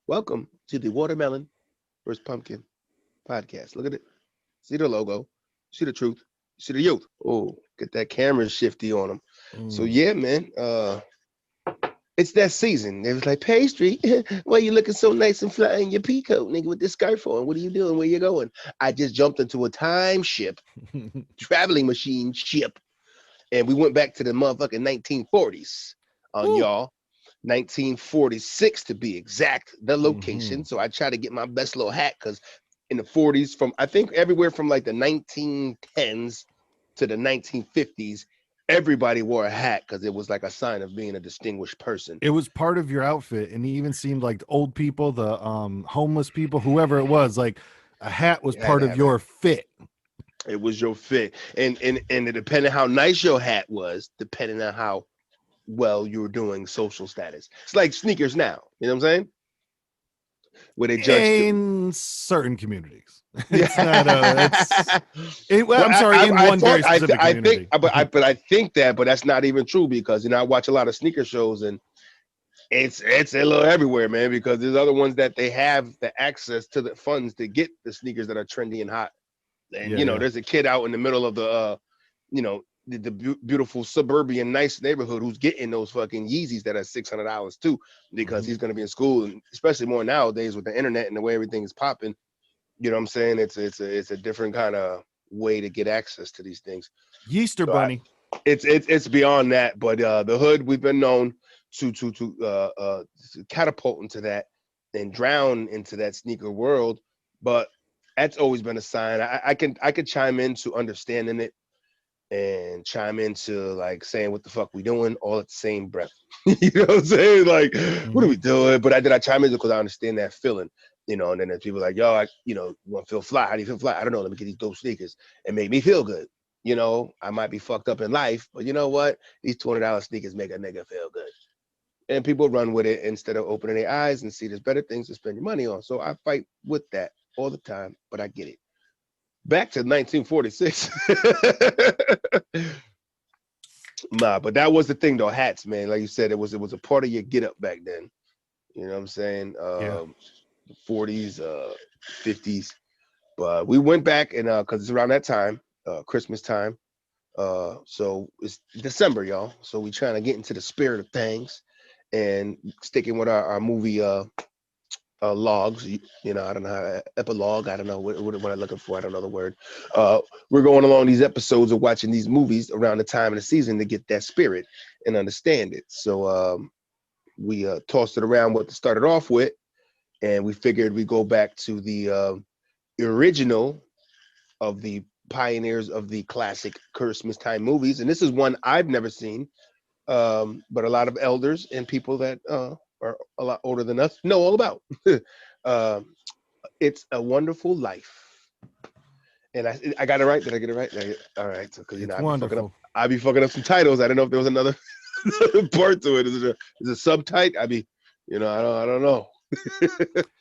Welcome to the Watermelon vs. Pumpkin podcast. Look at it. See the logo. See the truth. See the youth. Oh, get that camera shifty on them. So Mm. yeah, man. It's that season. It was like pastry. Why you looking so nice and fly in your peacoat, nigga, with this scarf on? What are you doing? Where you going? I just jumped into a time ship, traveling machine ship, and we went back to the motherfucking 1940s on Woo. y'all. 1946 to be exact, the Hmm. location. So I try to get my best little hat because in the 40s, from I think everywhere from like the 1910s to the 1950s, everybody wore a hat because it was like a sign of being a distinguished person. It was part of your outfit, and it even seemed like the old people, the homeless people, whoever it was, like a hat was You had part to of have a your fit. it was your fit. And it depending how nice your hat was, depending on how well you were doing social status. It's like sneakers now. You know what I'm saying? Where they judge In certain communities, it's not a. It's. yeah. Well, Well, I'm sorry, in I one thought very specific I think community. but I think that, but that's not even true because I watch a lot of sneaker shows and it's a little everywhere, man. Because there's other ones that they have the access to the funds to get the sneakers that are trendy and hot. And Yeah, yeah. there's a kid out in the middle of the the beautiful suburban nice neighborhood who's getting those fucking Yeezys that are $600 too because Hmm. he's going to be in school and especially more nowadays with the internet and the way everything is popping. You know what I'm saying? It's a different kind of way to get access to these things. Yeaster So bunny. it's beyond that, but the hood we've been known to catapult into that and drown into that sneaker world, but that's always been a sign. I could chime into understanding it and chime into like saying what the fuck we doing all at the same breath. You know what I'm saying? Like, what are Hmm. we doing? But I chime in because I understand that feeling. And then there's people like, yo, you want to feel fly? How do you feel fly? I don't know. Let me get these dope sneakers and make me feel good. I might be fucked up in life, but you know what? These $200 sneakers make a nigga feel good. And people run with it instead of opening their eyes and see there's better things to spend your money on. So I fight with that all the time, but I get it. Back to 1946. Nah, but that was the thing though. Hats, man. Like you said, it was a part of your get up back then. You know what I'm saying? Yeah. 40s, 50s. But we went back and because it's around that time, Christmas time. So it's December, y'all. So we trying to get into the spirit of things and sticking with our movie logs. I don't know epilogue. I don't know what I'm looking for. I don't know the word. Uh, we're going along these episodes of watching these movies around the time of the season to get that spirit and understand it. So we tossed it around what to start it off with, and we figured we go back to the original of the pioneers of the classic Christmas time movies, and this is one I've never seen, but a lot of elders and people that are a lot older than us know all about. um, it's a Wonderful Life, and I got it right. Did I get it right? All right, so because It's I'd be fucking up. wonderful. I'd be fucking up some titles. I don't know if there was another part to it. Is it subtitle? I'd be, I don't know.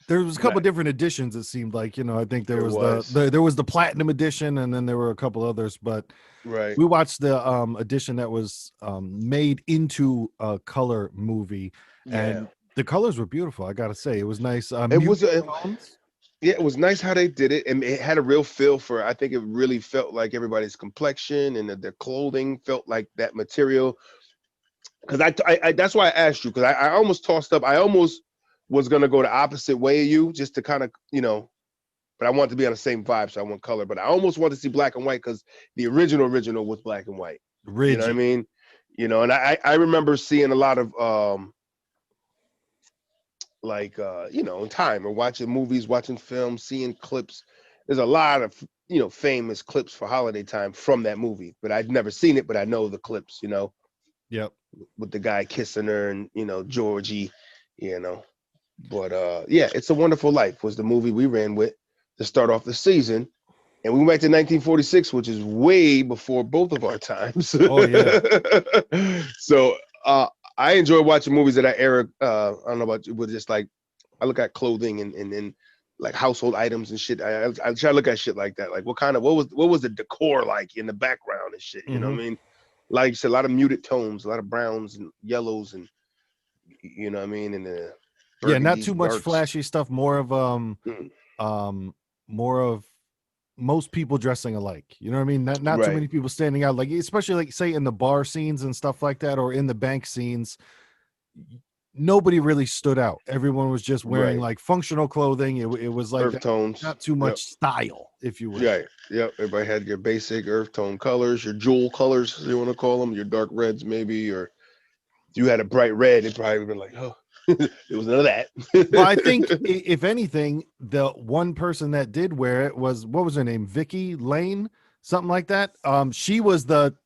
There was a But couple different editions. It seemed like, I think there there was the, was the there was the platinum edition, and then there were a couple others. But right. we watched the edition that was made into a color movie, Yeah, and the colors were beautiful. I gotta say, it was nice. it was Muted a tones. yeah, it was nice how they did it, and it had a real feel for. I think it really felt like everybody's complexion and their clothing felt like that material. Because that's why I asked you because I almost tossed up. I almost was gonna go the opposite way of you just to kind of but I want to be on the same vibe, so I want color. But I almost want to see black and white because the original was black and white. You know what I Rigid. mean? And I remember seeing a lot of like in time or watching movies, watching films, seeing clips. There's a lot of famous clips for holiday time from that movie, but I'd never seen it, but I know the clips. Yep. With the guy kissing her and Georgie, you know. But yeah, It's a Wonderful Life was the movie we ran with to start off the season. And we went back to 1946, which is way before both of our times. Oh yeah. So I enjoy watching movies of that era. I don't know about you, but just like I look at clothing and like household items and shit. I try to look at shit like that. Like what was the decor like in the background and shit. You know Hmm. what I mean? Like you said, a lot of muted tones, a lot of browns and yellows, and you know what I mean, and Yeah, not burgundies, too much darks. flashy stuff. Mm, More of most people dressing alike. You know what I mean? Not too right, many people standing out, like especially like say in the bar scenes and stuff like that, or in the bank scenes. Nobody really stood out. Everyone was just wearing right. like functional clothing. It was like Earth that, tones. not too Yep. much style, if you will. Right. Yep. Everybody had your basic earth tone colors, your jewel colors, you want to call them, your dark reds maybe, or if you had a bright red, it probably would have been like, oh, it was none of that. Well, I think if anything, the one person that did wear it was, what was her name? Vicky Lane, something like that. She was the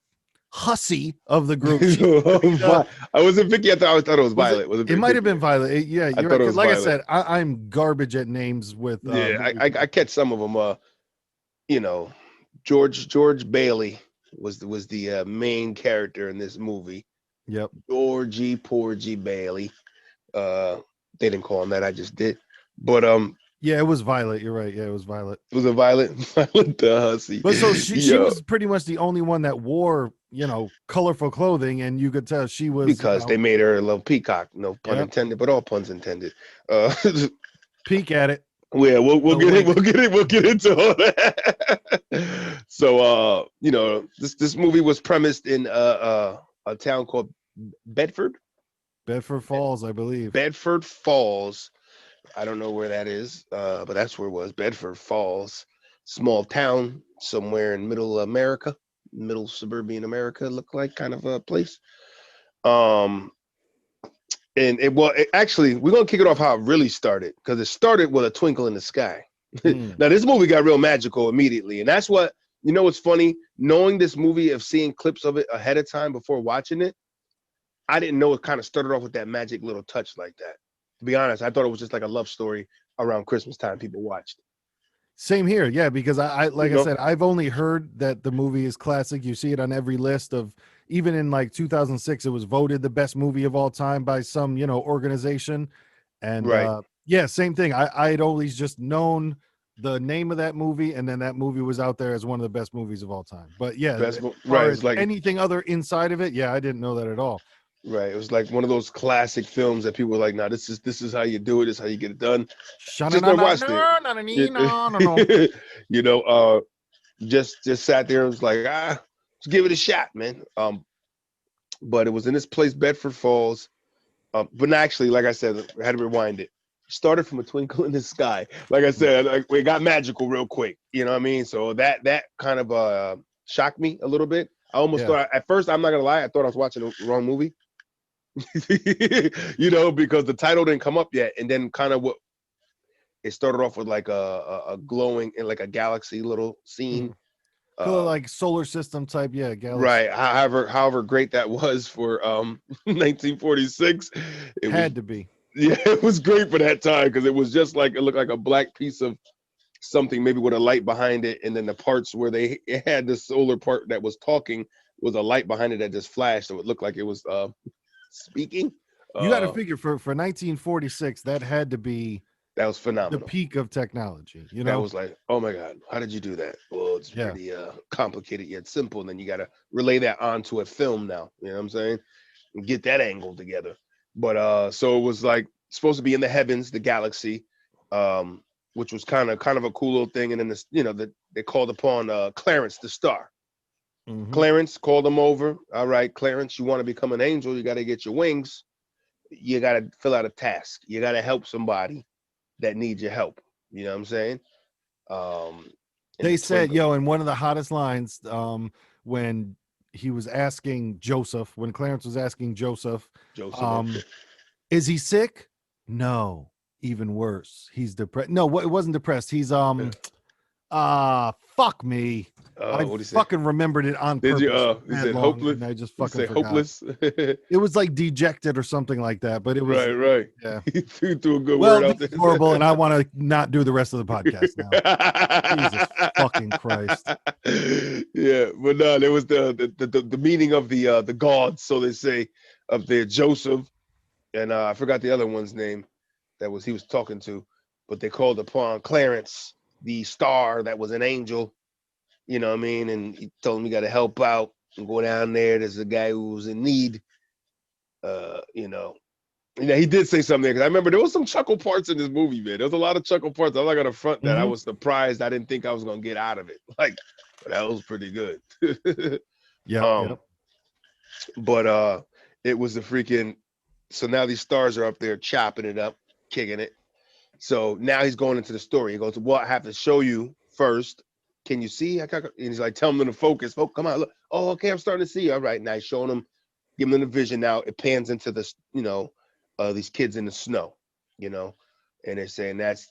hussy of the group. She I wasn't Vicky. I thought it was was it? Violet. Was It it might have Vicky? been Violet. Yeah, I you're right. thought it 'Cause was like I Violet. said, I'm garbage at names with Yeah, movie I stuff. catch some of them. You know, George Bailey was the main character in this movie. Yep. Georgie Porgy Bailey. Uh, they didn't call him that. I just did. But Yeah, it was Violet. You're right. Yeah, it was Violet. it was a Violet, Violet the hussy. But so she Yo, was pretty much the only one that wore, colorful clothing, and you could tell she was, because they made her a little peacock. No pun yep, intended, but all puns intended. Uh, peek at it. yeah, we'll The get it. link. We'll get into all that. So this movie was premised in a town called Bedford. Bedford Falls, I believe. Bedford Falls. I don't know where that is, but that's where it was. Bedford Falls, small town somewhere in middle America, middle suburban America, look like kind of a place. Um, and actually, we're gonna kick it off how it really started because it started with a twinkle in the sky. Mm. Now this movie got real magical immediately, and that's what What's funny? Knowing this movie, of seeing clips of it ahead of time before watching it, I didn't know it kind of started off with that magic little touch like that. To be honest, I thought it was just like a love story around Christmas time. People watched. Same here, yeah, because I You like I know, said, I've only heard that the movie is classic. You see it on every list of, even in like 2006, it was voted the best movie of all time by some, organization. And right? yeah, same thing. I had always just known the name of that movie, and then that movie was out there as one of the best movies of all time. But yeah, as Right. far It's as like anything other inside of it, yeah, I didn't know that at all. right. It was like one of those classic films that people were like, "Nah, this is how you do it. This is how you get it done." Just never watched it. It- you know, just sat there and was like, let's give it a shot, man. But it was in this place, Bedford Falls. But actually, like I said, I had to rewind it. Started from a twinkle in the sky. Like I said, like it got magical real quick. You know what I mean? So that kind of shocked me a little bit. I almost Yeah. thought at first, I'm not gonna lie, I thought I was watching the wrong movie. Because the title didn't come up yet, and then kind of what it started off with like a glowing in like a galaxy little scene. Like solar system type, yeah, galaxy. Right. However great that was for 1946, it was Had to be. yeah, it was great for that time because it was just like it looked like a black piece of something, maybe with a light behind it, and then the parts where it had the solar part that was talking was a light behind it that just flashed, so it looked like it was speaking. You got to Uh, figure for 1946, that had to be that was the phenomenal. peak of technology, That was like, oh my god, how did you do that? Well, it's Yeah. pretty complicated yet simple, and then you got to relay that onto a film now. You know what I'm saying? And get that angle together. But so it was like supposed to be in the heavens, the galaxy, which was kind of a cool little thing. And then this, they called upon Clarence the star. Mhm. Clarence called him over. All right, Clarence, you want to become an angel? You got to get your wings. You got to fill out a task. You got to help somebody that needs your help. You know what I'm saying? In They the said, twinkle. yo, in one of the hottest lines, when he was asking Joseph, when Clarence was asking Joseph, Joseph. um, is he sick? No, even worse. He's depressed. No, it wasn't depressed. He's fuck me. I What do you say? fucking remembered it on Did you? purpose He mad said long, hopeless. and I just You fucking say forgot. hopeless. It was like dejected or something like that, but it was, Right, right. yeah. He threw a good Well, word this out is horrible, and I want to not do the rest of the podcast now. Jesus there. fucking Christ. Yeah, but no, there was the meaning of the gods, so they say, up there, Joseph, and I forgot the other one's name he was talking to, but they called upon Clarence, the star that was an angel. You know what I mean? And he told him you got to help out and go down there. There's a guy who was in need. You know, Yeah, he did say something because I remember there was some chuckle parts in this movie, man. There was a lot of chuckle parts. I'm not gonna front that. I was surprised. I didn't think I was gonna get out of it. Like, but that was pretty good. Yep, um, yep. but it was the freaking. So now these stars are up there chopping it up, kicking it. So now he's going into the story. He goes, "Well, I have to show you first. Can you see?" And he's like, "Tell him to focus. Oh, come on, look. Oh, okay, I'm starting to see. All right." Now he's showing him, giving him the vision. Now it pans into the, these kids in the snow, and they're saying that's,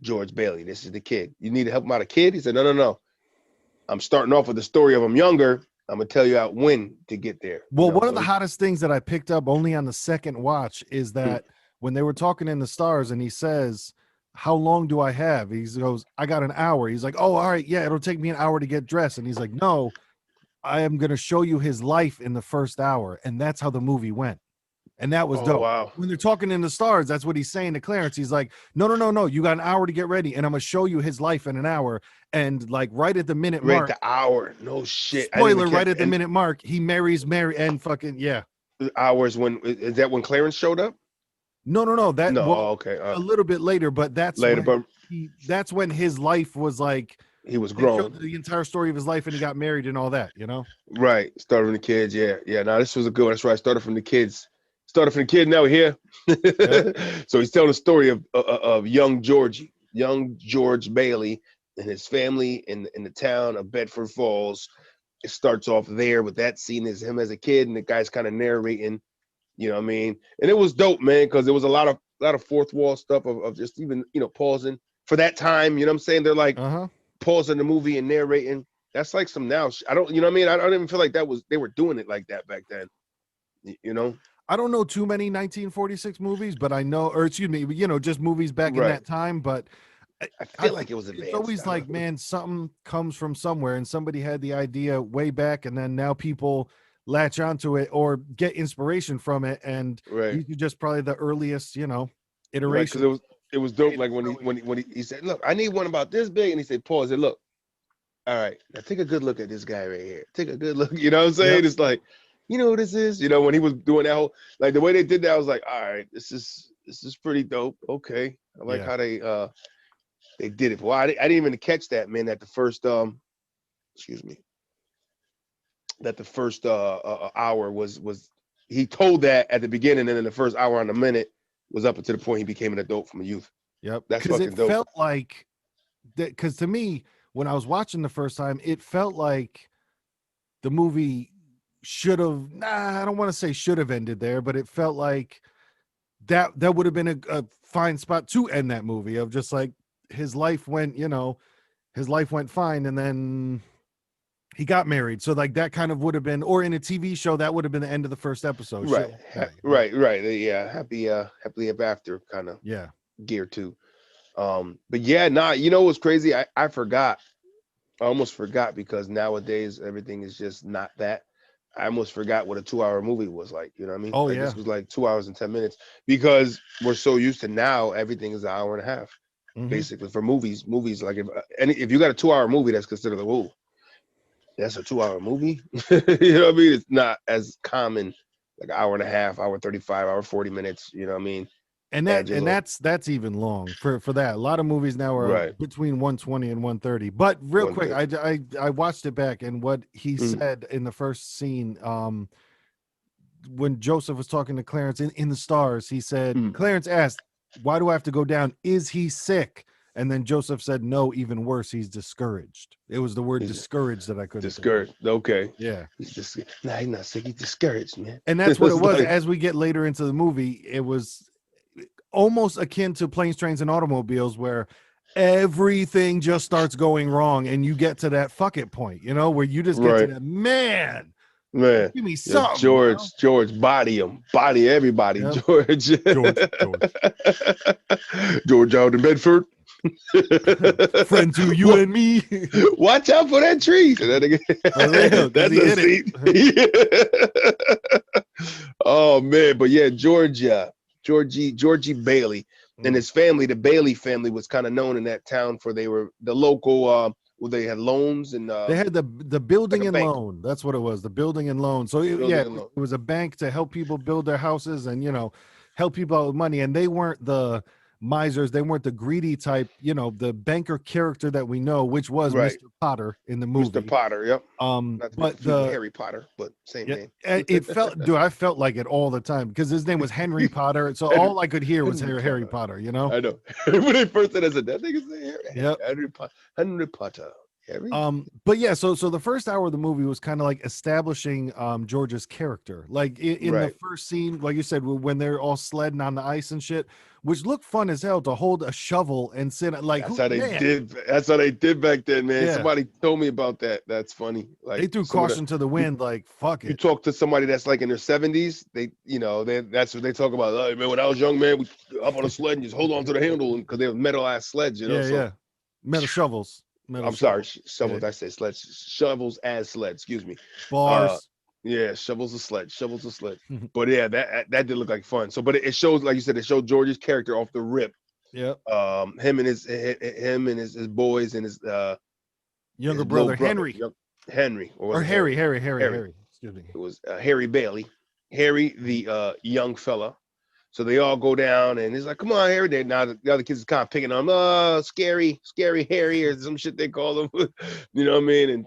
George Bailey. This is the kid. You need to help him out, a kid. He said, "No, no, no. I'm starting off with the story of him younger. I'm gonna tell you out when to get there." Well, one of So the hottest things that I picked up only on the second watch is that when they were talking in the stars and he says, "How long do I have?" He goes, "I got an hour." He's like, "Oh, all right. Yeah, it'll take me an hour to get dressed." And he's like, "No, I am going to show you his life in the first hour." And that's how the movie went. And that was oh dope. wow. When they're talking in the stars, that's what he's saying to Clarence. He's like, "No, no, no, no. You got an hour to get ready, and I'm gonna show you his life in an hour." And like right at the minute Right, mark, the hour. No shit. I didn't even spoiler, right catch. at the And minute mark, he marries Mary and fucking yeah. the hours when is that when Clarence showed up? No, no, no. That No. Oh, well, okay. a little bit later, but Later, but that's when his life was like he was they showed grown. the entire story of his life and he got married and all that, you know? Right. Started from the kids. Yeah. Yeah. Now this was a good one. That's right. Started from the kids. Started from the kid. Now we're Yep. here. So he's telling the story of young Georgie, young George Bailey, and his family in the town of Bedford Falls. It starts off there with that scene as him as a kid, and the guy's kind of narrating. You know what I mean? And it was dope, man, because there was a lot of fourth wall stuff of just even pausing for that time. You know what I'm saying? They're like Uh-huh. pausing the movie and narrating. That's like some now. I don't, you know what I mean? I don't even feel like they were doing it like that back then. You know? I don't know too many 1946 movies, but I know, or excuse me, just movies back in Right. that time. But I I feel like it was it's advanced. always I like, don't know. man, something comes from somewhere and somebody had the idea way back and then now people latch onto it or get inspiration from it. And Right. these are just probably the earliest, Right. Because iterations. it was dope. Like when he said, "Look, I need one about this big," and he said, "Pause it. Look, all right, now take a good look at this guy right here. Take a good look." You know what I'm saying? Yep. It's like, you know what this is? When he was doing that whole, like the way they did that, I was like, all right, this is pretty dope. Okay. I like Yeah. how they did it. Well, I didn't even catch that, man, that the first excuse me, that the first hour was he told that at the beginning, and then the first hour on the minute was up until the point he became an adult from a youth. Yep. That's Because it fucking dope. felt like that. Because to me, when I was watching the first time, it felt like the movie should have. Nah, I don't want to say should have ended there, but it felt like that would have been a fine spot to end that movie. Of just like his life went, his life went fine, and then he got married. So like that kind of would have been, or in a TV show, that would have been the end of the first episode. Shit Right. like that, Right. Yeah. Happily ever after kind of Yeah. gear too. But yeah, nah, what's crazy? I forgot. I almost forgot because nowadays everything is just not that. I almost forgot what a 2-hour movie was like. You know what I mean? Oh Like yeah. this was like 2 hours and 10 minutes because we're so used to now everything is an hour and a half, Mhm. basically for movies. Movies like if you got a 2-hour movie, that's considered a woo. That's a 2-hour movie. You know what I mean? It's not as common like hour and a half, hour 35, hour 40 minutes. You know what I mean? And Add your little that's even long for that. A lot of movies now are right. between 120 and 130. But real One quick, third. I watched it back and what he Mm, said in the first scene, when Joseph was talking to Clarence in the stars, he said, mm. Clarence asked, "Why do I have to go down? Is he sick?" And then Joseph said, "No, even worse, he's discouraged." It was the word He's discouraged that I couldn't think of. discouraged. Okay. Yeah. He's just nah, he's not sick. He's discouraged, man. And that's what it It's was. like As we get later into the movie, it was almost akin to Planes, Trains, and Automobiles, where everything just starts going wrong, and you get to that fuck it point, where you just get to right, that, man, man. give me Yeah, something, George, body him, body everybody, Yep. George. George. George out in Bedford. Friend to you What? and me. Watch out for that tree. That's he a hit scene. it. Oh man, but yeah, Georgie Bailey and his family, the Bailey family, was kind of known in that town for they were the local Well, they had loans and They had the like building a and bank, loan. That's what it was. The building and loan. So yeah, building and loan. it was a bank to help people build their houses and help people out with money. And they weren't the misers. They weren't the greedy type. The banker character that we know, which was Right, Mr. Potter in the Mr. movie. Potter. Yep. Not to be But confused with Harry Potter, but same yeah, name. it felt, dude. I felt like it all the time because his name was Henry Potter. So Henry, all I could hear was Henry Harry Potter. Potter. I know. When they first said, I said, that nigga's name Yep. Henry Potter. Henry Potter. Harry. But yeah, so the first hour of the movie was kind of like establishing George's character. Like in the first scene, like you said, when they're all sledding on the ice and shit, which looked fun as hell to hold a shovel and sit like That's how they did. That's how they did back then, man. Yeah. Somebody told me about that. That's funny. Like they threw caution to the wind. Like fuck it. You talk to somebody that's like in their 70s, that's what they talk about. Oh, man, when I was young, man, we up on a sled and just hold on to the handle because they were metal ass sleds, Yeah. Metal shovels. I'm sorry, shovels. Yeah. I said sleds, shovels as sleds. Excuse me. Bars. Yeah, shovels a sled. But yeah, that did look like fun. So, but it shows, like you said, it showed George's character off the rip. Yeah. Him and his boys and his younger brother Henry. Henry or Harry. Excuse me. It was Harry Bailey. Harry, the young fella. So they all go down, and he's like, "Come on, Harry!" Now the other kids are kind of picking on him. Oh, scary Harry, or some shit they call him. You know what I mean? And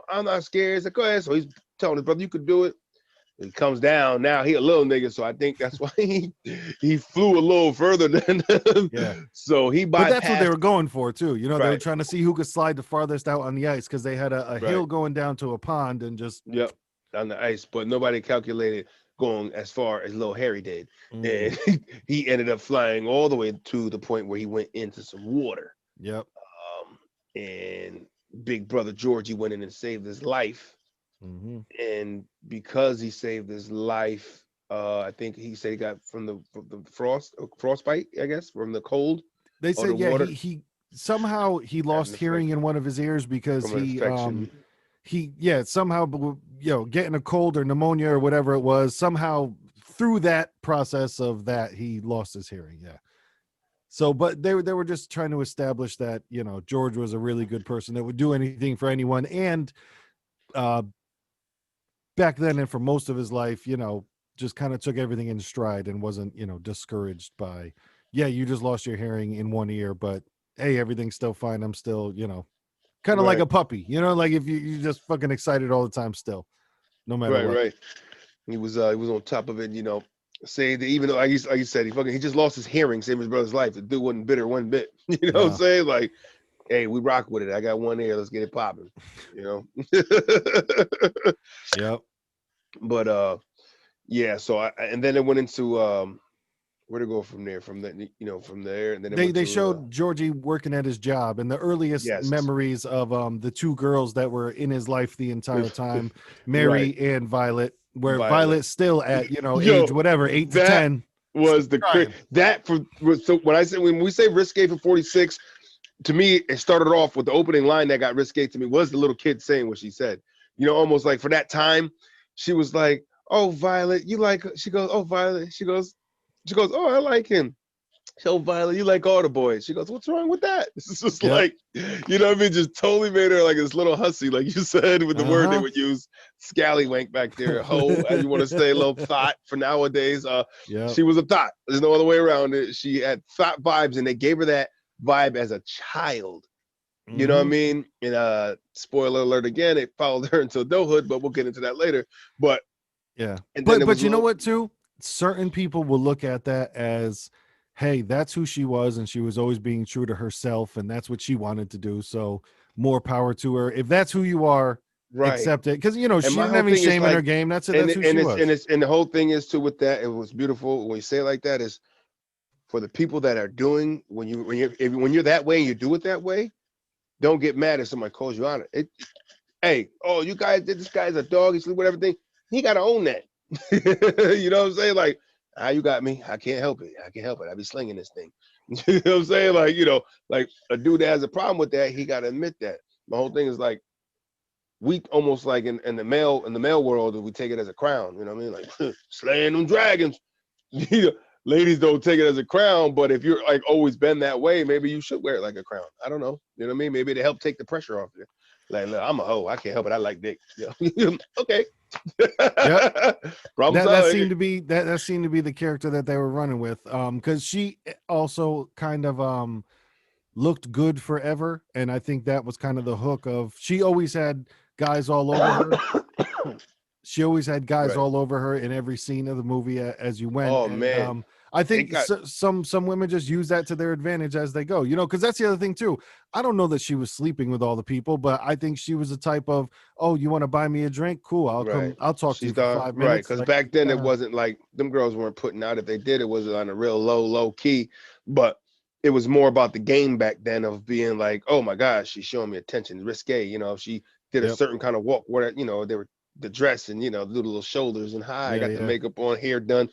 I'm not scared. He's like, "Go ahead." So he's telling his brother, "You could do it." He comes down. Now he a little nigga, so I think that's why he flew a little further than him. Yeah. So he bypassed. But that's what they were going for too. They were trying to see who could slide the farthest out on the ice because they had a hill going down to a pond and just on the ice. But nobody calculated going as far as little Harry did, and he ended up flying all the way to the point where he went into some water. Yep. And big brother Georgie went in and saved his life. And because he saved his life, I think he said he got from the frostbite, I guess, from the cold. They said he somehow he lost hearing in one of his ears because he somehow getting a cold or pneumonia or whatever it was, somehow through that process of that he lost his hearing. So but they were just trying to establish that George was a really good person that would do anything for anyone, and back then and for most of his life just kind of took everything in stride and wasn't discouraged by you just lost your hearing in one ear, but hey, everything's still fine, I'm still kind of like a puppy, like if you just fucking excited all the time still, no matter what. Right. He was on top of it, saying that even though like you said, he just lost his hearing, saved his brother's life. The dude wasn't bitter one bit. What I'm saying? Like, hey, we rock with it. I got one ear, let's get it popping. Yep. But so and then it went into where to go from there? From there, and then they showed Georgie working at his job, and the earliest memories of the two girls that were in his life the entire time, Mary and Violet, where Violet's still at age whatever 8 to 10 was the so when we say risque for 46, to me it started off with the opening line that got risque to me was the little kid saying what she said, almost like for that time she was like, "Oh, Violet, you like," she goes, "Oh, Violet," she goes, "Oh, I like him." So, "Violet, you like all the boys." She goes, "What's wrong with that?" This is just like, what I mean? Just totally made her like this little hussy, like you said, with the word they would use, scallywag back there, hoe, as you want to say, a little thought for nowadays. She was a thought. There's no other way around it. She had thought vibes, and they gave her that vibe as a child. You know what I mean? And spoiler alert again, it followed her into adulthood, but we'll get into that later. But but you know what too? Certain people will look at that as, hey, that's who she was, and she was always being true to herself, and that's what she wanted to do. So more power to her. If that's who you are, accept it. Because she didn't have any shame in her game. That's it. That's who she was. And the whole thing is too with that. It was beautiful when you say it like that. Is for the people that are doing when you're that way and you do it that way. Don't get mad if somebody calls you on it. Hey, oh, you guys did, this guy's a dog, he sleep with everything. He got to own that. You know what I'm saying? Like, you got me. I can't help it. I be slinging this thing. You know what I'm saying? Like, like a dude that has a problem with that, he got to admit that. My whole thing is like, we almost like in the male world, we take it as a crown. You know what I mean? Like, slaying them dragons. ladies don't take it as a crown, but if you're like always been that way, maybe you should wear it like a crown. I don't know. You know what I mean? Maybe to help take the pressure off you. Like, look, I'm a hoe. I can't help it. I like dick. Yeah. Okay. Yep. Problem That solved. seemed to be that seemed to be the character that they were running with. Because she also kind of looked good forever, and I think that was kind of the hook of she always had guys all over her. She always had guys Right. all over her in every scene of the movie as you went, Oh and man. I They think got some women just use that to their advantage as they go, because that's the other thing too. I don't know that she was sleeping with all the people, but I think she was the type of, oh, you want to buy me a drink? Cool, I'll right. come, I'll talk to She's you for the 5 right minutes. because Like, back then it kinda, wasn't like them girls weren't putting out. If they did, it was on a real low key. But it was more about the game back then of being like, oh my gosh, she's showing me attention, risque. If she did a yep, certain kind of walk where they were the dress and the little shoulders and hi, I yeah, got the yeah. makeup on, hair done.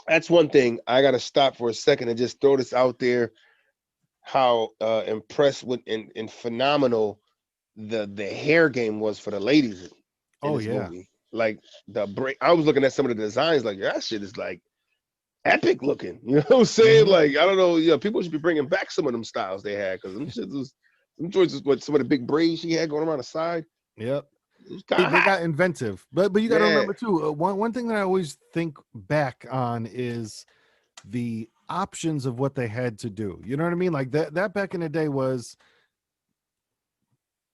That's one thing I got to stop for a second and just throw this out there. How impressed with and phenomenal the hair game was for the ladies in Oh this yeah. movie. Like the break, I was looking at some of the designs, like that shit is like epic looking. You know what I'm saying? Hmm. Like I don't know, people should be bringing back some of them styles they had because them shit was them joints what some of the big braids she had going around the side. Yep. It was They, kind of they hot. got inventive, but you got to Yeah. remember too. One thing that I always think back on is the options of what they had to do. You know what I mean? Like that back in the day was,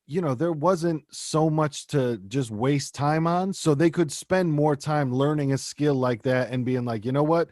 there wasn't so much to just waste time on, so they could spend more time learning a skill like that and being like, you know what,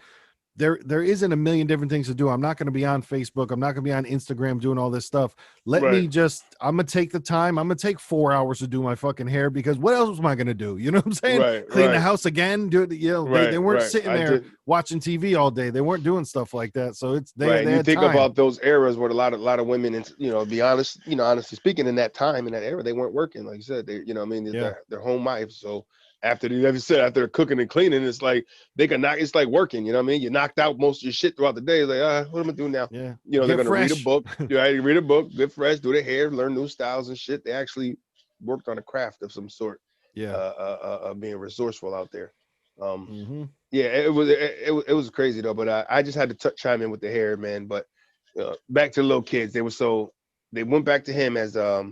there isn't a million different things to do. I'm not going to be on Facebook. I'm not going to be on Instagram doing all this stuff. Right. I'm going to take the time. I'm going to take 4 hours to do my fucking hair, because what else am I going to do? You know what I'm saying? Right. Clean the Right. house again. Do it. They Right. weren't Right. sitting I there did. watching TV all day. They weren't doing stuff like that. So Right, they and you had think time. about those eras where a lot of women, and be honest, honestly speaking, in that time, in that era, they weren't working. Like you said, what I mean, Yeah. they're home wives. So after like you said, after they're cooking and cleaning, it's like they can knock. It's like working. You know what I mean? You knocked out most of your shit throughout the day. It's like, what am I doing now? Yeah. They're Get gonna read a fresh. book. Read a book, get fresh, do their hair, learn new styles and shit. They actually worked on a craft of some sort, Yeah. being resourceful out there. Um, Hmm. yeah, it was crazy though. But I just had to chime in with the hair, man. But back to the little kids, they went back to him as a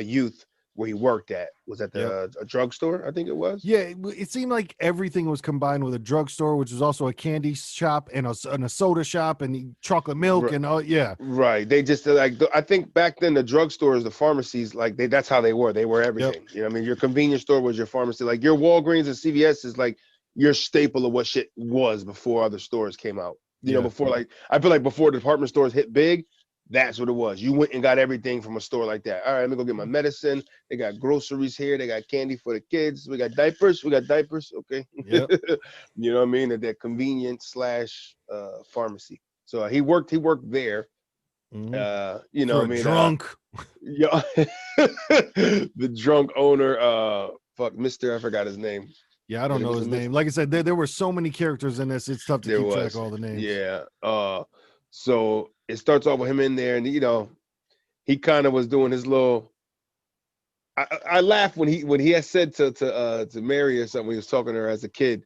youth where he worked at was at Yep. a drugstore, I think it was. Yeah, it seemed like everything was combined with a drugstore, which was also a candy shop and and a soda shop and chocolate milk R- and yeah, Right. They just like I think back then the drugstores, the pharmacies, like that's how they were. They were yep, everything. You know what I mean? Your convenience store was your pharmacy. Like your Walgreens and CVS is like your staple of what shit was before other stores came out. yeah, Before like I feel like before department stores hit big, that's what it was. You went and got everything from a store like that. All right, let me go get my medicine. They got groceries here. They got candy for the kids. We got diapers. We got diapers. Okay. yep. You know what I mean? At that convenience slash pharmacy. So he worked there. Hmm. You know For what a I mean? drunk. Yeah. The drunk owner, fuck, Mr. I forgot his name. Yeah, I But don't it know was a his Miss. name. Like I said, there were so many characters in this. It's tough to There keep track of was. all the names. Yeah. So it starts off with him in there, and he kind of was doing his little. I laughed when he had said to Mary or something when he was talking to her as a kid.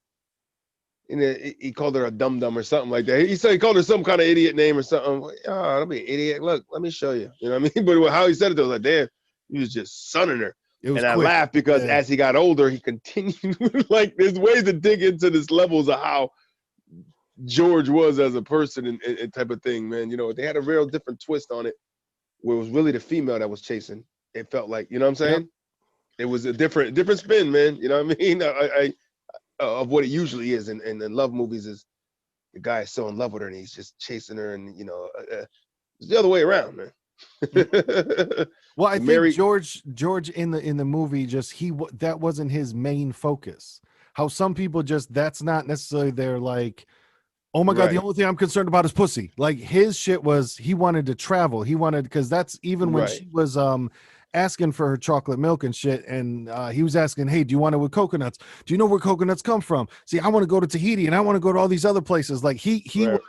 And then he called her a dum dum or something like that. He said he called her some kind of idiot name or something. Like, oh, don't be an idiot. Look, let me show you. You know what I mean? But how he said it, I was like, damn, he was just sunning her. It was And I quick. laughed because Yeah. as he got older, he continued like there's ways to dig into this levels of how George was as a person and type of thing, man. They had a real different twist on it where it was really the female that was chasing. It felt like, you know what I'm Yep. saying? It was a different spin, man. You know what I mean? Of what it usually is in love movies is the guy is so in love with her and he's just chasing her and it's the other way around, man. Well, I think Mary, George in the movie just that wasn't his main focus. How some people just that's not necessarily their like, oh my god, the right, only thing I'm concerned about is pussy. Like his shit was he wanted to travel. He wanted because that's even when right, she was asking for her chocolate milk and shit, and he was asking, hey, do you want it with coconuts? Do you know where coconuts come from? See, I want to go to Tahiti and I want to go to all these other places. Like he was right.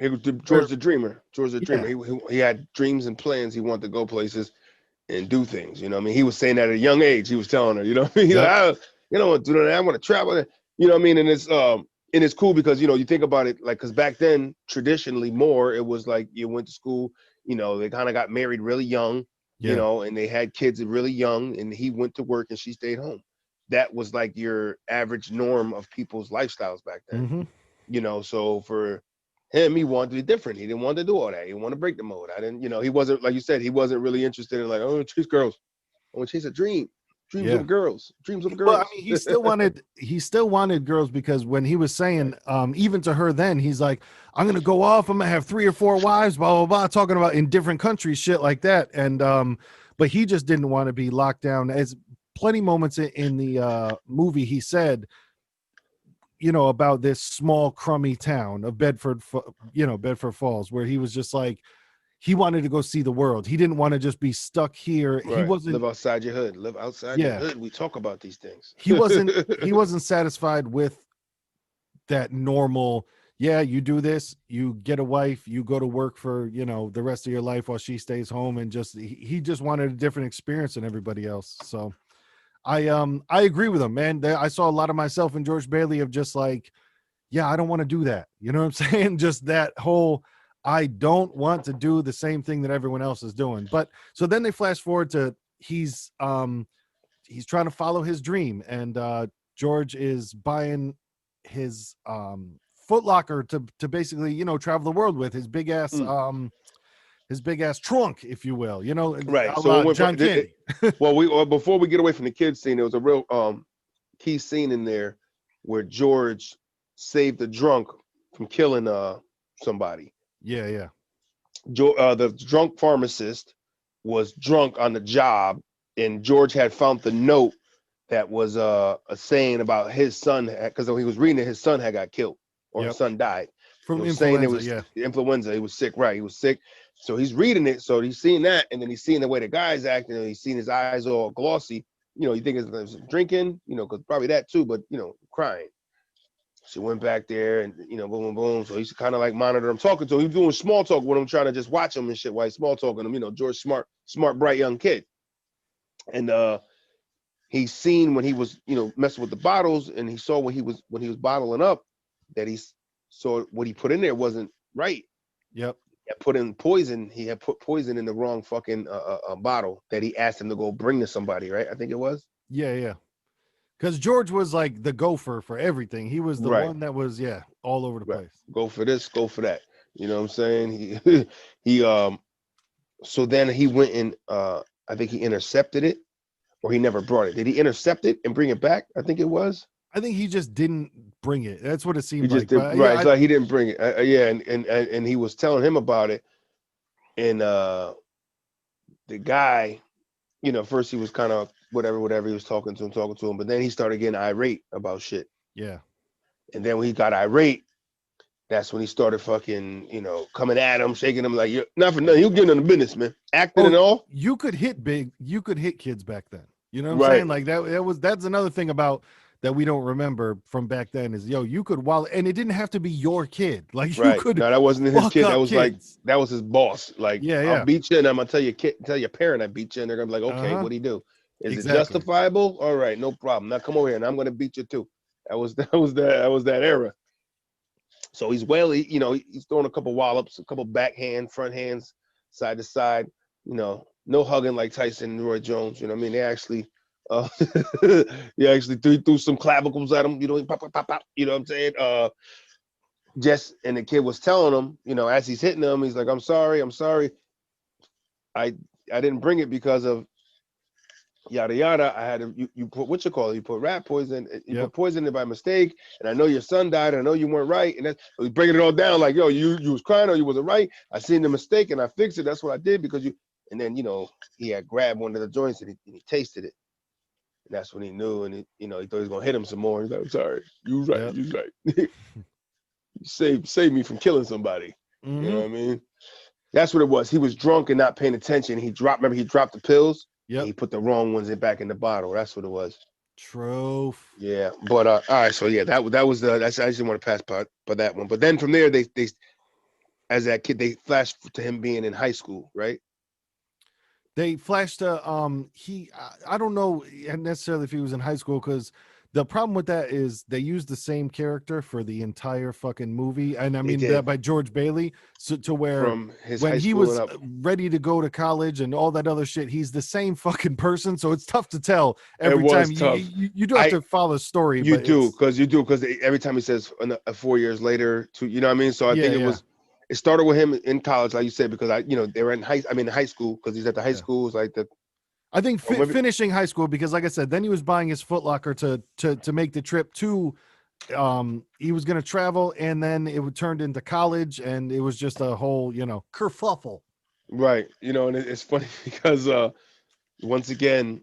He was where George the Dreamer. George the yeah, Dreamer. He had dreams and plans. He wanted to go places and do things. You know what I mean? He was saying that at a young age. He was telling her, you know what I mean? He's like, yep, I want to do that. I want to travel. You know what I mean? And it's and it's cool because you think about it, like, because back then traditionally more it was like you went to school, they kind of got married really young, Yeah. and they had kids really young, and he went to work and she stayed home. That was like your average norm of people's lifestyles back then. Mm-hmm. So for him, he wanted to be different. He didn't want to do all that. He wanted to break the mode. I didn't, he wasn't, like you said, he wasn't really interested in, like, oh, chase girls. I want to chase a dream. Dreams Yeah. of girls. Dreams of Well, I girls. mean, he still wanted girls because when he was saying, even to her then, he's like, I'm gonna go off, I'm gonna have 3 or 4 wives, blah blah blah, talking about in different countries, shit like that. And but he just didn't want to be locked down. As plenty moments in the movie, he said, about this small crummy town of Bedford Falls, where he was just like, he wanted to go see the world. He didn't want to just be stuck here. He Right. wasn't, Live outside your hood. Live outside your yeah, hood. We talk about these things. he wasn't satisfied with that normal, yeah, you do this, you get a wife, you go to work for, the rest of your life while she stays home, and just he just wanted a different experience than everybody else. So I agree with him, man. I saw a lot of myself in George Bailey of just like, yeah, I don't want to do that. You know what I'm saying? Just that whole, I don't want to do the same thing that everyone else is doing. But so then they flash forward to he's trying to follow his dream, and George is buying his Foot Locker to basically, travel the world with his Mm. his big ass trunk, if you will, Right. a So la it went from John Candy. well, before we get away from the kids scene, there was a real key scene in there where George saved the drunk from killing somebody. Yeah, yeah. The drunk pharmacist was drunk on the job, and George had found the note that was a saying about his son, because when he was reading it, his son had got killed or his Yep. son died. It From was saying it influenza, was yeah. influenza. He was sick, right? He was sick. So he's reading it. So he's seeing that, and then he's seeing the way the guy's acting, and he's seeing his eyes all glossy. You think it's drinking, because probably that too, but crying. She went back there and boom, boom, boom. So he's kind of like monitor him, talking to him. He's doing small talk with him, trying to just watch him and shit while he's small talking to him. George, smart, bright young kid. And he's seen when he was, messing with the bottles, and he saw when he was bottling up that he saw what he put in there wasn't right. Yep. He had put in poison. He had put poison in the wrong fucking bottle that he asked him to go bring to somebody, right? I think it was. Yeah, yeah. Because George was like the gopher for everything. He was the Right. one that was, yeah, all over the Right. place. Go for this, go for that. You know what I'm saying? He so then he went and I think he intercepted it, or he never brought it. Did he intercept it and bring it back? I think it was. I think he just didn't bring it. That's what it He seemed just like. did, But right. yeah, It's like he didn't bring it. Yeah, and he was telling him about it, and the guy, first he was kind of whatever. He was talking to him, but then he started getting irate about shit. yeah. And then when he got irate, that's when he started fucking, coming at him, shaking him like, you're not for nothing. You getting in the business, man. Acting and Oh, all. you could hit kids back then. You know what I'm Right. saying? Like that's another thing about that we don't remember from back then is, you could, and it didn't have to be your kid. Like you Right. could No, that wasn't his fuck kid. That up was like, kids. that was his boss. Like, Yeah, I'll yeah. beat you, and I'm gonna tell your parent I beat you, and they're gonna be like, okay, Uh-huh. what'd he do? Is it Exactly. justifiable? All right, no problem. Now come over here, and I'm gonna beat you too. That was that era. So he's he's throwing a couple wallops, a couple backhand, front hands, side to side. No hugging like Tyson and Roy Jones. You know what I mean? They actually, uh, he actually threw some clavicles at him. Pop, pop, pop, pop. You know what I'm saying? Just and the kid was telling him, as he's hitting him, he's like, I'm sorry. I I didn't bring it because of yada yada. I had to, you put what you call it, you put rat poison, you Yep. put poison in it by mistake, and I know your son died, and I know you weren't right, and that's he's breaking it all down like, yo, you was crying or you wasn't right. I seen the mistake and I fixed it. That's what I did because you. And then he had grabbed one of the joints and he tasted it, and that's when he knew, and he thought he was gonna hit him some more. He's like, I'm sorry, you was right, Yep. you was right. You saved me from killing somebody. You know Mm-hmm. what I mean? That's what it was. He was drunk and not paying attention. Remember he dropped the pills. And Yep. he put the wrong ones back in the bottle. That's what it was. Trove. Yeah, but all right. So yeah, that was that's I just didn't want to pass by that one. But then from there, they as that kid, they flashed to him being in high school, right? They flashed he I don't know necessarily if he was in high school, because The problem with that is they used the same character for the entire fucking movie, and I They mean that did by George Bailey, so to where from his when high he school was and up. ready to go to college and all that other shit, he's the same fucking person. So it's tough to tell It every time. was You tough. you do have I to follow the story, You but it's do because every time he says 4 years later, to you know what I mean. So I yeah, think it yeah, was. It started with him in college, like you said, because they were in high school because he's at the high yeah. school. It's like the I think or maybe finishing high school because, like I said, then he was buying his Foot Locker to make the trip to. He was going to travel, and then it would turned into college, and it was just a whole kerfuffle. right, and it's funny because once again,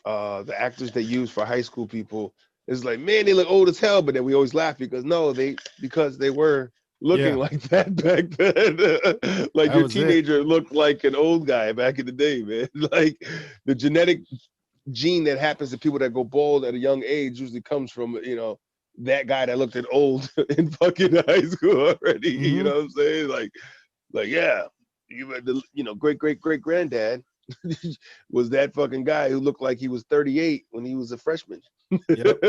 the actors they use for high school people is like, man, they look old as hell, but then we always laugh because no, because they were looking Yeah, like that back then. Like that your was it. teenager looked like an old guy back in the day, man. Like the genetic gene that happens to people that go bald at a young age usually comes from that guy that looked at old in fucking high school already. You Hmm. know what I'm saying? Like yeah, you had the great granddad was that fucking guy who looked like he was 38 when he was a freshman. Yep.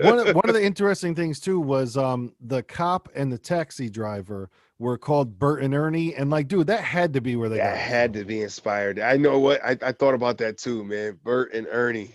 One of the interesting things too was the cop and the taxi driver were called Bert and Ernie, and like, dude, that had to be where they That got it had from. to be inspired. I know what I thought about that too, man. Bert and Ernie.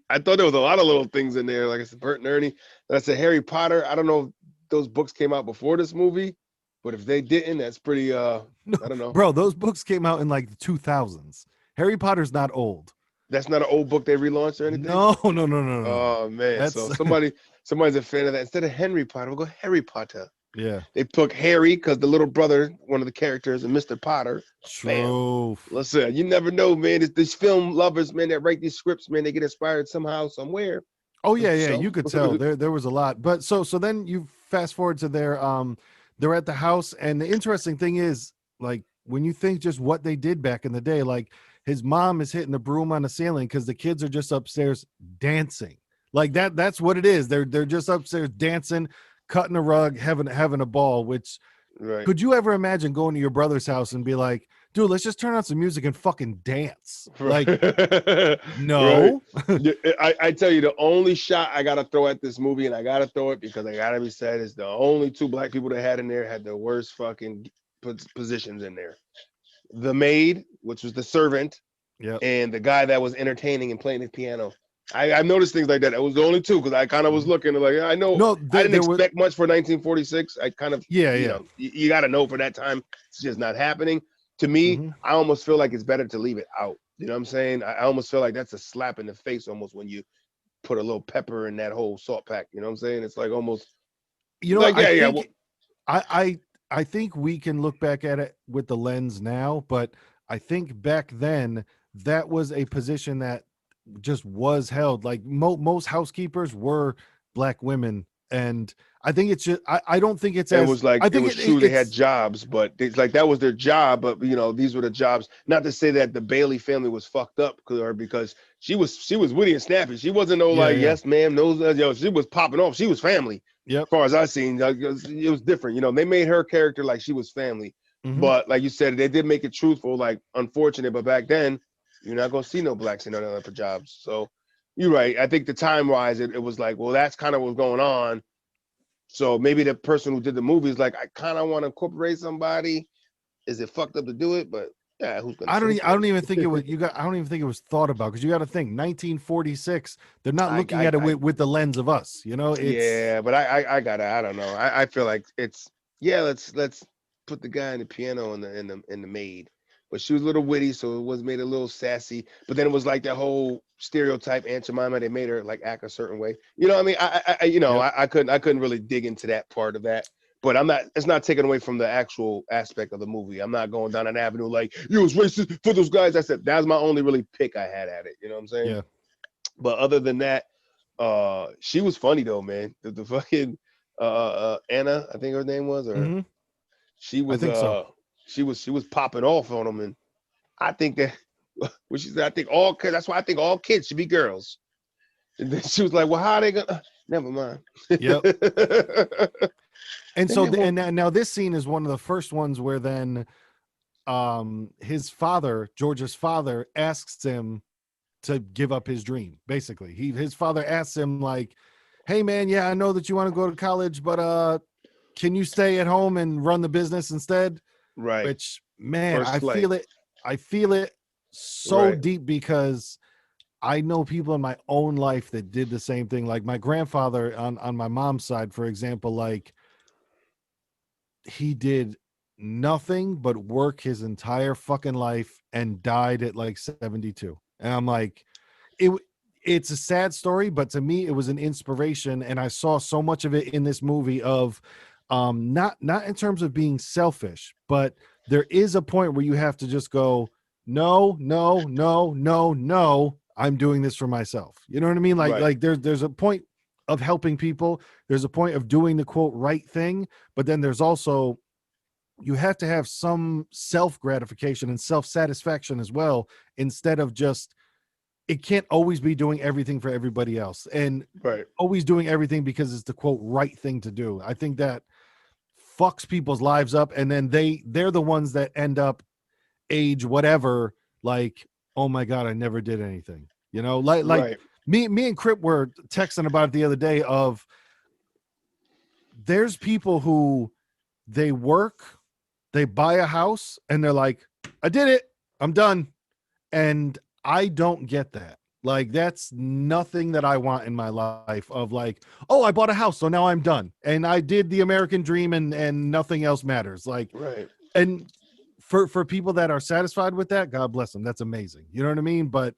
I thought there was a lot of little things in there. Like I said, Bert and Ernie. And I said Harry Potter. I don't know if those books came out before this movie, but if they didn't, that's pretty. No, I don't know. bro, those books came out in like the 2000s. Harry Potter's not old. That's not an old book they relaunched or anything. No, no, no, no, no. Oh man. That's So somebody's a fan of that. Instead of Henry Potter, we'll go Harry Potter. yeah, They took Harry because the little brother, one of the characters, and Mr. Potter. Bam. true. Listen, you never know, man. It's these film lovers, man, that write these scripts, man. They get inspired somehow, somewhere. Oh yeah, yeah, So you could tell there was a lot. But so then you fast forward to they're at the house, and the interesting thing is, like, when you think just what they did back in the day, like his mom is hitting the broom on the ceiling because the kids are just upstairs dancing. Like that's what it is. They're just upstairs dancing, cutting a rug, having a ball, which right. could you ever imagine going to your brother's house and be like, dude, let's just turn on some music and fucking dance? Like, Right. Right. no. Yeah, I tell you, the only shot I gotta throw at this movie, and I gotta throw it because I gotta be said, is the only two black people that had in there had the worst fucking positions in there. The maid, which was the servant, Yep. and the guy that was entertaining and playing the piano. I noticed things like that. It was the only two because I kind of was Mhm. looking like I know No, I didn't there was expect much for 1946. I kind of yeah, yeah. you got to know for that time it's just not happening. To me, Hmm. I almost feel like it's better to leave it out. You know what I'm saying? I almost feel like that's a slap in the face almost when you put a little pepper in that whole salt pack. You know what I'm saying? It's like almost You know, like I yeah. think Well, I think we can look back at it with the lens now, but I think back then that was a position that just was held. Like most housekeepers were black women, and I think it's just I don't think it's it as was like I it think was true they had it's jobs, but it's like that was their job. But these were the jobs. Not to say that the Bailey family was fucked up because she was witty and snappy. She wasn't no yeah, like yeah, yes ma'am, no she was popping off. She was family. yep. As far as I seen, like, it was different. They made her character like she was family. Hmm. But like you said, they did make it truthful, like unfortunate. But back then, you're not gonna see no blacks in other jobs. So you're right. I think the time wise, it was like, well, that's kind of what's going on. So maybe the person who did the movie is like, I kind of want to incorporate somebody. Is it fucked up to do it? But yeah, who's gonna say? Who I don't cares? even think it was I don't even think it was thought about because you got to think 1946. They're not I, looking I, at it I, with the lens of us. It's yeah, but I gotta. I don't know. I feel like it's yeah. Let's put the guy in the piano in the maid. But she was a little witty, so it was made a little sassy. But then it was like that whole stereotype Aunt Jemima. They made her like act a certain way. You know what I mean? yep. I couldn't really dig into that part of that. But I'm not. It's not taken away from the actual aspect of the movie. I'm not going down an avenue like you was racist for those guys. I said that's my only really pick I had at it. You know what I'm saying? Yeah. But other than that, she was funny though, man. The fucking Anna, I think her name was, or Hmm. she I was think so. she was popping off on them, and I think that what she said. I think all kids. That's why I think all kids should be girls. And then she was like, "Well, how are they gonna?" Never mind. Yep. And Then so they won't. now this scene is one of the first ones where then his father, George's father, asks him to give up his dream. Basically, his father asks him like, hey man, yeah, I know that you want to go to college, but can you stay at home and run the business instead? Right. Which, man, First flight. I feel it so Right. deep because I know people in my own life that did the same thing. Like my grandfather on my mom's side, for example, like he did nothing but work his entire fucking life and died at like 72. And I'm like, it it's a sad story, but to me it was an inspiration, and I saw so much of it in this movie of not in terms of being selfish, but there is a point where you have to just go, no, no, no, no, no, I'm doing this for myself. You know what I mean? Like Right. there's a point of helping people, there's a point of doing the quote right thing, but then there's also, you have to have some self gratification and self satisfaction as well, instead of just, it can't always be doing everything for everybody else and Right. always doing everything because it's the quote right thing to do. I think that fucks people's lives up, and then they're the ones that end up age whatever, like, oh my god, I never did anything. You know, like Right. me and Crip were texting about it the other day of, there's people who they work, they buy a house, and they're like, I did it, I'm done. And I don't get that. Like, that's nothing that I want in my life of like, oh, I bought a house, so now I'm done. And I did the American dream and nothing else matters. Like, Right. and for people that are satisfied with that, God bless them. That's amazing. You know what I mean? But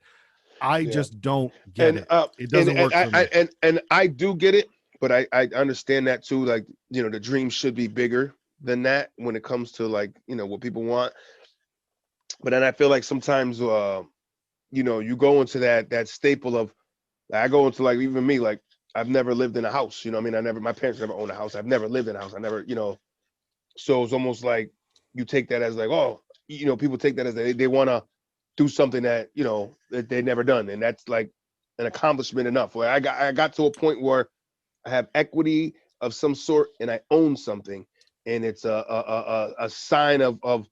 I Yeah. just don't get And it. uh It and doesn't work for me. I do get it, but I understand that too. Like, the dream should be bigger than that when it comes to, like, what people want. But then I feel like sometimes you go into that staple of, I go into, like, even me, like, I've never lived in a house, I mean, my parents never owned a house. I've never lived in a house. I never, so it's almost like you take that as like, oh, people take that as they want to do something that, that they've never done. And that's like an accomplishment enough. Where I got to a point where I have equity of some sort and I own something. And it's a sign of,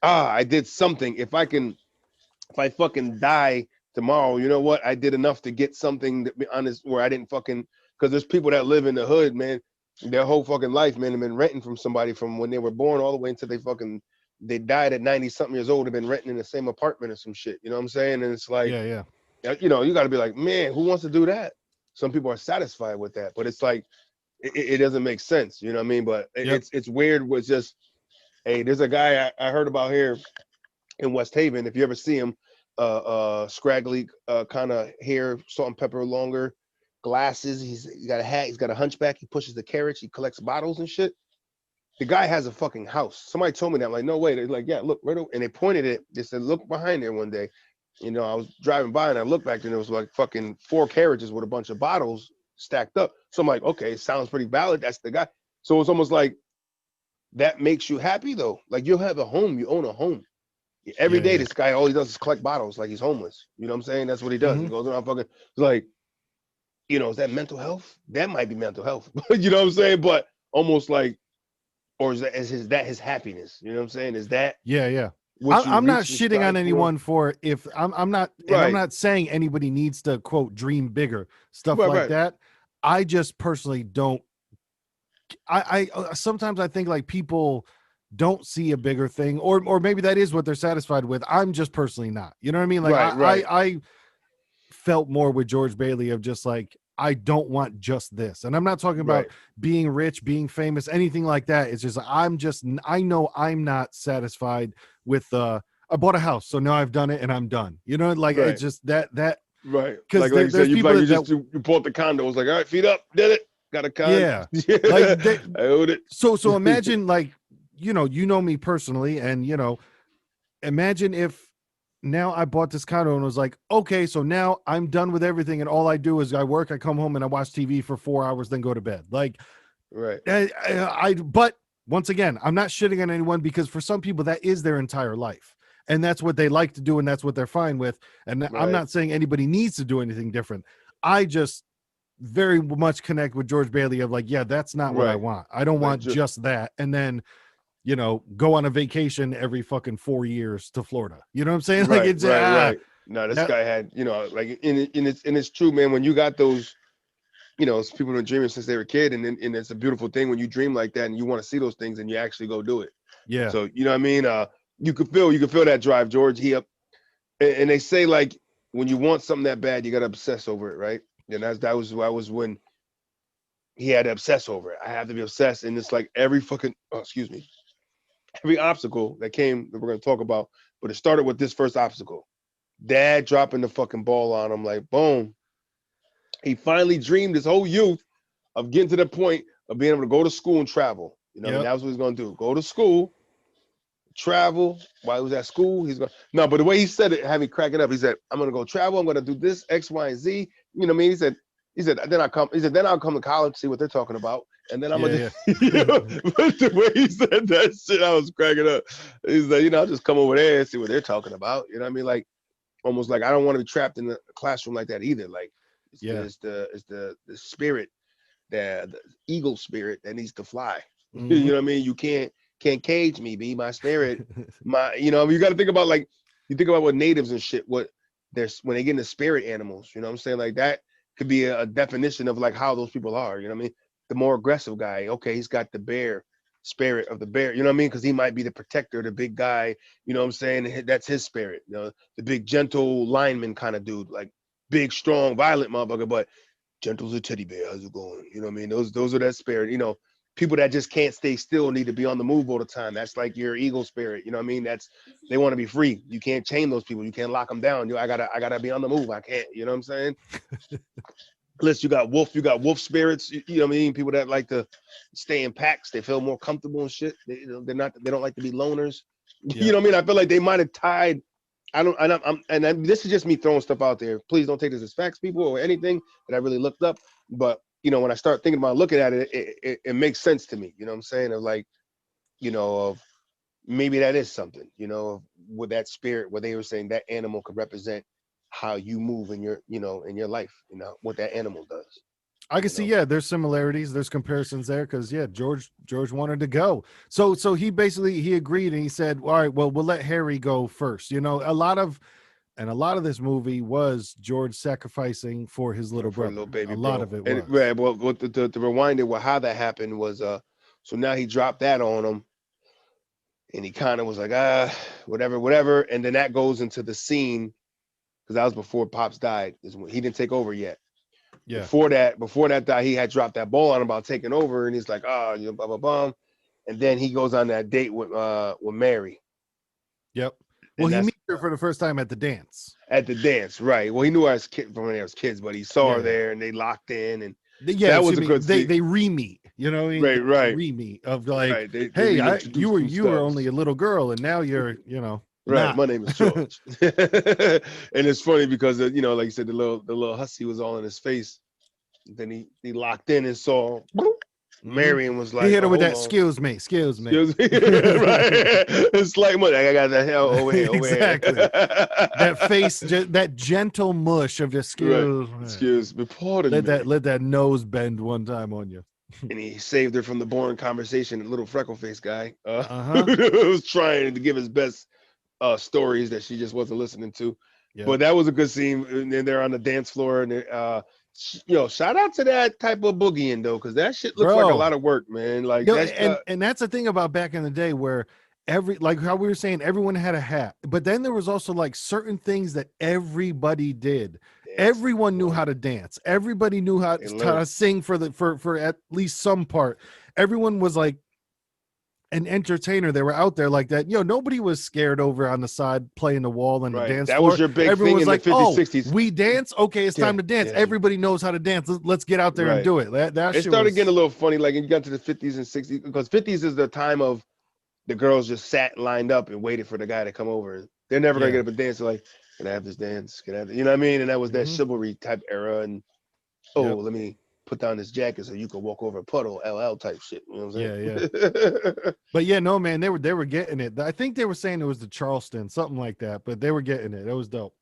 I did something. If I fucking die tomorrow, you know what? I did enough to get something, to be honest, where I didn't fucking, because there's people that live in the hood, man, their whole fucking life, man, have been renting from somebody from when they were born all the way until they died at 90 something years old, have been renting in the same apartment or some shit. You know what I'm saying? And it's like, Yeah, yeah. you got to be like, man, who wants to do that? Some people are satisfied with that, but it's like, it doesn't make sense. You know what I mean? But Yep. it's weird. Was just, hey, there's a guy I heard about here in West Haven. If you ever see him, scraggly, kind of hair, salt and pepper longer, glasses. He's got a hat. He's got a hunchback. He pushes the carriage. He collects bottles and shit. The guy has a fucking house. Somebody told me that. I'm like, no way. They're like, yeah, look right over. And they pointed it. They said, look behind there one day. I was driving by and I looked back and there was like fucking 4 carriages with a bunch of bottles stacked up. So I'm like, okay, sounds pretty valid. That's the guy. So it's almost like that makes you happy though. Like, you have a home. You own a home. Every Yeah, day, yeah. this guy, all he does is collect bottles like he's homeless. You know what I'm saying? That's what he does. He Hmm. goes around fucking, it's like, is that mental health? That might be mental health. You know what I'm saying? But almost like, or is that his happiness? You know what I'm saying? Is that Yeah, yeah. what you I'm not reach and shitting on strive for? anyone for, if I'm not, and I'm Right. not saying anybody needs to quote dream bigger, stuff Right. like Right. that. I just personally don't. I sometimes I think like people don't see a bigger thing, or maybe that is what they're satisfied with. I'm just personally not. You know what I mean? Like Right. Right. I felt more with George Bailey of just like, I don't want just this. And I'm not talking about Right. being rich, being famous, anything like that. It's just, I know I'm not satisfied with I bought a house, so now I've done it and I'm done. You know, like it's Right. just that Right. because Like you said, there's people that you bought the condo. It was like, all right, feet up, did it. Got a con. yeah, like Yeah. they, I owed it. so imagine like, you know me personally, and imagine if now I bought this condo and was like, okay, so now I'm done with everything, and all I do is I work, I come home, and I watch TV for 4 hours, then go to bed. Like, Right. but once again, I'm not shitting on anyone, because for some people that is their entire life, and that's what they like to do, and that's what they're fine with. And I'm Right. not saying anybody needs to do anything different. I just very much connect with George Bailey of like, yeah, that's not what I Right. want. I don't Like, want just that. And then go on a vacation every fucking 4 years to Florida. You know what I'm saying? Like right. it's Right. Right. No, this that guy had, like, and it's true, man. When you got those, people have been dreaming since they were a kid, and it's a beautiful thing when you dream like that and you want to see those things and you actually go do it. Yeah. So you know what I mean. You can feel that drive, George. And they say like when you want something that bad, you gotta obsess over it, right? And that was when he had to obsess over it. I have to be obsessed, and it's like every fucking excuse me, every obstacle that came that we're gonna talk about, but it started with this first obstacle. Dad dropping the fucking ball on him, like boom. He finally dreamed his whole youth of getting to the point of being able to go to school and travel. You know, what I mean, Yep. that was what he's gonna do. Go to school, travel. While he was at school, he's going no, but the way he said it had me cracking up. He said, I'm gonna go travel, I'm gonna do this, X, Y, and Z. You know what I mean? He said, then I'll come to college, see what they're talking about. And then I'm gonna Yeah. do, but the way he said that shit, I was cracking up. He's like, I'll just come over there and see what they're talking about. You know what I mean? Like almost like I don't want to be trapped in a classroom like that either. Like Yeah. it's the spirit, the eagle spirit that needs to fly. You Mhm. know what I mean? You can't cage me, be my spirit. You got to think about like you think about what natives and shit, what there's when they get into spirit animals. You know what I'm saying? Like that could be a definition of like how those people are. You know what I mean? The more aggressive guy, okay, he's got the bear spirit of the bear. You know what I mean? Because he might be the protector, the big guy. You know what I'm saying? That's his spirit. The big gentle lineman kind of dude, like big, strong, violent motherfucker, but gentle as a teddy bear. How's it going? You know what I mean? Those are that spirit. People that just can't stay still need to be on the move all the time. That's like your eagle spirit. You know what I mean? They want to be free. You can't chain those people. You can't lock them down. I gotta be on the move. I can't. You know what I'm saying? Unless you got wolf spirits. You know what I mean? People that like to stay in packs. They feel more comfortable and shit. They don't like to be loners. You Yep. know what I mean? I feel like they might have tied. I don't. This is just me throwing stuff out there. Please don't take this as facts, people, or anything that I really looked up. But when I start thinking about looking at it, it makes sense to me. You know what I'm saying? Of like, of maybe that is something. With that spirit, where they were saying that animal could represent how you move in your life. What that animal does. I can You see, know. yeah, there's similarities, there's comparisons there, because yeah, George wanted to go. So he basically he agreed and he said, all right, well, we'll let Harry go first. A lot of this movie was George sacrificing for his little For a little brother. A baby lot bro. of it And was. right, well, to rewind it, well, how that happened was so now he dropped that on him, and he kind of was like, whatever, whatever. And then that goes into the scene because that was before Pops died. Is when he didn't take over yet. Yeah. Before that died, he had dropped that ball on him about taking over, and he's like, blah blah blah. And then he goes on that date with Mary, Yep. Well, and he that's meets her for the first time at the dance. at the dance, right? Well, he knew her as kid from when they was kids, but he saw Yeah, her yeah. there, and they locked in, and Yeah, that was excuse a me. good scene. They re-meet. You know what I mean? Right, They right, re-meet of like, right. They hey, you reintroduced were only themselves. a little girl and now you're, Right, not. my name is George, and it's funny because like you said, the little hussy was all in his face. Then he locked in and saw Hmm. Mary and was He like, hit "Oh, her with hold that, on, excuse me. excuse me." Right, it's like money. I got that hell over here, over here. Exactly. That face, that gentle mush of Right, excuse me. excuse me, pardon me. Let that nose bend one time on you. And he saved her from the boring conversation. The little freckle face guy Uh-huh. was trying to give his best stories that she just wasn't listening to. Yep. But that was a good scene. And then they're on the dance floor, and shout out to that type of boogieing though, because that shit looks like a Bro. lot of work, man. Like Yo, that's and that's the thing about back in the day where like how we were saying, everyone had a hat, but then there was also like certain things that everybody did. dance. Everyone knew how to dance. Everybody knew how They to learned. sing for at least some part. Everyone was like an entertainer. They were out there like that. Nobody was scared over on the side playing the wall on the Right. dance That was floor. your big Everyone thing was in the like, 50s, "Oh, 60s. we dance. Okay, it's Yeah, time to dance. yeah. Everybody knows how to dance. Let's get out there and Right. do it." That It shit started getting a was, little funny, like you got to the 50s and 60s, because 50s is the time of the girls just sat lined up and waited for the guy to come over. They're never gonna yeah. get up and dance. They're like, can I have this dance? Can I have this? You know what I mean? And that was that Hmm. chivalry type era. And Yep. let me put down this jacket so you can walk over a puddle, LL type shit. You know what Yeah, yeah. I'm saying? But yeah, no, man, they were getting it. I think they were saying it was the Charleston, something like that, but they were getting it. It was dope.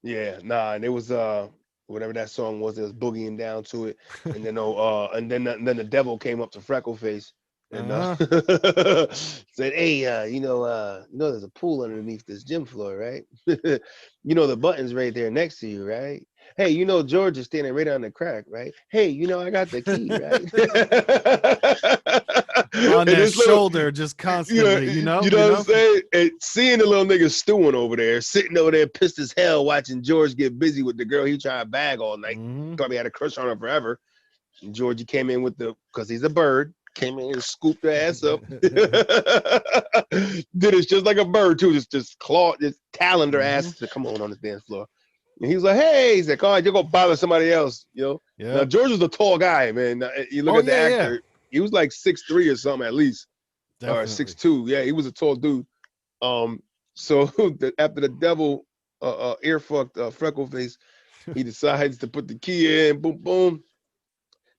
Yeah, nah, and it was whatever that song was, it was boogieing down to it, and then and then the devil came up to Freckleface and Uh-huh. said, "Hey, there's a pool underneath this gym floor, right? The button's right there next to you, right? Hey, George is standing right on the crack, right? Hey, I got the key, right? On And that this little, shoulder, just you know, constantly, you know what I'm saying? And seeing the little nigga stewing over there, sitting over there, pissed as hell, watching George get busy with the girl he tried to bag all night. Mhm. Probably had a crush on her forever. And Georgie came in with because he's a bird, came in and scooped her ass up. Did it just like a bird too, just clawed, just taloned her ass. Mhm. To come on this dance floor. And he was like, hey, he's like, all right, you're gonna bother somebody else, Now Yep. George was a tall guy, man. Now, you look Oh at the yeah, yeah, actor, he was like 6'3" or something at least, or definitely. 6'2". Yeah, he was a tall dude. So after the devil ear fucked freckle face, he decides to put the key in, boom, boom.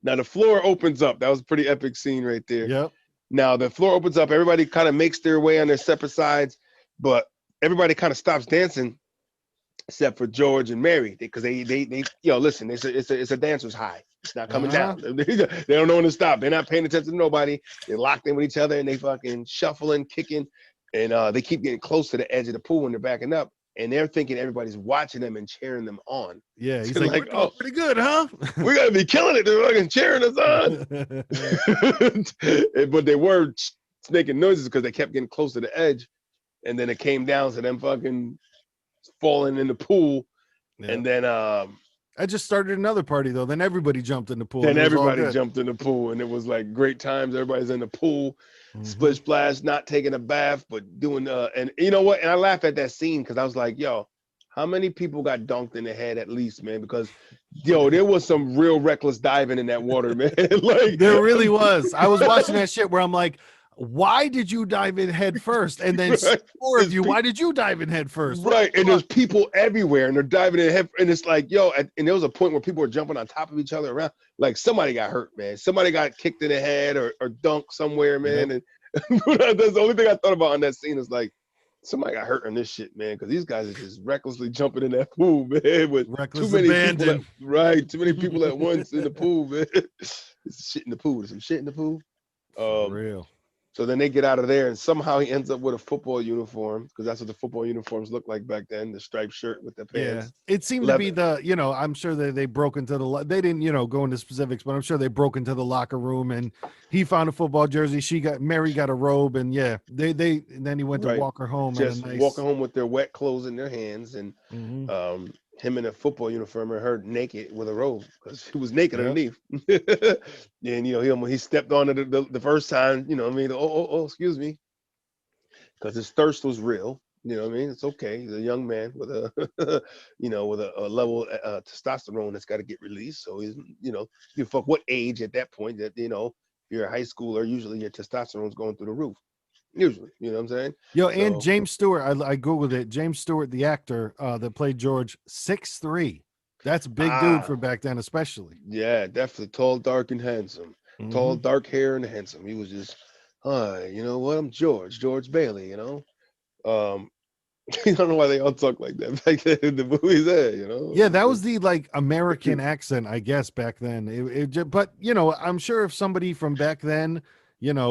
Now the floor opens up. That was a pretty epic scene right there. Yep. Now the floor opens up. Everybody kind of makes their way on their separate sides, but everybody kind of stops dancing except for George and Mary, because they listen, it's a dancer's high. It's not coming Uh-huh. down. They don't know when to stop. They're not paying attention to nobody. They're locked in with each other and they fucking shuffling, kicking, and they keep getting close to the edge of the pool when they're backing up, and they're thinking everybody's watching them and cheering them on. Yeah, he's They're like, we're like, doing oh, pretty good, huh? we gotta be killing it. They're fucking cheering us on. But they were making noises because they kept getting close to the edge, and then it came down to them fucking falling in the pool. Yeah. And then I just started another party though. Then everybody jumped in the pool and it was all everybody good. jumped in the pool, and it was like great times. Everybody's in the pool, Mhm. splish splash, not taking a bath, but doing and you know what? And I laugh at that scene because I was like, yo, how many people got dunked in the head at least, man? Because there was some real reckless diving in that water, man. Like There really was. I was watching that shit where I'm like, why did you dive in head first? And then right? four of There's you, pe- why did you dive in head first? What right, the and fuck? there's people everywhere, and they're diving in head, and it's like, yo, and there was a point where people were jumping on top of each other around, like somebody got hurt, man. Somebody got kicked in the head or dunked somewhere, Yep. man. And that's the only thing I thought about on that scene is like, somebody got hurt in this shit, man, because these guys are just recklessly jumping in that pool, man, with too Reckless many people abandon. too many people at once in the pool, man. It's shit in the pool. There's some shit in the pool. For Um, real. so then they get out of there, and somehow he ends up with a football uniform, because that's what the football uniforms looked like back then, the striped shirt with the Yeah, pants, it seemed to be leather. I'm sure they broke into they didn't, go into specifics, but I'm sure they broke into the locker room and he found a football jersey. Mary got a robe, and yeah, and then he went to Right. walk her home on a Just walking nice. home with their wet clothes in their hands, and Mhm. him in a football uniform, and her naked with a robe because he was naked Yep. underneath. And he stepped on it the first time, I mean, oh, excuse me, because his thirst was real. You know what I mean? It's okay. He's a young man with a, with a level testosterone that's got to get released. So he's, you fuck what age at that point that, if you're a high schooler, usually your testosterone's going through the roof. Usually, you know what I'm saying? Yo, and So James Stewart, I googled it. James Stewart, the actor that played George, 6'3". That's a big dude ah, for back then, especially. yeah, definitely tall, dark, and handsome. Tall, Hmm. dark hair and handsome. He was just, hi, you know what? I'm George Bailey. Um, I don't know why they all talk like that back then in the movies. There, Yeah, that It's was the American accent, I guess, back then. But I'm sure if somebody from back then,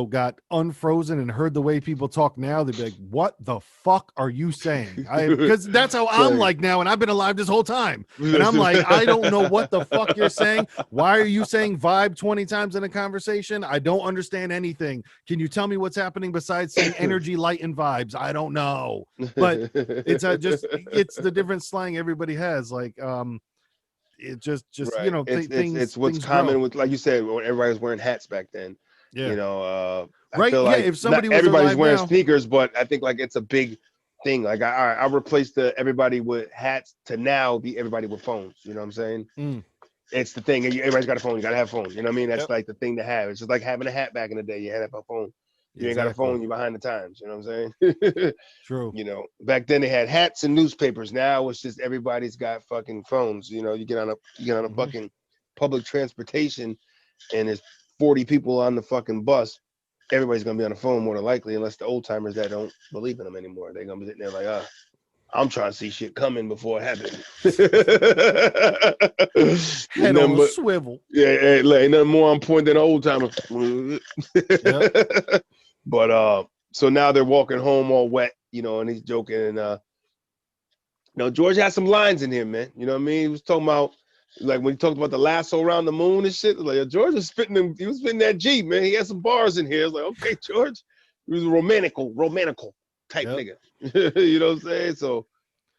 got unfrozen and heard the way people talk now, they'd be like, "What the fuck are you saying?" Because that's how I'm like, like now, and I've been alive this whole time, and I'm listen. like, I don't know what the fuck you're saying. Why are you saying vibe 20 times in a conversation? I don't understand anything. Can you tell me what's happening besides saying energy, light, and vibes? I don't know, but it's the different slang everybody has. It just Right. It's what's things grow. common with, like you said, when everybody was wearing hats back then. Yeah. I Right. feel Yeah. like If not somebody was everybody's alive wearing now. sneakers, but I think like it's a big thing. Like I replaced the everybody with hats to now be everybody with phones. You know what I'm saying? Mm, It's the thing. Everybody's got a phone. You gotta have a phone. You know what I mean? That's yep. like the thing to have. It's just like having a hat back in the day. You had to have a phone. You ain't got a Exactly. phone, you're behind the times. You know what I'm saying? True. Back then they had hats and newspapers. Now it's just everybody's got fucking phones. You get on a Hmm. fucking public transportation, and there's 40 people on the fucking bus. Everybody's gonna be on the phone more than likely, unless the old timers that don't believe in them anymore. They're gonna be sitting there like, I'm trying to see shit coming before it happens. Ain't Head on nothing a but swivel. yeah, ain't nothing more on point than an old timer. Yep. But so now they're walking home all wet, and he's joking, and No, George had some lines in here, man. You know what I mean? He was talking about like when he talked about the lasso around the moon and shit. Like George was spitting them. He was spitting that G, man. He had some bars in here. I was like, okay, George. He was a romantical type Yep. nigga. You know what I'm saying? So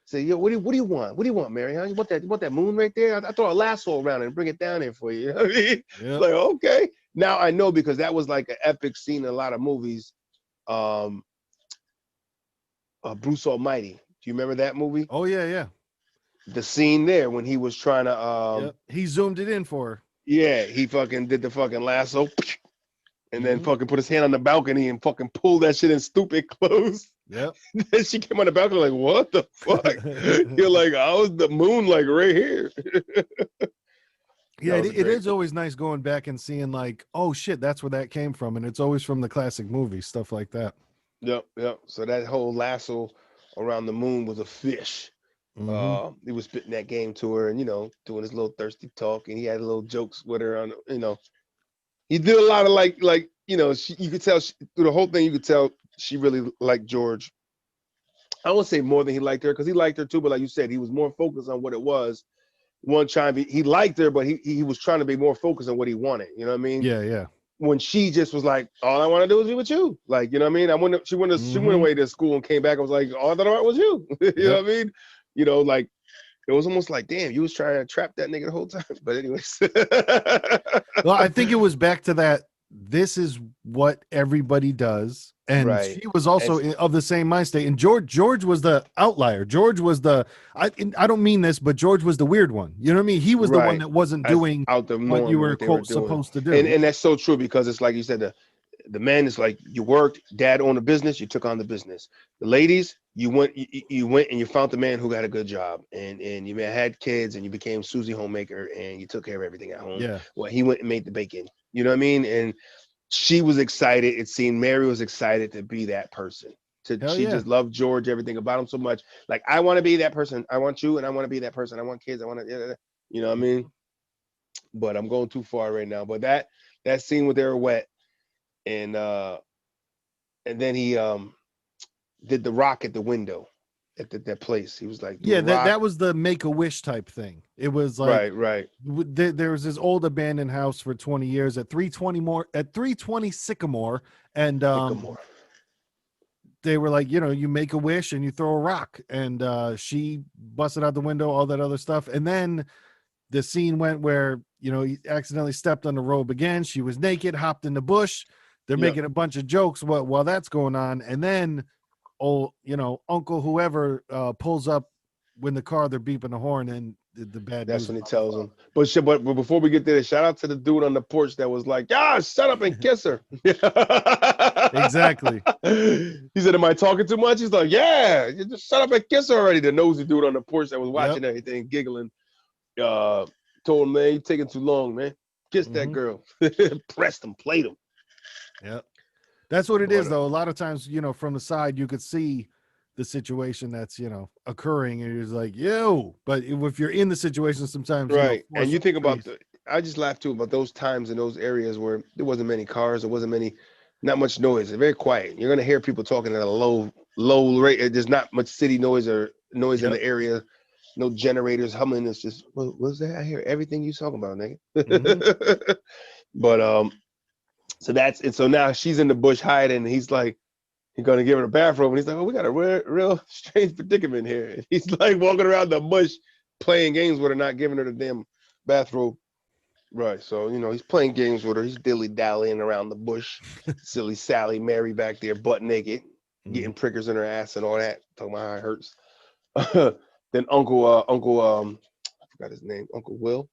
say, yo, what do you want? What do you want, Mary? Huh? You want that moon right there? I throw a lasso around it and bring it down here for you. You know what I mean? Yep. Like, okay. Now I know because that was like an epic scene in a lot of movies. Um, Bruce Almighty. Do you remember that movie? Oh yeah, yeah. The scene there when he was trying to Yep. He zoomed it in for her. yeah, he fucking did the fucking lasso and then Mhm. fucking put his hand on the balcony and fucking pulled that shit in stupid close. Yep. Then she came on the balcony like, what the fuck? You're like, I was the moon like right here. Yeah, That was a it great is always nice going back and seeing like, oh shit, that's where that came from, and it's always from the classic movies, stuff like that. Yep. So that whole lasso around the moon was a fish. Hmm. He was spitting that game to her and doing his little thirsty talk and he had little jokes with her on. He did a lot of you could tell through the whole thing you could tell she really liked George. I won't say more than he liked her because he liked her too, but like you said, he was more focused on what it was. One time he liked her, but he was trying to be more focused on what he wanted. You know what I mean? Yeah, yeah. When she just was like, all I want to do is be with you. Like, you know what I mean? She went Hmm. away to school and came back. I was like, all I thought about was you. You know Yep. what I mean? Like it was almost like, damn, you was trying to trap that nigga the whole time. But anyways. Well, I think it was back to that. This is what everybody does, and Right. she was also As of the same mind state. And George was the outlier. George was the I don't mean this, but George was the weird one. You know what I mean? He was the one right. that wasn't As doing out the what you norm were what they were quote doing. supposed to do. And Yeah. and that's so true because it's like you said, the man is like you worked, dad owned a business, you took on the business. The ladies, you went and you found the man who got a good job and you had kids and you became Susie homemaker and you took care of everything at home. Yeah. Well, he went and made the bacon. You know what I mean? And she was excited. It seemed Mary was excited to be that person. Hell She yeah. just loved George, everything about him so much. Like I want to be that person. I want you, and I want to be that person. I want kids. I want to, you know what I mean? But I'm going too far right now. But that scene with they were wet, and and then he did the rock at the window at that place. He was like, do Yeah, a that rock. was the make a wish type thing. It was like Right. there was this old abandoned house for 20 years at 320 Sycamore, and Sycamore. they were like, you make a wish and you throw a rock, and she busted out the window, all that other stuff, and then the scene went where he accidentally stepped on the robe again. She was naked, hopped in the bush. They're Yep. making a bunch of jokes while that's going on, and then Uncle whoever pulls up when the car they're beeping the horn, and the bad That's news when he about the tells father. him. But before we get there, shout out to the dude on the porch that was like, "Yeah, shut up and kiss her." Exactly. He said, "Am I talking too much?" He's like, "Yeah, you just shut up and kiss her already." The nosy dude on the porch that was Yep. watching everything, giggling, uh, told him, "Man, you taking too long, man. Kiss that Hmm. girl." Pressed him, played him. Yep. That's what it But is, though. A lot of times, from the side, you could see the situation that's occurring, and it's like, yo. But if you're in the situation, sometimes right, and force you think about trees. the. I just laughed too about those times in those areas where there wasn't many cars, there wasn't many, not much noise. It's very quiet. You're gonna hear people talking at a low rate. There's not much city noise or noise in Yep. the area. No generators humming. It's just what's that? I hear everything you talking about, Hmm. nigga. But so that's and so now she's in the bush hiding. And he's like, he's gonna give her a bathrobe, and he's like, "Oh, we got a real strange predicament here." And he's like walking around the bush, playing games with her, not giving her the damn bathrobe. Right. So he's playing games with her. He's dilly dallying around the bush. Silly Sally, Mary back there, butt naked, Hmm. getting prickers in her ass and all that. Talking about how it hurts. Then Uncle I forgot his name. Uncle Will.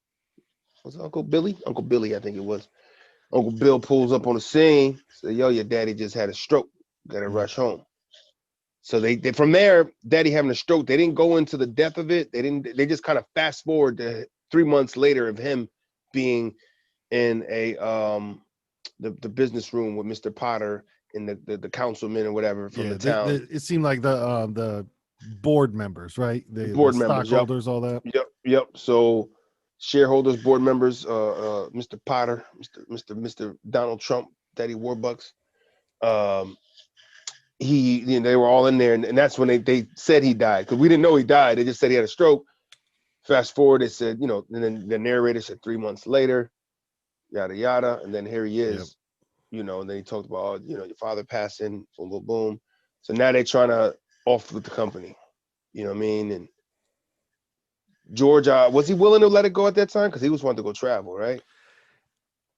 Was it Uncle Billy? Uncle Billy, I think it was. Uncle Bill pulls up on the scene. Say, yo, your daddy just had a stroke. Gotta rush home. So they from there, daddy having a stroke, they didn't go into the depth of it. They just kind of fast forward to 3 months later of him being in the business room with Mr. Potter and the councilman or whatever from Yeah, the town. it seemed like the board members, right? The Board members, yep. stockholders, all that. Yep. So shareholders, board members, Mr. Potter, Mr. Donald Trump, Daddy Warbucks, um, they were all in there, and that's when they said he died, because we didn't know he died. They just said he had a stroke. Fast forward, they said, and then the narrator said 3 months later, yada yada, and then here he Yep. is, and then he talked about, your father passing, boom, boom, boom. So now they're trying to off with the company, you know what I mean? And George, was he willing to let it go at that time? Because he was wanting to go travel, right?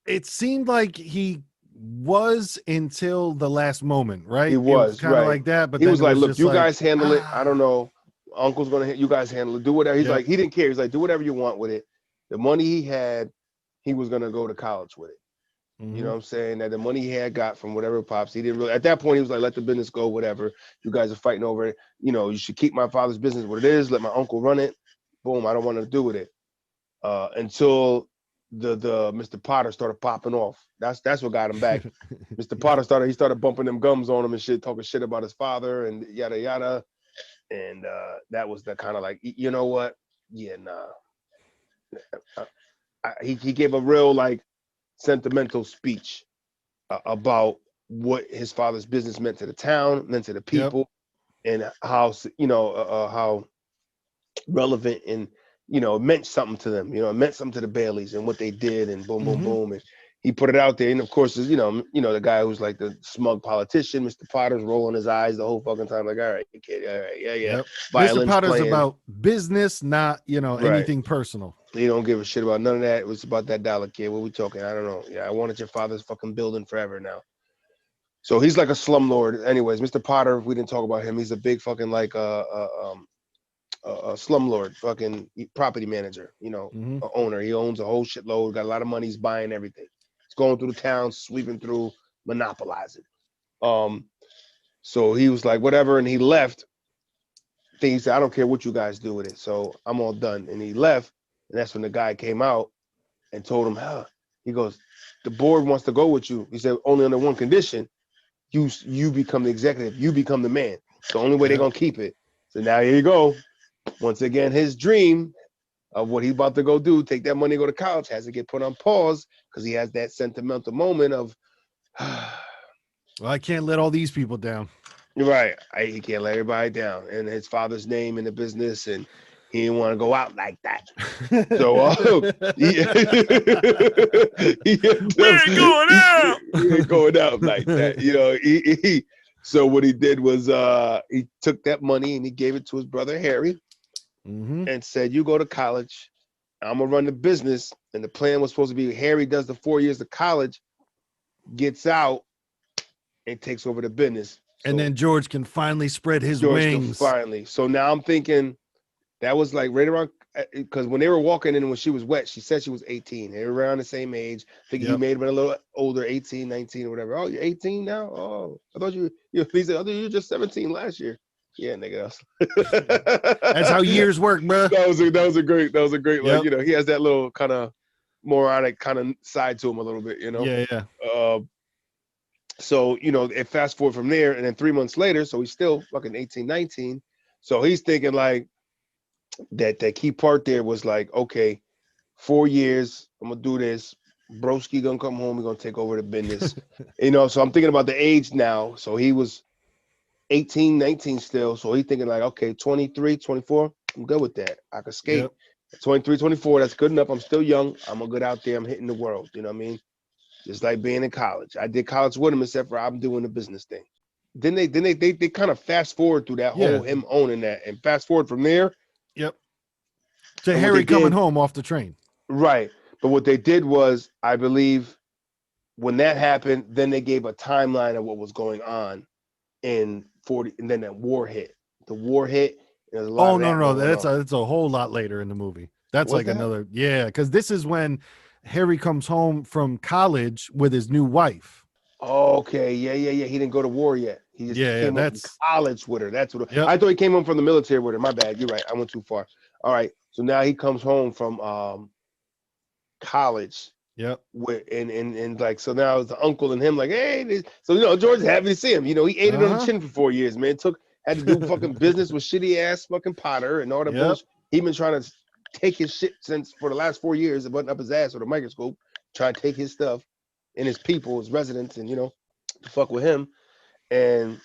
It seemed like he was until the last moment, He right? It was was, kind of right. like that, but He then was it like, was look, just you like, guys handle it. I don't know. Uncle's gonna you guys handle it. Do whatever. He's Yep. like, he didn't care. He's like, do whatever you want with it. The money he had, he was gonna go to college with it. You know what I'm saying? That the money he had got from whatever pops, he didn't really, at that point, he was like, let the business go, whatever. You guys are fighting over it. You should keep my father's business what it is, let my uncle run it. Boom, I don't want to do with it. Until the Mr. Potter started popping off. That's what got him back. Mr. Potter started bumping them gums on him and shit, talking shit about his father and yada yada. And that was the kind of like, you know what? Yeah, nah. He gave a real like sentimental speech about what his father's business meant to the town, meant to the Yep. people, and how how relevant and it meant something to them. It meant something to the Baileys and what they did, and boom, boom, boom. And he put it out there, and of course, the guy who's like the smug politician, Mr. Potter's rolling his eyes the whole fucking time, like, all right, kid, all right, yeah. Yep. Mr. Violins Potter's playing, about business, not right. anything personal. He don't give a shit about none of that. It was about that dollar, kid. What we talking? I don't know. Yeah, I wanted your father's fucking building forever now. So he's like a slumlord. Anyways, Mr. Potter, we didn't talk about him. He's a big fucking like a slumlord, fucking property manager. A owner. He owns a whole shitload. Got a lot of money. He's buying everything. He's going through the town, sweeping through, monopolizing. So he was like, whatever, and he left. He said, I don't care what you guys do with it. So I'm all done. And he left. And that's when the guy came out and told him, he goes, the board wants to go with you. He said, only under one condition. You become the executive. You become the man. It's the only way they're going to keep it. So now here you go. Once again, his dream of what he's about to go do, take that money, go to college, has to get put on pause because he has that sentimental moment of, well, I can't let all these people down. right, he can't let everybody down. And his father's name in the business, and he didn't want to go out like that. So we ain't going out like that. So what he did was he took that money and he gave it to his brother Harry and said, you go to college, I'm gonna run the business. And the plan was supposed to be Harry does the 4 years of college, gets out, and takes over the business. And then George can finally spread his wings. So now I'm thinking that was like right around, because when they were walking in, when she was wet, she said she was 18. They were around the same age. I think he may have been a little older, 18, 19 or whatever. Oh, you're 18 now? Oh, I thought he said, I thought you were just 17 last year. Yeah, nigga. That's how years work, bro. That was a great, like, he has that little kind of moronic kind of side to him a little bit, Yeah. So, it fast forward from there, and then 3 months later, so he's still fucking 18, 19. So he's thinking like that key part there was like, okay, 4 years, I'm gonna do this. Broski gonna come home, we're gonna take over the business. So I'm thinking about the age now. So he was 18, 19 still. So he's thinking like, okay, 23, 24, I'm good with that. I can skate. Yep. 23, 24, that's good enough. I'm still young. I'm gonna get out there, I'm hitting the world. You know what I mean? Just like being in college. I did college with him, except for I'm doing the business thing. Then they kind of fast forward through that whole him owning that, and fast forward from there. Yep. To Harry coming home off the train. Right. But what they did was, I believe, when that happened, then they gave a timeline of what was going on in 40, and then that war hit. The war hit. There's a lot no. That's a whole lot later in the movie. That's like another, because this is when Harry comes home from college with his new wife. Okay, yeah. He didn't go to war yet. He just came home from college with her. That's what I thought. He came home from the military with her. My bad. You're right. I went too far. All right. So now he comes home from college. Yep. And like, so now it's the uncle and him like, hey, so George's happy to see him. He ate it on the chin for 4 years, man. Had to do fucking business with shitty ass fucking Potter and all that bullshit. He been trying to take his shit since for the last 4 years, button up his ass with a microscope, trying to take his stuff and his people, his residents, and to fuck with him. And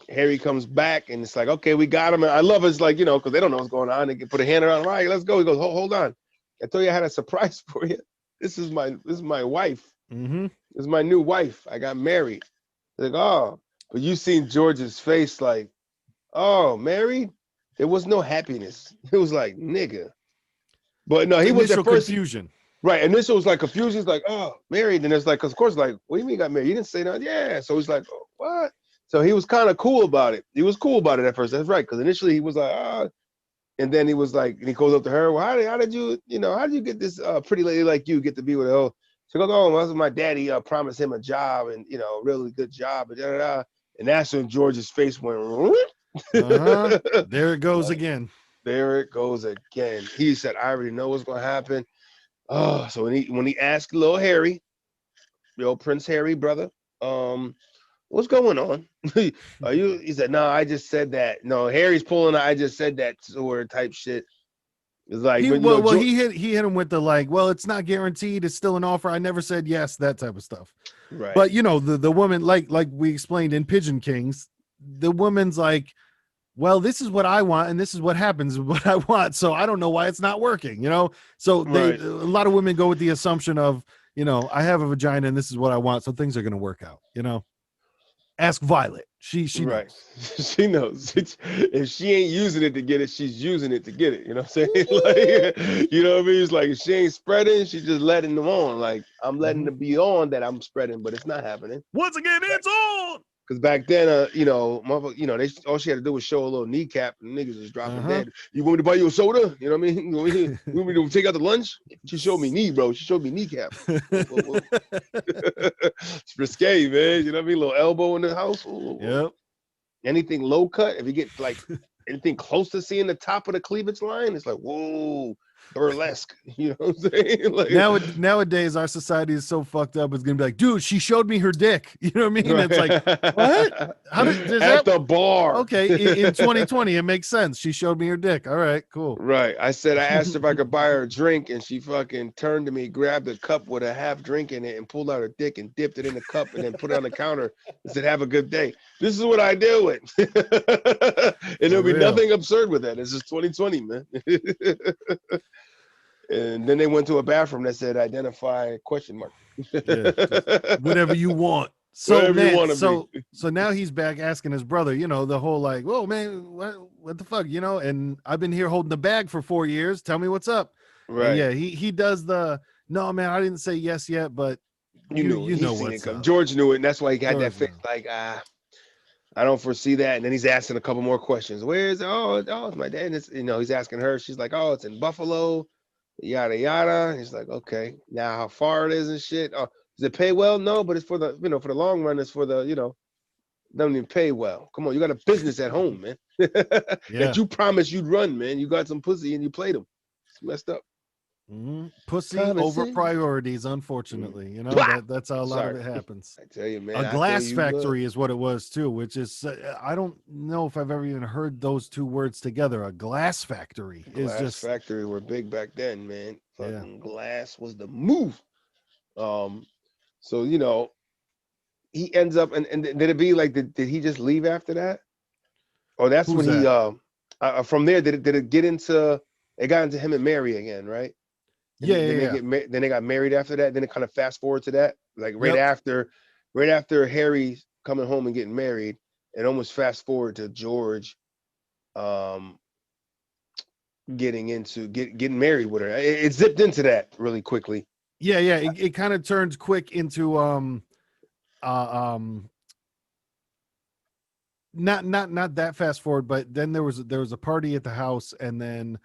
Harry comes back and it's like, okay, we got him. And I love it. It's like, because they don't know what's going on. They can put a hand around him. All right, let's go. He goes, hold on. I told you I had a surprise for you. This is my wife. Mm-hmm. This is my new wife. I got married. They're like, oh, but you seen George's face like, oh, married? There was no happiness. It was like, nigga. But no, he was at first confusion. Right. Initial was like confusion. He's like, oh, married. And it's like, of course, like, what do you mean you got married? You didn't say that. Yeah. So he's like, oh, what? So he was kind of cool about it. He was cool about it at first. That's right. Because initially he was like, ah. And then he was like, and he goes up to her. Well, how did you, how did you get this pretty lady like you get to be with her? Oh, she goes, oh, well, my daddy promised him a job and, really good job. And, and that's when George's face went, There it goes again. There it goes again. He said, I already know what's going to happen. Oh, so when he asked little Harry, Prince Harry, brother, what's going on? Are you? He said, no, I just said that. No, Harry's pulling. I just said that sort of type shit. It's like, he hit him with the like, well, it's not guaranteed. It's still an offer. I never said yes, that type of stuff. Right. But the woman, like we explained in Pigeon Kings, the woman's like, well, this is what I want, and this is what happens with what I want. So I don't know why it's not working, So a lot of women go with the assumption of, I have a vagina and this is what I want, so things are going to work out, Ask Violet. She right. knows. She knows. If she ain't using it to get it, she's using it to get it. You know what I'm saying? Like, you know what I mean? It's like if she ain't spreading, she's just letting them on. Like, I'm letting it be on that I'm spreading, but it's not happening. Once again, it's on. Because back then, all she had to do was show a little kneecap, and niggas was dropping dead. You want me to buy you a soda? You know what I mean? You want me to take out the lunch? She showed me knee, bro. She showed me kneecap. It's risque, man. You know what I mean? Little elbow in the house. Yep. Anything low cut, if you get like anything close to seeing the top of the cleavage line, it's like, whoa, burlesque. You know what I'm saying? Like, nowadays, our society is so fucked up. It's gonna be like, dude, she showed me her dick. You know what I mean? It's like, what? How did at the bar? Okay, in 2020, it makes sense. She showed me her dick. All right, cool. Right. I asked her if I could buy her a drink, and she fucking turned to me, grabbed a cup with a half drink in it, and pulled out her dick and dipped it in the cup, and then put it on the counter and said, "Have a good day." This is what I deal with, and there'll be nothing absurd with that. It's just 2020, man. And then they went to a bathroom that said identify ? Yeah, whatever you want. So man, so now he's back asking his brother, the whole like, whoa man, what the fuck, and I've been here holding the bag for 4 years. Tell me what's up. Right. And yeah, he does the no man, I didn't say yes yet, but you know what's up. George knew it, and that's why he had that face like I don't foresee that. And then he's asking a couple more questions. Where is it? Oh, it's my dad. And it's, he's asking her. She's like, oh, it's in Buffalo. Yada yada. He's like, okay, now how far it is and shit. Oh, does it pay well? No, but it's for the for the long run. It's for the don't even pay well. Come on, you got a business at home, man. That you promised you'd run, man. You got some pussy and you played them. It's messed up. Mm-hmm. Pussy over priorities, unfortunately. That's how a lot of it happens. I tell you, man. A glass factory is what it was too, which is I don't know if I've ever even heard those two words together. A glass factory factory were big back then, man. Fucking glass was the move. So he ends up and did it be like did he just leave after that? Or that's when he from there did it get into it got into him and Mary again, right? Then they got married after that. Then it kind of fast forward to that, like right after Harry coming home and getting married, and almost fast forward to George, getting married with her. It zipped into that really quickly. Yeah. It kind of turns quick into not that fast forward, but then there was a party at the house, and then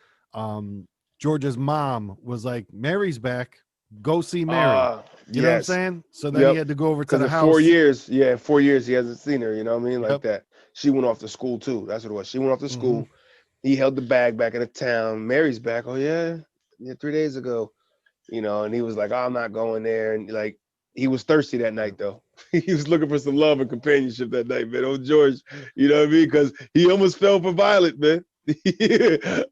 George's mom was like, Mary's back. Go see Mary. You know what I'm saying? So then he had to go over to the house. 4 years. Yeah, 4 years he hasn't seen her. You know what I mean? Like that. She went off to school too. That's what it was. She went off to school. He held the bag back in the town. Mary's back. Oh yeah. Yeah, 3 days ago. And he was like, oh, I'm not going there. And like he was thirsty that night though. He was looking for some love and companionship that night, man. Oh George, you know what I mean? Because he almost fell for Violet, man.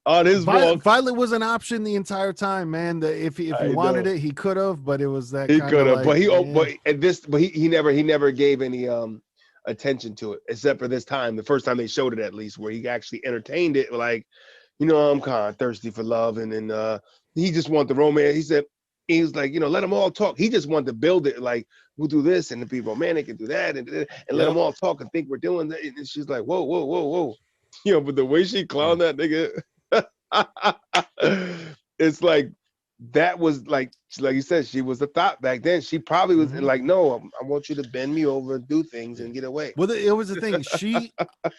On his walk. Violet was an option the entire time, man. If he wanted it, he could have, but it was that he could have, but he never gave any attention to it, except for this time, the first time they showed it at least, where he actually entertained it. Like, I'm kind of thirsty for love, and then he just wanted the romance. He was like, let them all talk. He just wanted to build it, like we'll do this and be romantic and do that and let them all talk and think we're doing that. And she's like, whoa, whoa, whoa, whoa, but the way she clowned that nigga, it's like that was like you said, she was a thought back then. She probably was like, no, I want you to bend me over, do things, and get away. Well, it was the thing.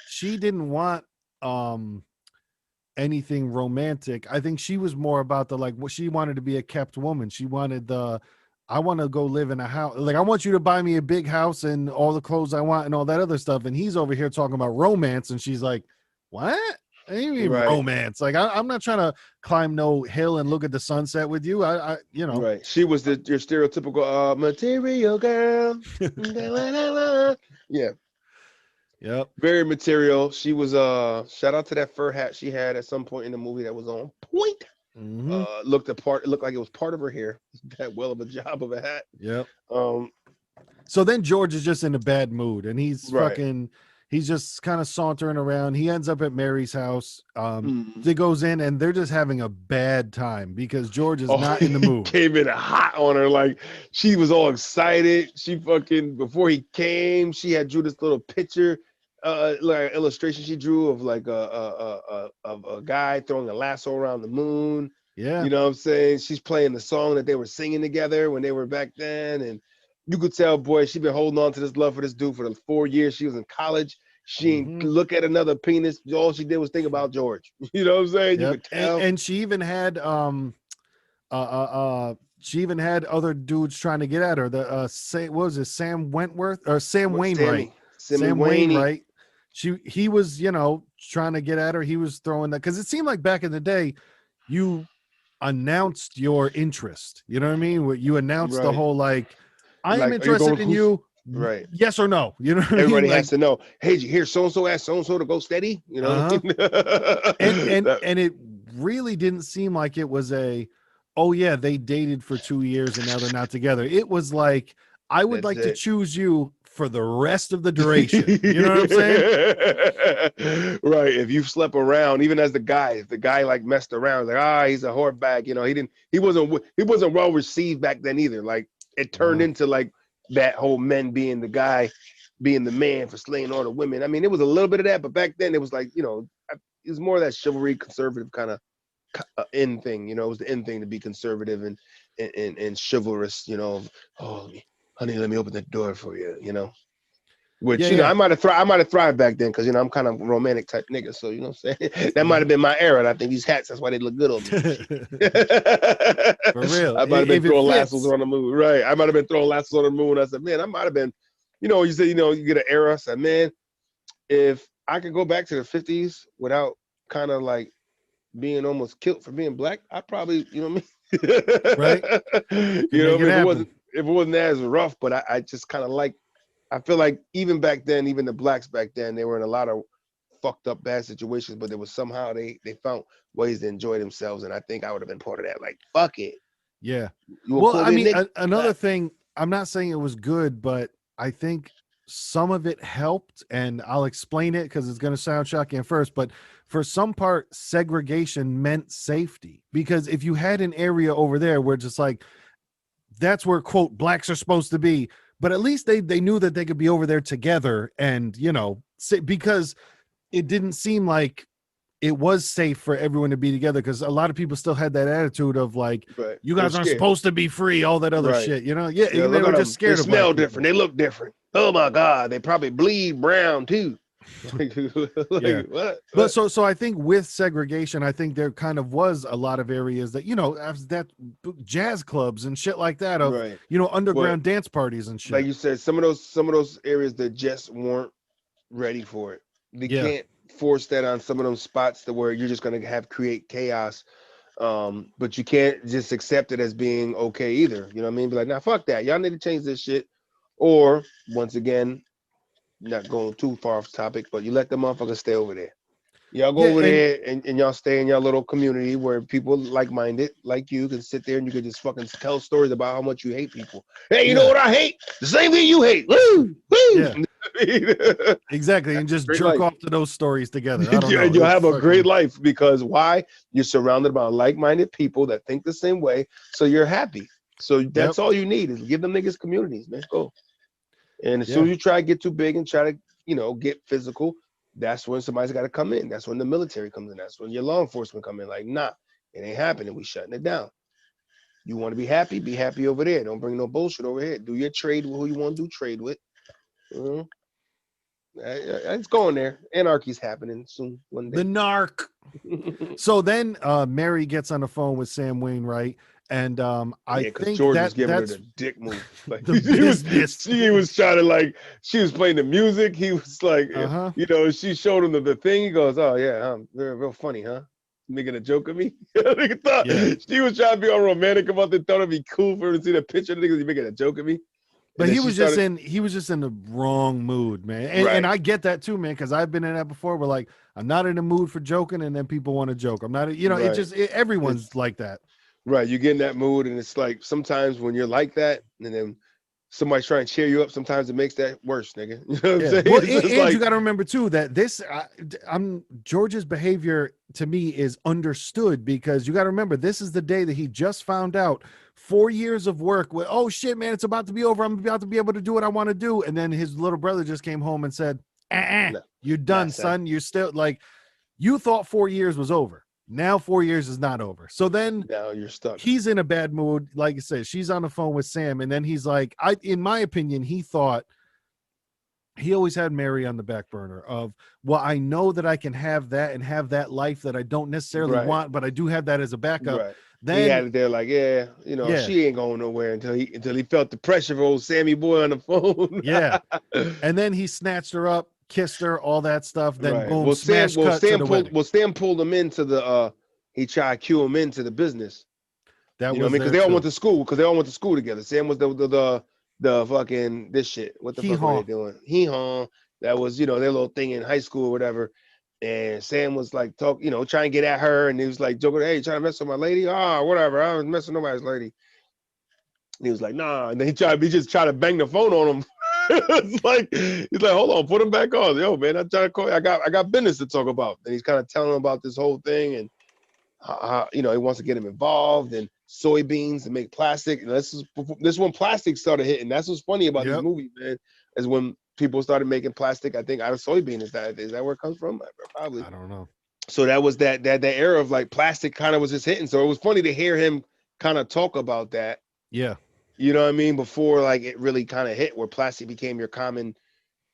She didn't want anything romantic. I think she was more about she wanted to be a kept woman. She wanted I want to go live in a house. Like, I want you to buy me a big house and all the clothes I want and all that other stuff. And he's over here talking about romance, and she's like, what? I ain't even romance. Like, I'm not trying to climb no hill and look at the sunset with you. I Right. She was your stereotypical material girl. Yeah. Yep. Very material. She was shout out to that fur hat she had at some point in the movie that was on point. Looked like it was part of her hair. That well of a job of a hat. Yep. So then George is just in a bad mood, and he's he's just kind of sauntering around. He ends up at Mary's house. He goes in, and they're just having a bad time because George is not in the mood. Came in hot on her, like she was all excited. She before he came, she had drew this little picture, like illustration she drew of like a guy throwing a lasso around the moon. Yeah, you know what I'm saying? She's playing the song that they were singing together when they were back then, and you could tell, boy, she'd been holding on to this love for this dude for the 4 years she was in college. She didn't look at another penis. All she did was think about George. You know what I'm saying? Yep. You could tell. And she even had other dudes trying to get at her. What was it, Sam Wentworth or Sam Wainwright? Sam Wainwright. He was, trying to get at her. He was throwing that, because it seemed like back in the day, you announced your interest. You know what I mean? You announced the whole like, I am interested in you. Right. Yes or no. You know what everybody I mean? has to know, hey, did you hear so-and-so ask so-and-so to go steady? You know? And it really didn't seem like it was oh yeah, they dated for 2 years and now they're not together. It was like, I would like to choose you for the rest of the duration. You know what I'm saying? Right. If you've slept around, even as the guy, if the guy like messed around, like, he's a whore bag, he wasn't well received back then either. Like, it turned into like that whole men being the guy, being the man for slaying all the women. I mean, it was a little bit of that, but back then it was like, it was more of that chivalry, conservative kind of end thing. It was the end thing to be conservative and chivalrous. Honey, let me open the door for you. Which I might have thrived back then, because I'm kind of romantic type nigga. So you know what I'm saying, that might have been my era. And I think these hats, that's why they look good on me. For real, I might have been throwing lassos on the moon, right? I might have been throwing lassos on the moon. I said, man, I might have been, you say, you get an era. I said, man, if I could go back to the 50s without kind of like being almost killed for being black, I probably, you know what I mean? Right. If it wasn't as rough, but I just kind of like. I feel like even back then, even the blacks back then, they were in a lot of fucked up bad situations, but there was somehow they found ways to enjoy themselves, and I think I would have been part of that. Like, fuck it. Yeah. Well, I mean, another thing, I'm not saying it was good, but I think some of it helped, and I'll explain it because it's going to sound shocking at first, but for some part, segregation meant safety, because if you had an area over there where just like, that's where, quote, blacks are supposed to be, but at least they knew that they could be over there together, and because it didn't seem like it was safe for everyone to be together, because a lot of people still had that attitude of like, you guys aren't supposed to be free, all that other shit, they were just scared. They smell different, they look different. Oh my God, they probably bleed brown too. What? But so I think with segregation, I think there kind of was a lot of areas that that jazz clubs and shit like that of underground dance parties and shit. Like you said, some of those areas that just weren't ready for it. They can't force that on some of those spots to where you're just gonna create chaos. But you can't just accept it as being okay either. You know what I mean? Be like, nah, fuck that. Y'all need to change this shit. Or once again, not going too far off topic, but you let the motherfuckers stay over there. Y'all go over there and y'all stay in your little community where people like-minded like you can sit there and you can just fucking tell stories about how much you hate people. Hey, you know what I hate? The same thing you hate. Woo! Woo! Yeah. I mean? Exactly, and just Great jerk life. off to those stories together. I don't know. And you'll It's have a great fucking life because why? You're surrounded by like-minded people that think the same way, so you're happy. So yep. that's all you need is give them niggas communities, man. Go. And as soon Yeah. as you try to get too big and try to, get physical, that's when somebody's got to come in. That's when the military comes in. That's when your law enforcement come in. Like, nah, it ain't happening. We shutting it down. You want to be happy over there. Don't bring no bullshit over here. Do your trade with who you want to do trade with. Mhm. It's going there. Anarchy's happening soon one The day. narc. So then Mary gets on the phone with Sam Wainwright, and I Yeah, because think George was that giving her that's the dick move. Like the business. she was trying to she was playing the music. He was like, Uh-huh. she showed him the thing. He goes, oh yeah, very real funny, huh? Making a joke of me. Nigga thought Yeah. she was trying to be all romantic about it. Thought it'd be cool for her to see the picture. Niggas, he making a joke of me. And But then he she was just started in the wrong mood, man. And right, I get that too, man, because I've been in that before. Where like I'm not in the mood for joking, and then people want to joke. I'm not, right. everyone's It's like that. right. You get in that mood, and it's like sometimes when you're like that, and then somebody's trying to cheer you up, sometimes it makes that worse, nigga. You know what I'm Yeah. saying? Well, It's just and you like got to remember too that I'm George's behavior to me is understood because you got to remember this is the day that he just found out 4 years of work with, oh shit, man, it's about to be over. I'm about to be able to do what I want to do. And then his little brother just came home and said, no, you're done, that's that. son. You're still like, you thought 4 years was over. Now 4 years is not over. So then Now you're stuck. he's in a bad mood. Like I said, she's on the phone with Sam. And then he's like, in my opinion, he thought, he always had Mary on the back burner of, well, I know that I can have that and have that life that I don't necessarily Right, want, but I do have that as a backup. right. He Then, had it there like, yeah, yeah, she ain't going nowhere until he felt the pressure of old Sammy boy on the phone. yeah. And then he snatched her up, kissed her, all that stuff. Then Right. boom, smash cut to the wedding. Sam pulled him into the he tried to cue him into the business. That You know what I was mean? Because there they all went too. to school. Because they all went to school together. Sam was the fucking this shit. What the Hee fuck were haw. they doing? Hee haw. That was their little thing in high school or whatever. And Sam was like trying to get at her, and he was like joking, hey, you trying to mess with my lady? Ah, whatever. I was messing with nobody's lady. And he was like, nah. And then he just tried to bang the phone on him. It's like he's like, hold on, put him back on. Yo, man, I'm trying to call you. I got business to talk about. And he's kind of telling him about this whole thing, and he wants to get him involved in soybeans to make plastic. And this when plastic started hitting. That's what's funny about these Yep. movies, man. Is when people started making plastic. I think out of soybean. Is that where it comes from? Probably. I don't know. So that was that era of like plastic kind of was just hitting. So it was funny to hear him kind of talk about that. Yeah. You know what I mean? Before like it really kind of hit where plastic became your common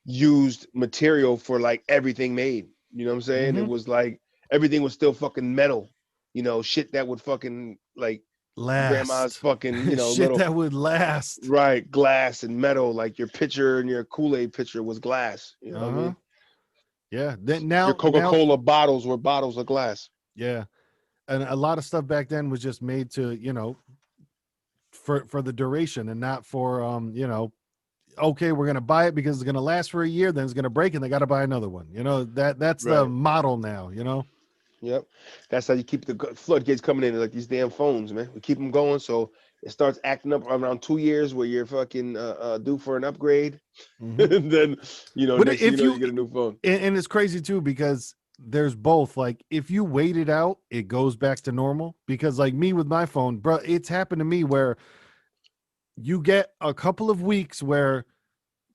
used material for like everything made. You know what I'm saying? It Mm-hmm. was like everything was still fucking metal. Shit that would fucking like grandma's Last. fucking, Shit little that would last. right glass and metal. Like your pitcher and your Kool-Aid pitcher was glass. You know what I Uh-huh. mean? Yeah. Then Your now, Coca-Cola bottles were bottles of glass. yeah. And a lot of stuff back then was just made to, for the duration and not for okay, we're gonna buy it because it's gonna last for a year, then it's gonna break and they gotta buy another one. That's the Right. model now, Yep. That's how you keep the floodgates coming in like these damn phones, man. We keep them going so it starts acting up around 2 years where you're fucking due for an upgrade. Mhm. And then, But next thing if you know, you get a new phone. and it's crazy too because there's both. Like if you wait it out, it goes back to normal. Because like me with my phone, bro, it's happened to me where you get a couple of weeks where,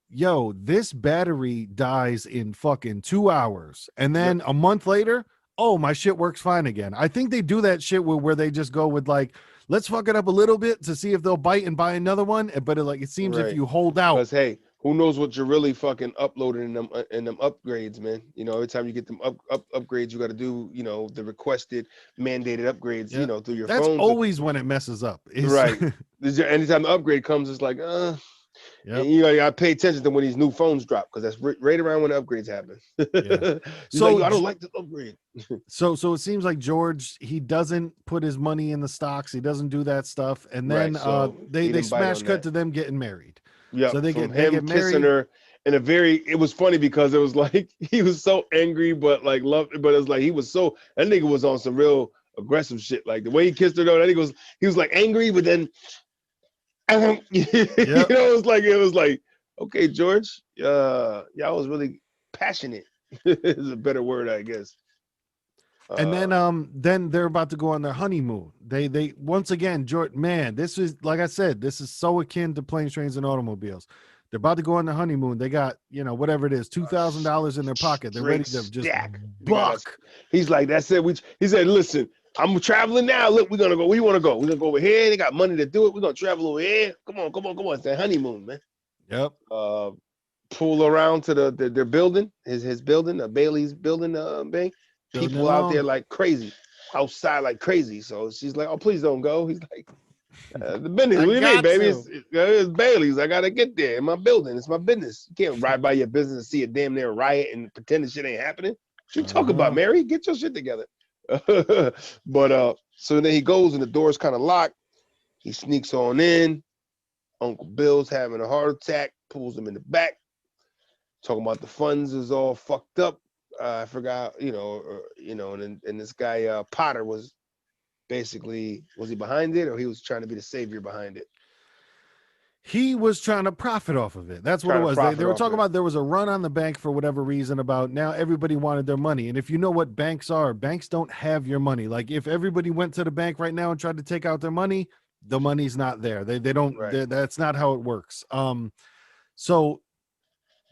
yo, this battery dies in fucking 2 hours, and Yep. then a month later, oh, my shit works fine again. I think they do that shit where they just go with like, let's fuck it up a little bit to see if they'll bite and buy another one. But it seems if Right. you hold out, Because hey, who knows what you're really fucking uploading in them upgrades, man. Every time you get them upgrades, you got to do, the requested mandated upgrades, yeah, through your that's phones. always when it messes up. Right. Anytime the upgrade comes, it's like, Yep. and you gotta pay attention to when these new phones drop because that's right around when the upgrades happen. Yeah. He's like, So yo, I don't like this upgrade. so it seems like George, he doesn't put his money in the stocks. He doesn't do that stuff. And then Right. So they he didn't bite smash on cut that. to them getting married. So Yep. they From get him kissing married. her in it was funny because it was like he was so angry, but like loved, but it's like that nigga was on some real aggressive shit. Like the way he kissed her though, he was like angry, but then Yep. it was like Okay, George. Y'all was really passionate. Is a better word, I guess. And Uh, then they're about to go on their honeymoon. They once again, Jordan, man, this is like I said, this is so akin to planes, trains, and automobiles. They're about to go on their honeymoon. They got, whatever it is, $2,000 in their pocket. They're ready straight to just stack. They got us. buck. He's like, that's it. He said, listen, I'm traveling now. Look, we're gonna go. Where you want to go? We're gonna go over here. They got money to do it. We're gonna travel over here. Come on, come on, come on. It's that honeymoon, man. Yep. Uh, Pull around to their building, his building, Bailey's building, thing. Building People out there along. like crazy, outside like crazy. So she's like, "Oh, please don't go." He's like, "The business. I What do you mean, got baby? to. It's Bailey's. I gotta get there. In my building. It's my business. You can't ride by your business and see a damn near riot and pretend the shit ain't happening. What you talk about, Uh-huh. Mary? Get your shit together." But so then he goes and the door's kind of locked. He sneaks on in. Uncle Bill's having a heart attack. Pulls him in the back. Talking about the funds is all fucked up. I forgot, and this guy Potter was basically, was he behind it or he was trying to be the savior behind it? He was trying to profit off of it. That's what it Trying to was. They profit were off talking it. about there was a run on the bank for whatever reason about now everybody wanted their money. And if you know what banks are, banks don't have your money. Like if everybody went to the bank right now and tried to take out their money, the money's not there. They don't, Right. that's not how it works. So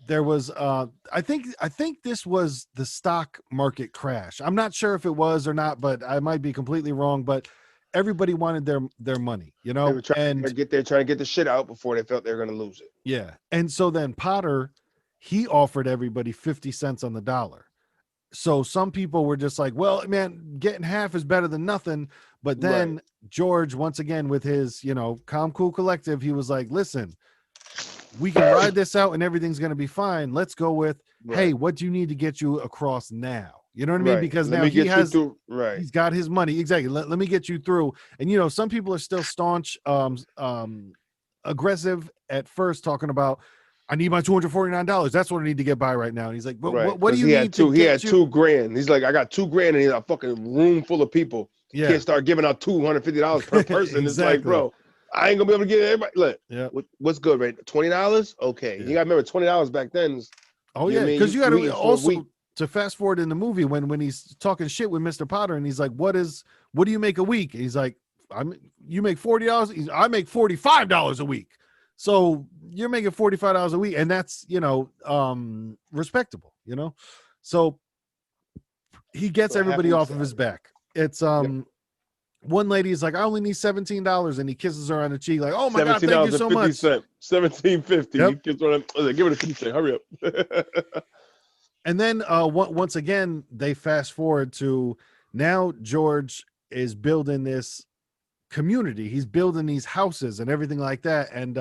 there was I think this was the stock market crash. I'm not sure if it was or not, but I might be completely wrong. But everybody wanted their money, They were trying to and trying to get the shit out before they felt they were gonna lose it. yeah. And so then Potter, he offered everybody 50 cents on the dollar. So some people were just like, well, man, getting half is better than nothing. But Right. then George, once again, with his, calm, cool collective, he was like, listen, we can ride this out and everything's going to be fine. Let's go with, hey, Right. what do you need to get you across now? You know what I mean? Right. Because Let now me get you through. Right. he's got his money. Exactly. Let me get you through. And, some people are still staunch, aggressive at first, talking about, I need my $249. That's what I need to get by right now. And he's like, but Right. what do Because you need to he get had you? 2 grand. He's like, I got 2 grand and he's a fucking room full of people. Yeah, Can't start giving out $250 per person. It's like, exactly. bro, I ain't gonna be able to get everybody. Look, Yeah. what's good, right? $20? Okay. You Yeah. gotta remember $20 back then is, Oh you know yeah. what I mean? Because you got You to eating for a week. also, to fast forward in the movie when he's talking shit with Mr. Potter and he's like, what do you make a week? He's like, you make $40. I make $45 a week. So you're making $45 a week, and that's respectable. So he gets So half a everybody week's off of his salary. back. It's Yep. one lady is like, I only need $17, and he kisses her on the cheek, like, oh my God, Seventeen thank you dollars and so fifty much. cent. 17.50. Yep. You kids want to give it a 50 cent. Hurry up. And then once again, they fast forward to now George is building this community. He's building these houses and everything like that. And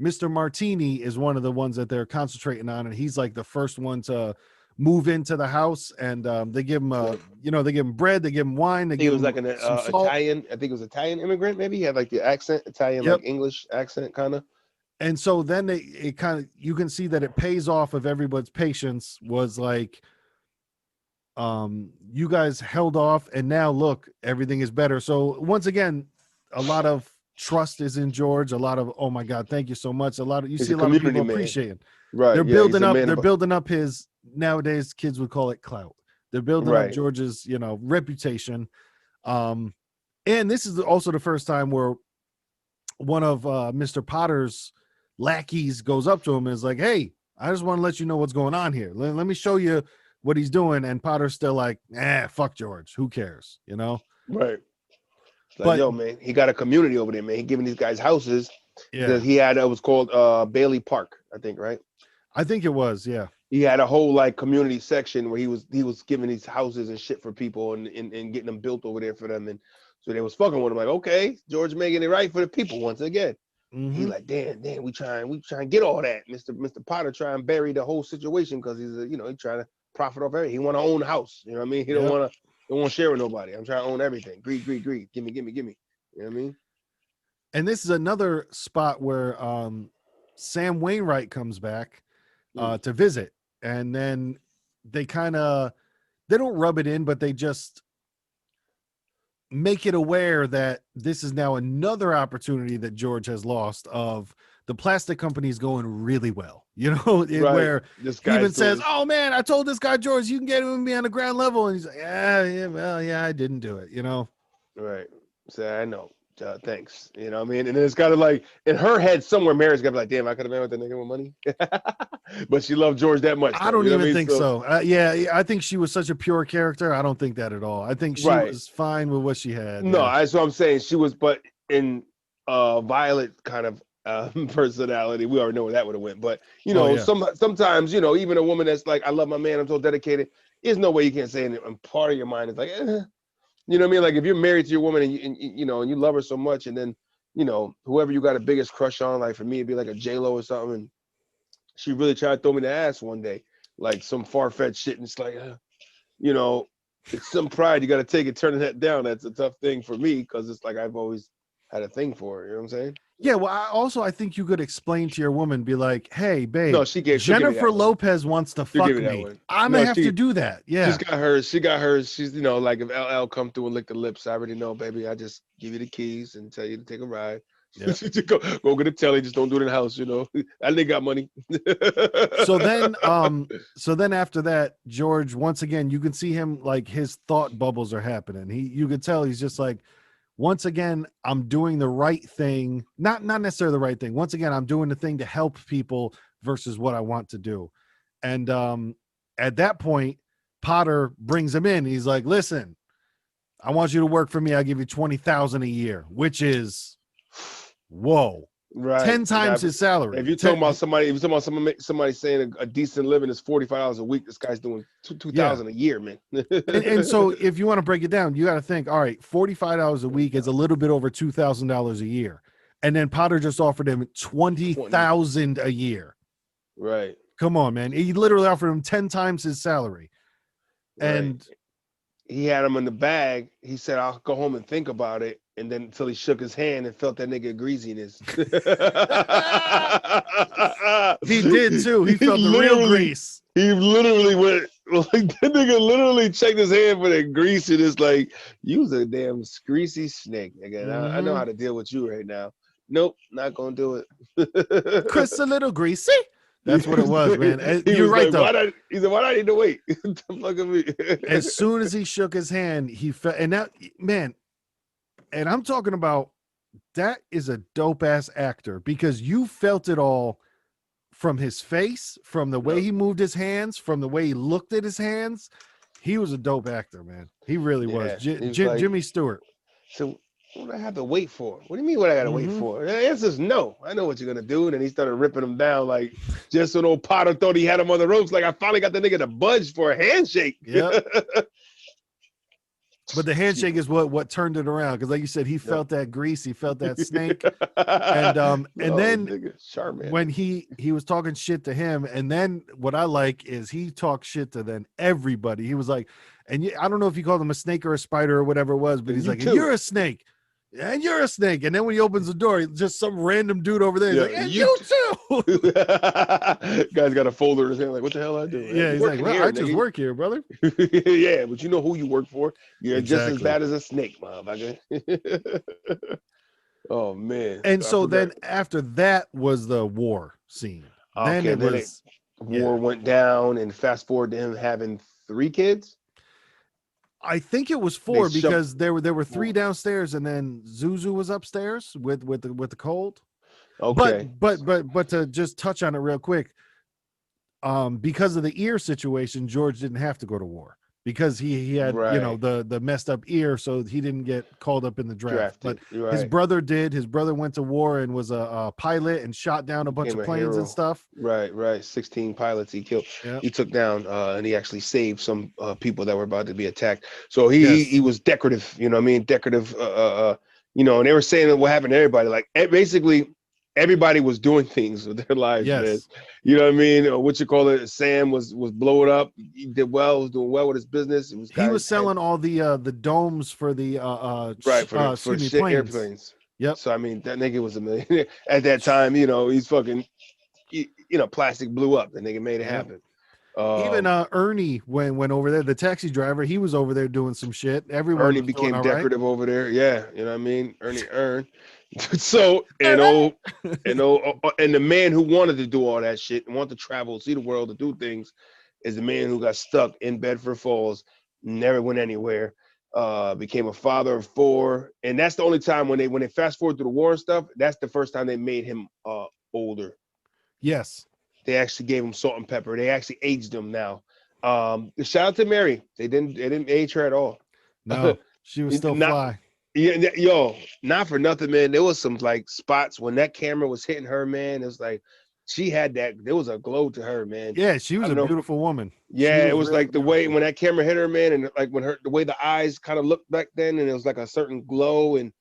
Mr. Martini is one of the ones that they're concentrating on. And he's like the first one to move into the house. And they give him, Yep. they give him bread, they give him wine, they He give was him like an some salt. Italian. I think it was Italian immigrant. Maybe he had like the accent, Italian, like Yep. English accent, kind of. And so then it kind of, you can see that it pays off of everybody's patience was like, you guys held off and now look, everything is better. So once again, a lot of trust is in George, a lot of, oh my God, thank you so much. You He's see a a lot of community people man. appreciating. Right. They're Yeah. He's building a up, man they're about. building up his, nowadays kids would call it clout. They're building up Right. George's, reputation. And this is also the first time where one of Mr. Potter's lackeys goes up to him and is like, hey, I just want to let you know what's going on here. Let me show you what he's doing. And Potter's still like, fuck George. Who cares? Right. It's like, But yo, man, he got a community over there, man. He giving these guys houses that yeah, he had. It was called Bailey Park, I think, right? I think it was. Yeah. He had a whole like community section where he was giving these houses and shit for people and getting them built over there for them. And so they was fucking with him, like, okay, George making it right for the people once again. He Mm-hmm. like, damn, we try and get all that. Mr. Potter try and bury the whole situation because he's he trying to profit off everything. He want to own the house. You know what I mean? He Yep. don't want to share with nobody. I'm trying to own everything. Greed. Give me. You know what I mean? And this is another spot where Sam Wainwright comes back Mm. to visit. And then they they don't rub it in, but they just make it aware that this is now another opportunity that George has lost of the plastic company is going really well, you know, Right. where This he even guy's doing says, this. "Oh man, I told this guy George, you can get him with me on the ground level," and he's like, "Yeah, well, yeah, I didn't do it," you know. Right. So I know. Thanks. You know what I mean? And then it's gotta like in her head somewhere, Mary's gotta be like, damn, I could have been with the nigga with money. But she loved George that much I though. don't You know what I even mean? think So so. Yeah, I think she was such a pure character. I don't think that at all. I think she right. was fine with what she had. No, Yeah. that's what I'm saying. She was, but in Violet kind of personality, we already know where that would have went. But you Oh know, yeah. sometimes, you know, even a woman that's like, I love my man, I'm so dedicated. There's no way you can't say it. And part of your mind is like, you know what I mean? Like if you're married to your woman and you know and you love her so much, and then you know whoever you got a biggest crush on, like for me it'd be like a J Lo or something, and she really tried to throw me the ass one day, like some far fetched shit, and it's like, you know, it's some pride you got to take it, turning that down. That's a tough thing for me because it's like I've always had a thing for her. You know what I'm saying? Yeah, well, I think you could explain to your woman, be like, "Hey, No, babe, she'll give me Jennifer that one. Lopez wants to She'll give fuck me that me. one. I'm gonna No, have to do that." she's Yeah, got hers. She got hers. She's, you know, like if LL come through and lick the lips, I already know, baby. I just give you the keys and tell you to take a ride. yeah. Go get a telly. Just don't do it in the house. You know, that nigga got money. So then, after that, George, once again, you can see him, like his thought bubbles are happening. You could tell he's just like, once again, I'm doing the right thing. Not necessarily the right thing. Once again, I'm doing the thing to help people versus what I want to do. And at that point, Potter brings him in. He's like, "Listen, I want you to work for me. I'll give you 20,000 a year," which is, whoa, Right. 10 times his salary. If you're talking about somebody, if you're talking about somebody saying a decent living is $45 a week, this guy's doing two Yeah. thousand a year, man. And so if you want to break it down, you got to think, all right, $45 a week is a little bit over $2,000 a year. And then Potter just offered him 20,000 a year. Right. Come on, man. He literally offered him 10 times his salary. And Right. He had him in the bag. He said, I'll go home and think about it. And then until he shook his hand and felt that nigga greasiness. he did too. He felt the real grease. He literally went, like, that nigga literally checked his hand for that grease. And it's like, you was a damn greasy snake. Again, I know how to deal with you right now. Nope, not gonna do it. Chris, a little greasy. That's what it was, man. And He you're was right, like, though. he said, why do I need to wait? The fuck of me. As soon as he shook his hand, he felt, and that, man, and I'm talking about, that is a dope ass actor, because you felt it all from his face, from the way he moved his hands, from the way he looked at his hands. He was a dope actor, man. He really was. Like, Jimmy Stewart. So what do I have to wait for? What do you mean what I gotta wait for? The answer is no. I know what you're gonna do. And then he started ripping him down, like just so old Potter thought he had him on the ropes. Like I finally got the nigga to budge for a handshake. Yeah. But the handshake is what turned it around, because like you said, he felt that grease, he felt that snake, and then when he was talking shit to him, and then what I like is he talked shit to then everybody. He was like, and I don't know if he called him a snake or a spider or whatever it was, but he's like, and you're a snake. And you're a snake. And then when he opens the door, just some random dude over there. He's like, and you too. Guy's got a folder in his hand, like, what the hell I do? Yeah, he's like, well, I just work here, brother. Yeah, but you know who you work for. You're just as bad as a snake, motherfucker. Oh man. And so then after that was the war scene. Okay, then it was war went down, and fast forward to him having 3 kids. I think it was 4, because there were 3 downstairs, and then Zuzu was upstairs with the cold. Okay. But to just touch on it real quick, because of the ear situation, George didn't have to go to war, because he had the messed up ear, so he didn't get called up in the draft. But his brother did. His brother went to war and was a pilot and shot down a bunch of planes and stuff. Right. 16 pilots he killed. Yep. He took down, and he actually saved some people that were about to be attacked. So he was decorative. You know what I mean? Decorative. You know, and they were saying that what happened to everybody. Like basically, everybody was doing things with their lives, man. You know what I mean? What you call it? Sam was blowing up. He did well. Was doing well with his business. He was selling all the domes for the for shit airplanes. Yep. So I mean, that nigga was a millionaire at that time. You know, he's fucking. You know, plastic blew up. The nigga made it happen. Even Ernie went over there, the taxi driver, he was over there doing some shit. Everyone Ernie was doing became all right. decorative over there. Yeah, you know what I mean. Ernie earned. So Ernie! and the man who wanted to do all that shit and wanted to travel, see the world, to do things, is the man who got stuck in Bedford Falls, never went anywhere. Became a father of four, and that's the only time when they fast forward through the war and stuff. That's the first time they made him older. Yes. They actually gave him salt and pepper. They actually aged him now. Shout out to Mary. They didn't age her at all. No, she was still Not fly. yeah, yo, not for nothing, man. There was some like spots when that camera was hitting her, man. It was like she had that. There was a glow to her, man. Yeah, she I was don't a know. beautiful woman. She Yeah, it was was really like the way beautiful. when that camera hit her, man, and like when the way the eyes kind of looked back then, and it was like a certain glow, and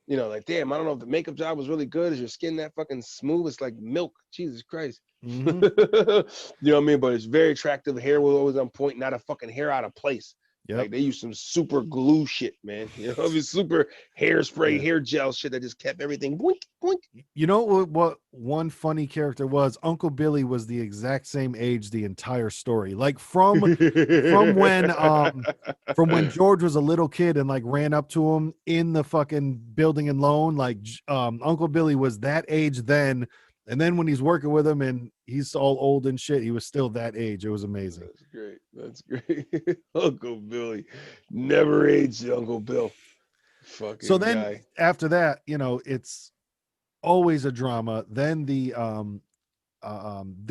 like damn, I don't know if the makeup job was really good. Is your skin that fucking smooth? It's like milk. Jesus Christ. You Hmm. know what I mean? But it's very attractive. Hair was always on point, not a fucking hair out of place. Yep. Like they used some super glue shit, man. It was super hairspray, Yeah. hair gel shit that just kept everything boink, boink. You know what one funny character was? Uncle Billy was the exact same age the entire story. Like from when from when George was a little kid and like ran up to him in the fucking building and loan, like Uncle Billy was that age then. And then when he's working with him and he's all old and shit, he was still that age. It was amazing. That's great. That's great. Uncle Billy. Never aged Uncle Bill. So Fucking then guy. after that, it's always a drama. Then they're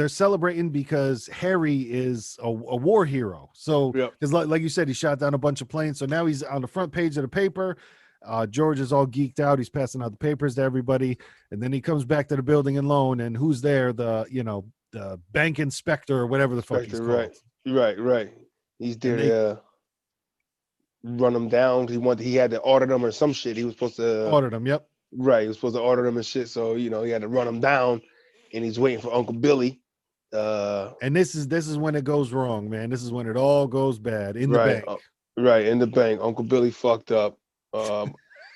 celebrating because Harry is a war hero. So, Yep. because like you said, he shot down a bunch of planes. So now he's on the front page of the paper. George is all geeked out. He's passing out the papers to everybody, and then he comes back to the building and loan, and who's there? The bank inspector or whatever the fuck he's Spectre, right. called. Right. He's And there they to run him down. He had to audit him or some shit. He was supposed to ordered him. Yep. Right, he was supposed to order them and shit. So he had to run him down, and he's waiting for Uncle Billy. And this is when it goes wrong, man. This is when it all goes bad in the Right, bank. right in the bank. Uncle Billy fucked up.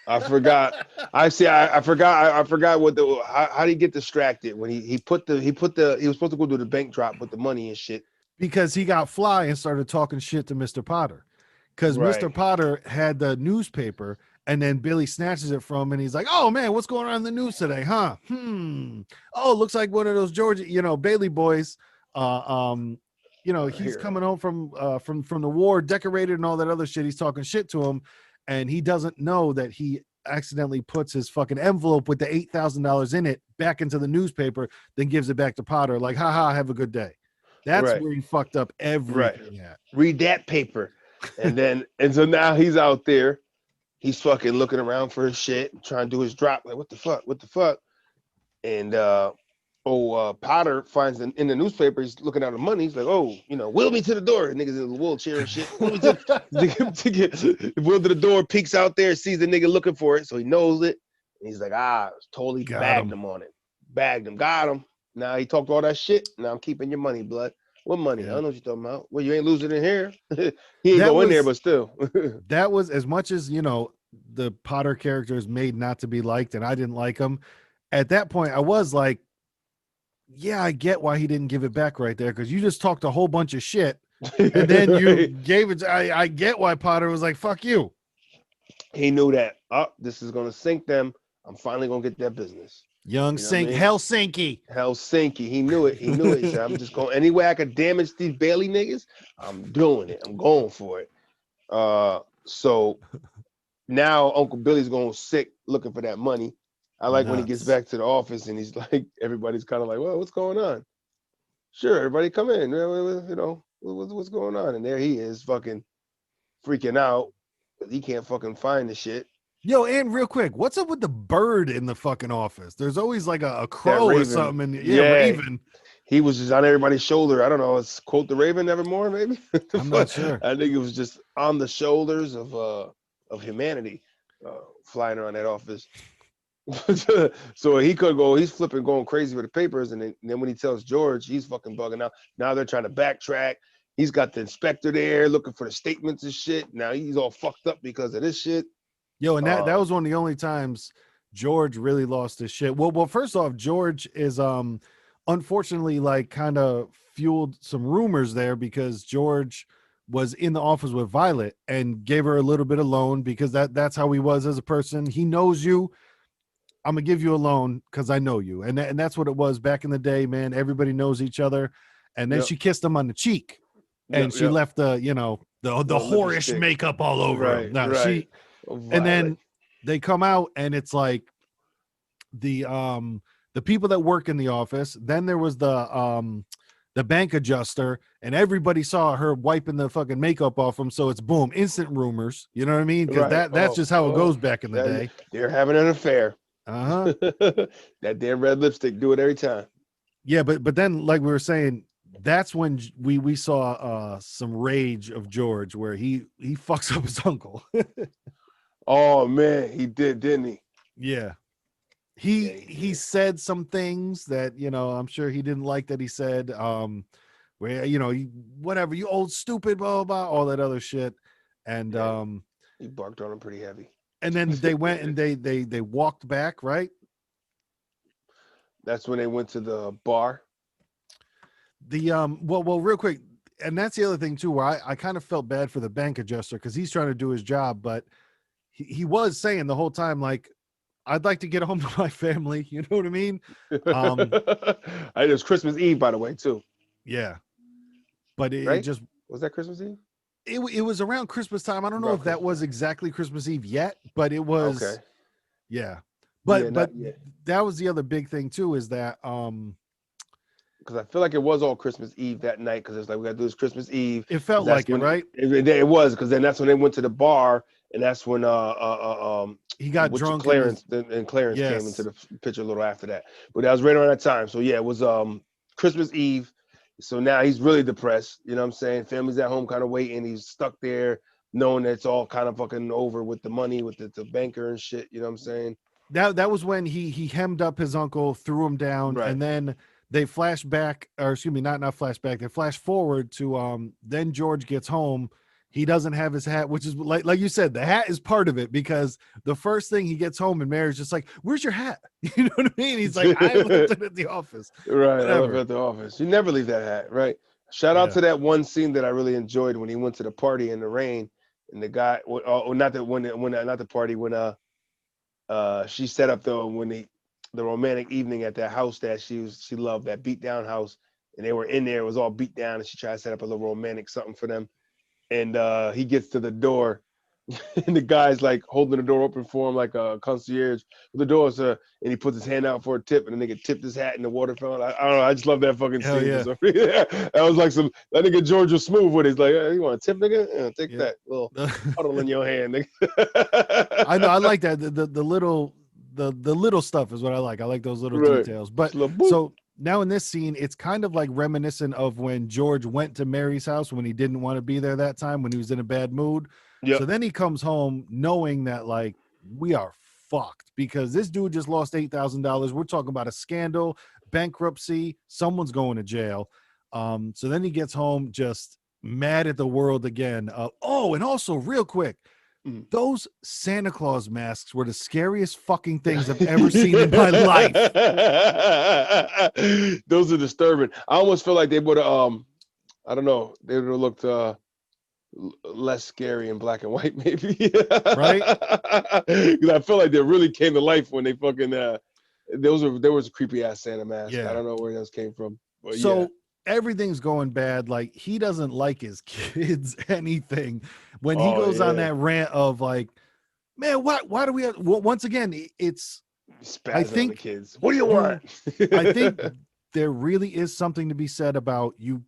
I forgot. I see. I forgot. I forgot what the how did he get distracted when he was supposed to go do the bank drop with the money and shit. Because he got fly and started talking shit to Mr. Potter. Because Right, Mr. Potter had the newspaper and then Billy snatches it from him and he's like, "Oh man, what's going on in the news today, huh? Oh, it looks like one of those Georgia, Bailey boys. He's here. coming home from the war, decorated and all that other shit. He's talking shit to him, and he doesn't know that he accidentally puts his fucking envelope with the $8,000 in it back into the newspaper, then gives it back to Potter, like, haha, have a good day. That's Right, where he fucked up right. everything at. Read that paper, and so now he's out there. He's fucking looking around for his shit, trying to do his drop. Like, what the fuck? What the fuck? And Potter finds in the newspaper. He's looking at the money. He's like, "Oh, wheel me to the door." Niggas in the wheelchair and shit. Wheel me to get wheel to the door. Peeks out there, sees the nigga looking for it, so he knows it. And he's like, totally Got bagged him. him on it. Bagged him, got him. Now he talked all that shit. Now I'm keeping your money, blood. What money? I Yeah. don't know what you're talking about. Well, you ain't losing in here. He ain't That go in there, was but still. that was as much as the Potter character is made not to be liked, and I didn't like him. At that point, I was like, yeah, I get why he didn't give it back right there, because you just talked a whole bunch of shit and then you gave it. I get why Potter was like, fuck you. He knew that. This is gonna sink them. I'm finally gonna get that business. Young You know what I Sink mean? Helsinki. Helsinki. He knew it. He knew it. He said, I'm just going any way I could damage these Bailey niggas. I'm doing it. I'm going for it. So now Uncle Billy's going sick looking for that money. I like when he gets Nuts. back to the office and he's like, everybody's kind of like, well, what's going on? Sure, everybody come in. What's going on? And there he is, fucking freaking out because he can't fucking find the shit. Yo, and real quick, what's up with the bird in the fucking office? There's always like a That crow or Raven. something. Yeah, Yeah, Raven. he was just on everybody's shoulder. I don't know. It's quote the Raven nevermore, maybe. I'm not sure. I think it was just on the shoulders of humanity, flying around that office. So he could go. He's flipping, going crazy with the papers, and then when he tells George, he's fucking bugging out. Now they're trying to backtrack. He's got the inspector there looking for the statements and shit. Now he's all fucked up because of this shit. Yo, and that was one of the only times George really lost his shit. Well, first off, George is unfortunately, like, kind of fueled some rumors there because George was in the office with Violet and gave her a little bit of loan because that's how he was as a person. He knows you. I'm gonna give you a loan because I know you, and that's what it was back in the day, man. Everybody knows each other, and then Yep. she kissed him on the cheek, and Yep. she Yep. left the The lippy whorish stick. makeup all over him. Right. Now Right. and Violet. then they come out, and it's like the the people that work in the office. Then there was the bank adjuster, and everybody saw her wiping the fucking makeup off him. So it's boom, instant rumors. You know what I mean? Because Right. that's just how it goes back in the That, day. they're having an affair. Uh-huh. That damn red lipstick do it every time. Yeah, but then, like we were saying, that's when we saw some rage of George where he fucks up his uncle. Oh man, he did, didn't he? Yeah. Yeah, He said some things that, I'm sure he didn't like that he said, where, whatever, you old stupid, blah, blah, blah, all that other shit. And Yeah. He barked on him pretty heavy. and then they went and they walked back, right? That's when they went to the bar. The well, real quick, and that's the other thing too, where I kind of felt bad for the bank adjuster because he's trying to do his job, but he was saying the whole time, like, I'd like to get home to my family. You know what I mean? It was Christmas Eve, by the way, too. Yeah. But it Right? just Was that Christmas Eve? it was around Christmas time. I don't know Around if that was Christmas. exactly Christmas Eve yet, but it was. Okay. Yeah. Yeah, But not yet. that was the other big thing too, is that Because I feel like it was all Christmas Eve that night. Because it's like we got to do this Christmas Eve. it 'Cause felt that's like it, when right? it was. Because then that's when they went to the bar, and that's when He got which drunk Clarence came into yes. the picture a little after that. But that was right around that time. So yeah, it was Christmas Eve. So now he's really depressed. You know what I'm saying? Family's at home kind of waiting. He's stuck there knowing that it's all kind of fucking over with the money, with the banker and shit. You know what I'm saying? That was when he hemmed up his uncle, threw him down, Right. and then they flash back, or excuse me, not flashback. They flash forward to then George gets home. He doesn't have his hat, which is like you said, the hat is part of it because the first thing he gets home and Mary's just like, "Where's your hat?" You know what I mean? He's like, "I left it at the office." Right. I left Whatever. it at the office. You never leave that hat, right? Shout out Yeah. to that one scene that I really enjoyed when he went to the party in the rain, and the guy, not the when not the party when she set up the romantic evening at that house that she loved, that beat down house, and they were in there. It was all beat down, and she tried to set up a little romantic something for them. And he gets to the door, and the guy's like holding the door open for him like a concierge with the door, and he puts his hand out for a tip, and the nigga tipped his hat in the water fell. I don't know. I just love that fucking Hell scene. yeah. That was like that nigga George was smooth with it. He's like, hey, you want a tip, nigga? Yeah, take Yeah. that little puddle in your hand, nigga. I know. I like that. The little stuff is what I like. I like those little Right. details. But Just a little boop. so now in this scene, it's kind of like reminiscent of when George went to Mary's house when he didn't want to be there that time, when he was in a bad mood. Yep. So then he comes home knowing that, like, we are fucked because this dude just lost $8,000. We're talking about a scandal, bankruptcy, someone's going to jail. So then he gets home just mad at the world again. And also real quick, those Santa Claus masks were the scariest fucking things I've ever seen in my life. Those are disturbing. I almost feel like they would have I don't know, they would have looked less scary in black and white, maybe. Right? Because I feel like they really came to life when they fucking there was a creepy ass Santa mask. Yeah. I don't know where those came from. But So yeah. everything's going bad. Like, he doesn't like his kids anything. When he goes on that rant of like, man, why do we have, well, once again, it's I think the kids. What do you you- want? I think there really is something to be said about you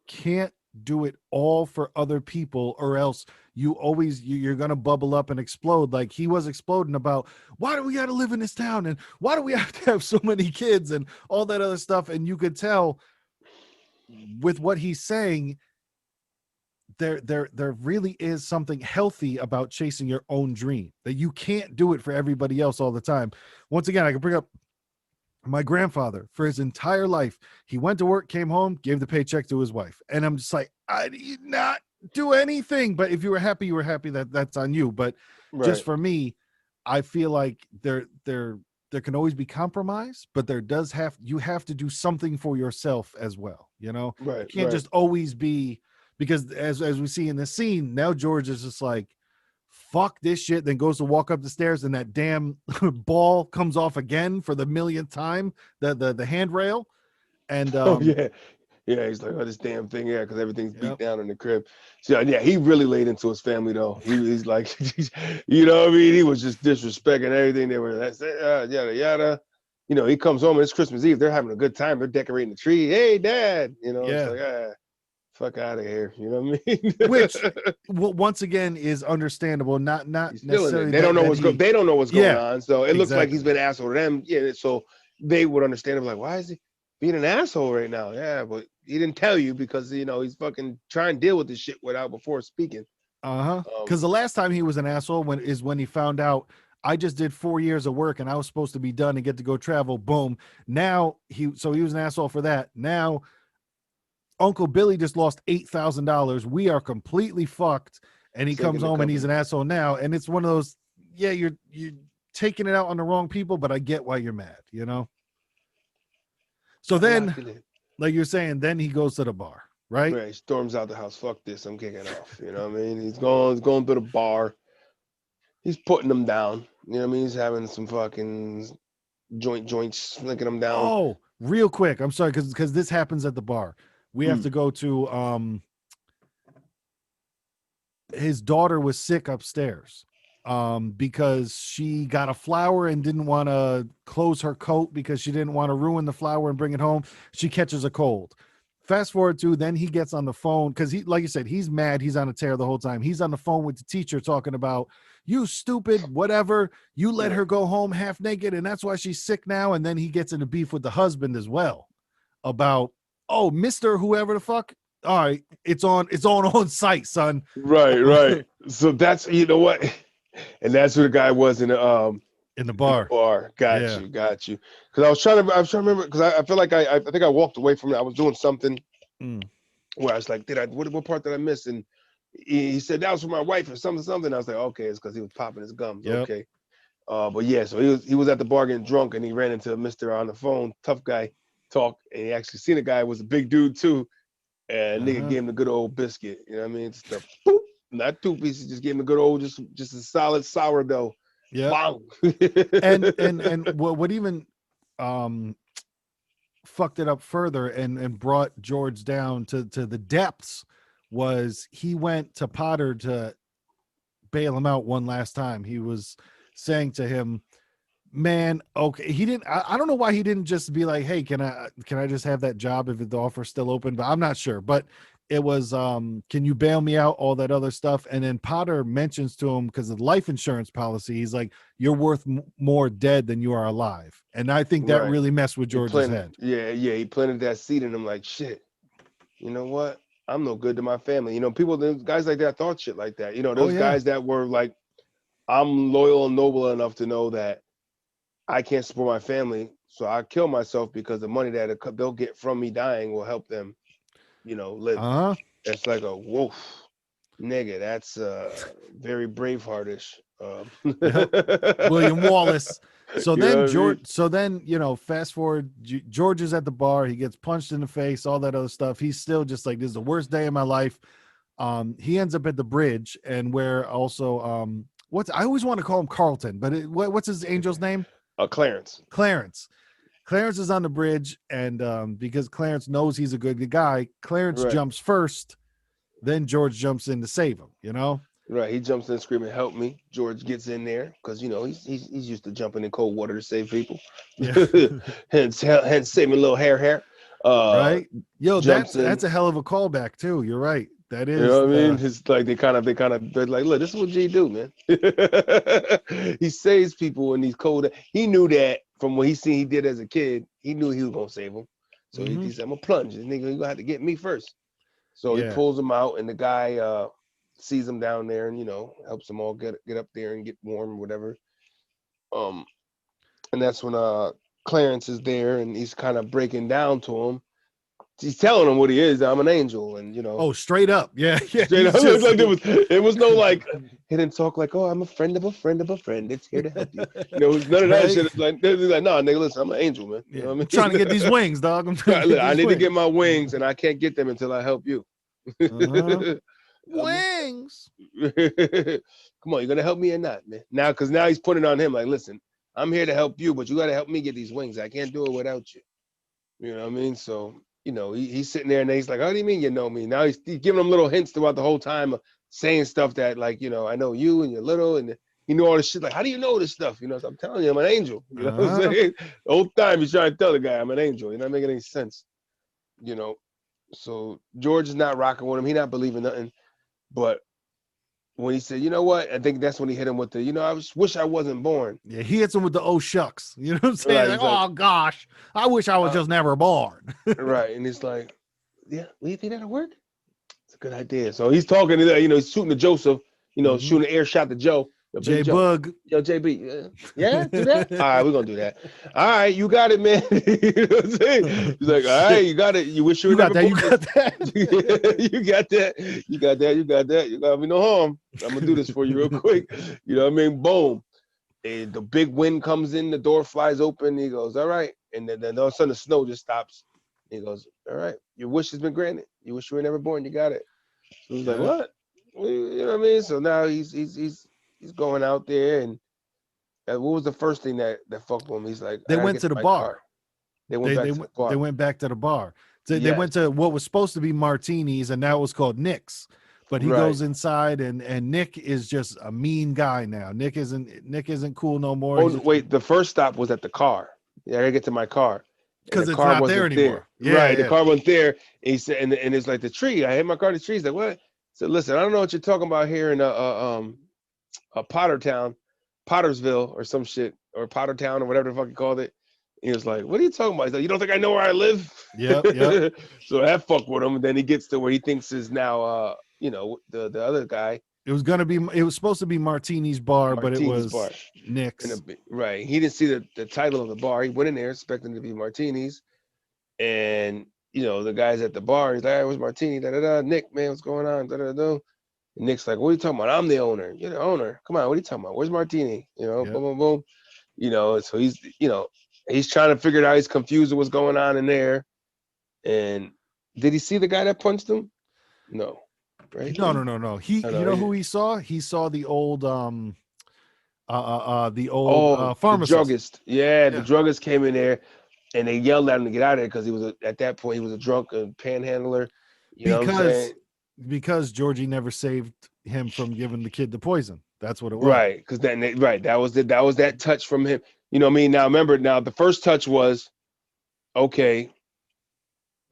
can't do it all for other people, or else you're gonna bubble up and explode. Like he was exploding about, why do we gotta live in this town, and why do we have to have so many kids and all that other stuff. And you could tell with what he's saying, there really is something healthy about chasing your own dream, that you can't do it for everybody else all the time. Once again, I can bring up my grandfather. For his entire life, he went to work, came home, gave the paycheck to his wife. And I'm just like, I did not do anything. But if you were happy, that's on you. But just for me, I feel like there can always be compromise, but you have to do something for yourself as well. You Right, can't just always be, because as we see in this scene, now George is just like, fuck this shit, then goes to walk up the stairs and that damn ball comes off again for the millionth time, the handrail. And Oh yeah, yeah. He's like, oh, this damn thing, yeah, because everything's beat yep, down in the crib. So yeah, he really laid into his family though. He's like, you know what I mean? He was just disrespecting everything. They were that's yada yada. You know, he comes home and it's Christmas Eve. They're having a good time. They're decorating the tree. Hey, Dad. You know, it's yeah. like, fuck out of here. You know what I mean? Which once again is understandable, not He's feeling it. necessarily They don't know that what's he, they don't know what's going yeah, on. So it looks like he's exactly. been an asshole to them. Yeah, so they would understand him like, why is he being an asshole right now? Yeah, but he didn't tell you because he's fucking trying to deal with this shit without before speaking. Because the last time he was an asshole when he found out, I just did 4 years of work and I was supposed to be done and get to go travel. Boom. Now he was an asshole for that. Now Uncle Billy just lost $8,000. We are completely fucked. And he Sinking comes the home and he's an company. asshole now. And it's one of those, yeah, you're taking it out on the wrong people, but I get why you're mad. So I then, locked it in. like you're saying, then he goes to the bar, right? Right, he storms out the house. Fuck this. I'm kicking off. You know what I mean? He's going to the bar. He's putting them down. You know what I mean? He's having some fucking joints, flicking them down. Oh, real quick. I'm sorry, because this happens at the bar. We have Mm. to go to his daughter was sick upstairs because she got a flower and didn't want to close her coat because she didn't want to ruin the flower and bring it home. She catches a cold. Fast forward to then he gets on the phone because he, like you said, he's mad. He's on a tear the whole time. He's on the phone with the teacher talking about, you stupid, whatever. You let Right. her go home half naked and that's why she's sick now. And then he gets into beef with the husband as well about, oh, Mr. Whoever the fuck. All right, it's on site, son. Right. So that's what, and that's who the guy was In the in the bar. bar. Got Yeah. you. Because I was trying to remember because I feel like I think I walked away from it. I was doing something Mm. where I was like, what part did I miss? And he said that was for my wife or something. I was like, okay, it's because he was popping his gums. Yep. Okay. But yeah, so he was at the bar getting drunk and he ran into Mr. on the phone, tough guy talk, and he actually seen a guy was a big dude too. And nigga Uh-huh. gave him the good old biscuit. You know what I mean? Just a boop, not two pieces, just gave him the good old, just a solid sourdough. Yep. Bang. And what even fucked it up further and brought George down to the depths was he went to Potter to bail him out one last time. He was saying to him, man, okay, he didn't, I don't know why he didn't just be like, hey, can I just have that job if the offer's still open, but I'm not sure. But it was can you bail me out, all that other stuff. And then Potter mentions to him, because of the life insurance policy, he's like, you're worth more dead than you are alive. And I think that Right. really messed with He George's planted, head. yeah, he planted that seed in him like shit. You know what? I'm no good to my family. People, those guys like that thought shit like that. Oh Those yeah. guys that were like, I'm loyal and noble enough to know that I can't support my family, so I kill myself because the money that they'll get from me dying will help them, live. Uh-huh. It's like a wolf, nigga. That's very Braveheartish. Yep. William Wallace. So You know then what I mean? fast forward, George is at the bar, he gets punched in the face, all that other stuff. He's still just like, this is the worst day of my life. He ends up at the bridge, and where also I always want to call him Carlton, but what's his angel's name? Clarence. Clarence. Clarence is on the bridge, and because Clarence knows he's a good guy, Clarence Right. jumps first, then George jumps in to save him. Right. He jumps in screaming, "Help me!" George gets in there because he's used to jumping in cold water to save people. Yeah. hence saving little hair. Right. Yo, Jumps that's in. a hell of a callback too. You're right. That You is know what I mean? It's like they're like, look, this is what G do, man. He saves people in these cold. He knew that from what he did as a kid. He knew he was gonna save them. So he said, I'm gonna plunge. This nigga, you gonna have to get me first. So he Yeah. pulls him out, and the guy sees him down there, and helps them all get up there and get warm or whatever. Um, and that's when Clarence is there, and he's kind of breaking down to him. He's telling him what he is. I'm an angel, and Oh, straight up. Yeah. Yeah. straight He's up, it looked just like it was no like hidden talk like, oh, I'm a friend of a friend of a friend. It's here to help you. You know, none of that Right? shit. It's like, they're like, no, nigga, listen, I'm an angel, man. You Yeah. know what I'm I trying to mean? get these wings, dog. I'm trying to Look, get I these need to wings. get my wings, and I can't get them until I help you. Uh-huh. I'm a- Wings. Come on, you gonna help me or not, man? Now, because now he's putting on him like, listen, I'm here to help you, but you gotta help me get these wings. I can't do it without you. You know what I mean? So, he's sitting there and he's like, how do you mean you know me? Now he's giving him little hints throughout the whole time, of saying stuff that like, I know you and you're little, and you know all this shit. Like, how do you know this stuff? So I'm telling you, I'm an angel. You know what I'm Uh-huh. saying? The whole time he's trying to tell the guy I'm an angel. You're not making any sense. You know. So George is not rocking with him. He not believing nothing. But when he said, you know what, I think that's when he hit him with the, I just wish I wasn't born. Yeah, he hits him with the oh shucks. You know what I'm saying? Right. Like, He's like, oh gosh, I wish I was just never born. right. And he's like, yeah, well, you think that'll work? It's a good idea. So he's talking to he's shooting to Joseph, shooting an air shot to Joe. Yo, J Big Joe. Bug. Yo, JB. Yeah, do that? All right, we're going to do that. All right, you got it, man. You know what I'm saying? He's like, all right, you got it. You wish you were never born. You got that. You got that. You got that. You got that. You got me no harm. I'm going to do this for you real quick. You know what I mean? Boom. And the big wind comes in, the door flies open. He goes, all right. And then all of a sudden the snow just stops. He goes, all right, your wish has been granted. You wish you were never born. You got it. So he's like, what? You know what I mean? So now he's going out there, and what was the first thing that fucked with him? He's like, They went to the bar. Car. They went back to the bar. They went back to the bar. So they went to what was supposed to be Martini's, and now it was called Nick's. But he goes inside, and Nick is just a mean guy now. Nick isn't cool no more. Oh wait, the first stop was at the car. Yeah, I gotta get to my car. Because it's not there anymore. Yeah, right, the car wasn't there. And he said, and it's like the tree. I hit my car in the tree. He's like, what? So listen, I don't know what you're talking about here in a Pottertown, Pottersville or some shit, or Pottertown or whatever the fuck he called it. He was like, what are you talking about? He's like, you don't think I know where I live? Yep. So that fucked with him. And then he gets to where he thinks is now the other guy. It was supposed to be Martini's bar, but it was bar. Nick's. Right. He didn't see the title of the bar. He went in there expecting it to be Martini's. And the guys at the bar, he's like, hey, where's Martini? Da, da, da. Nick, man, what's going on? Da, da, da. And Nick's like, what are you talking about? I'm the owner. You're the owner. Come on, what are you talking about? Where's Martini? Boom, boom, boom. So he's trying to figure it out. He's confused with what's going on in there. And did he see the guy that punched him? No. Right? No. Who he saw? He saw the old pharmacist. The druggist. Yeah, the druggist came in there and they yelled at him to get out of there because he was at that point he was a drunk and panhandler. You know what I'm saying? Because Georgie never saved him from giving the kid the poison. That's what it was. Right, because that was that touch from him. You know what I mean? Now remember, the first touch was, okay,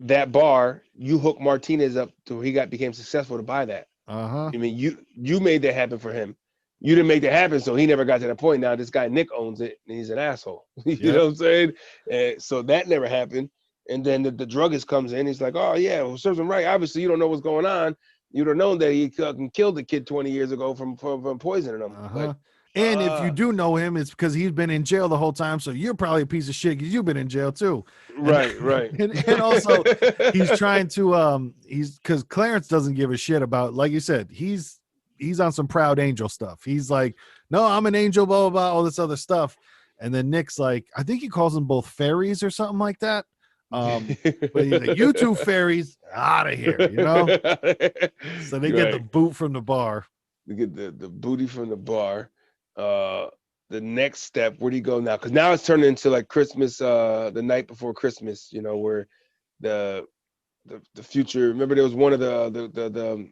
that bar, you hooked Martinez up to where he became successful to buy that. Uh-huh. I mean, you made that happen for him. You didn't make that happen, so he never got to that point. Now this guy Nick owns it, and he's an asshole. You know what I'm saying? So that never happened. And then the druggist comes in. He's like, oh, yeah, well, serves him right. Obviously, you don't know what's going on. You'd have known that he killed the kid 20 years ago from poisoning him. Uh-huh. And if you do know him, it's because he's been in jail the whole time. So you're probably a piece of shit because you've been in jail too. Right. And also he's trying to because Clarence doesn't give a shit about, like you said, he's on some proud angel stuff. He's like, no, I'm an angel, blah, blah, blah, all this other stuff. And then Nick's like, I think he calls them both fairies or something like that. But he's like, you two fairies out of here, So they get the boot from the bar. They get the booty from the bar. The next step, where do you go now? Because now it's turning into like Christmas, the night before Christmas, where the future. Remember, there was one of the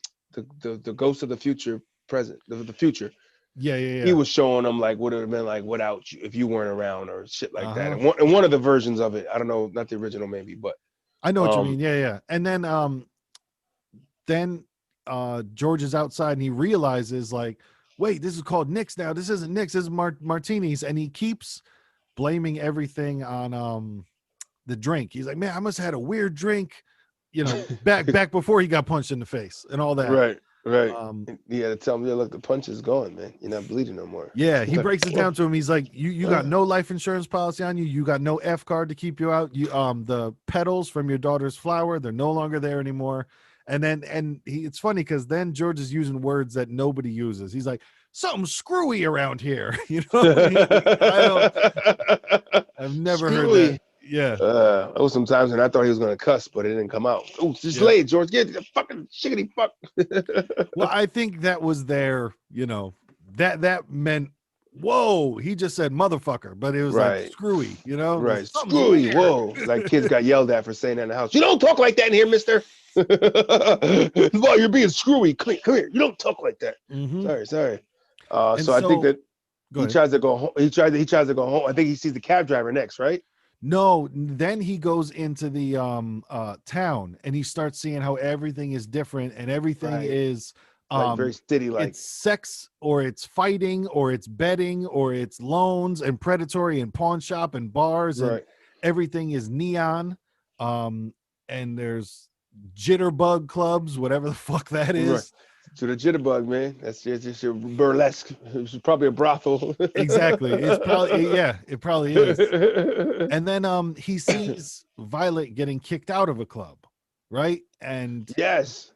ghost of the future present, the future. Yeah. He was showing them like what it would have been like without you if you weren't around or shit like that. And one of the versions of it, I don't know, not the original maybe, but I know what you mean. Yeah. And then George is outside and he realizes like, wait, this is called Nick's now. This isn't Nick's, this is Martini's. And he keeps blaming everything on the drink. He's like, man, I must have had a weird drink, back before he got punched in the face and all that. Right. He had to tell me, look, the punch is gone, man. You're not bleeding no more. Yeah, he breaks it down to him. He's like, you got no life insurance policy on you. You got no F card to keep you out. You the petals from your daughter's flower, they're no longer there anymore. And then it's funny because then George is using words that nobody uses. He's like, something screwy around here. You know, I've never heard that. Screwy. Yeah. There was some times when I thought he was gonna cuss, but it didn't come out. Oh, just Yeah. lay it, George. Get the fucking shiggity fuck. Well, I think that was their, you know, that meant, whoa, he just said motherfucker, but it was like Right. screwy, you know? Right. Something's Screwy. weird. Whoa. Like kids got yelled at for saying that in the house. You don't talk like that in here, mister. Well, you're being screwy. Come here. You don't talk like that. Mhm. Sorry. And So I think that go he ahead. tries to go home. He tries to go home. I think he sees the cab driver next, right? No, then he goes into the town and he starts seeing how everything is different and everything Right. is Like very city like. it's sex or it's fighting or it's betting or it's loans and predatory and pawn shop and bars and Right. everything is neon. And there's jitterbug clubs, whatever the fuck that is. Right. To the jitterbug, man. That's just your burlesque. It's probably a brothel. Exactly. It's probably, yeah, it probably is. And then he sees Violet getting kicked out of a club, right? And Yes.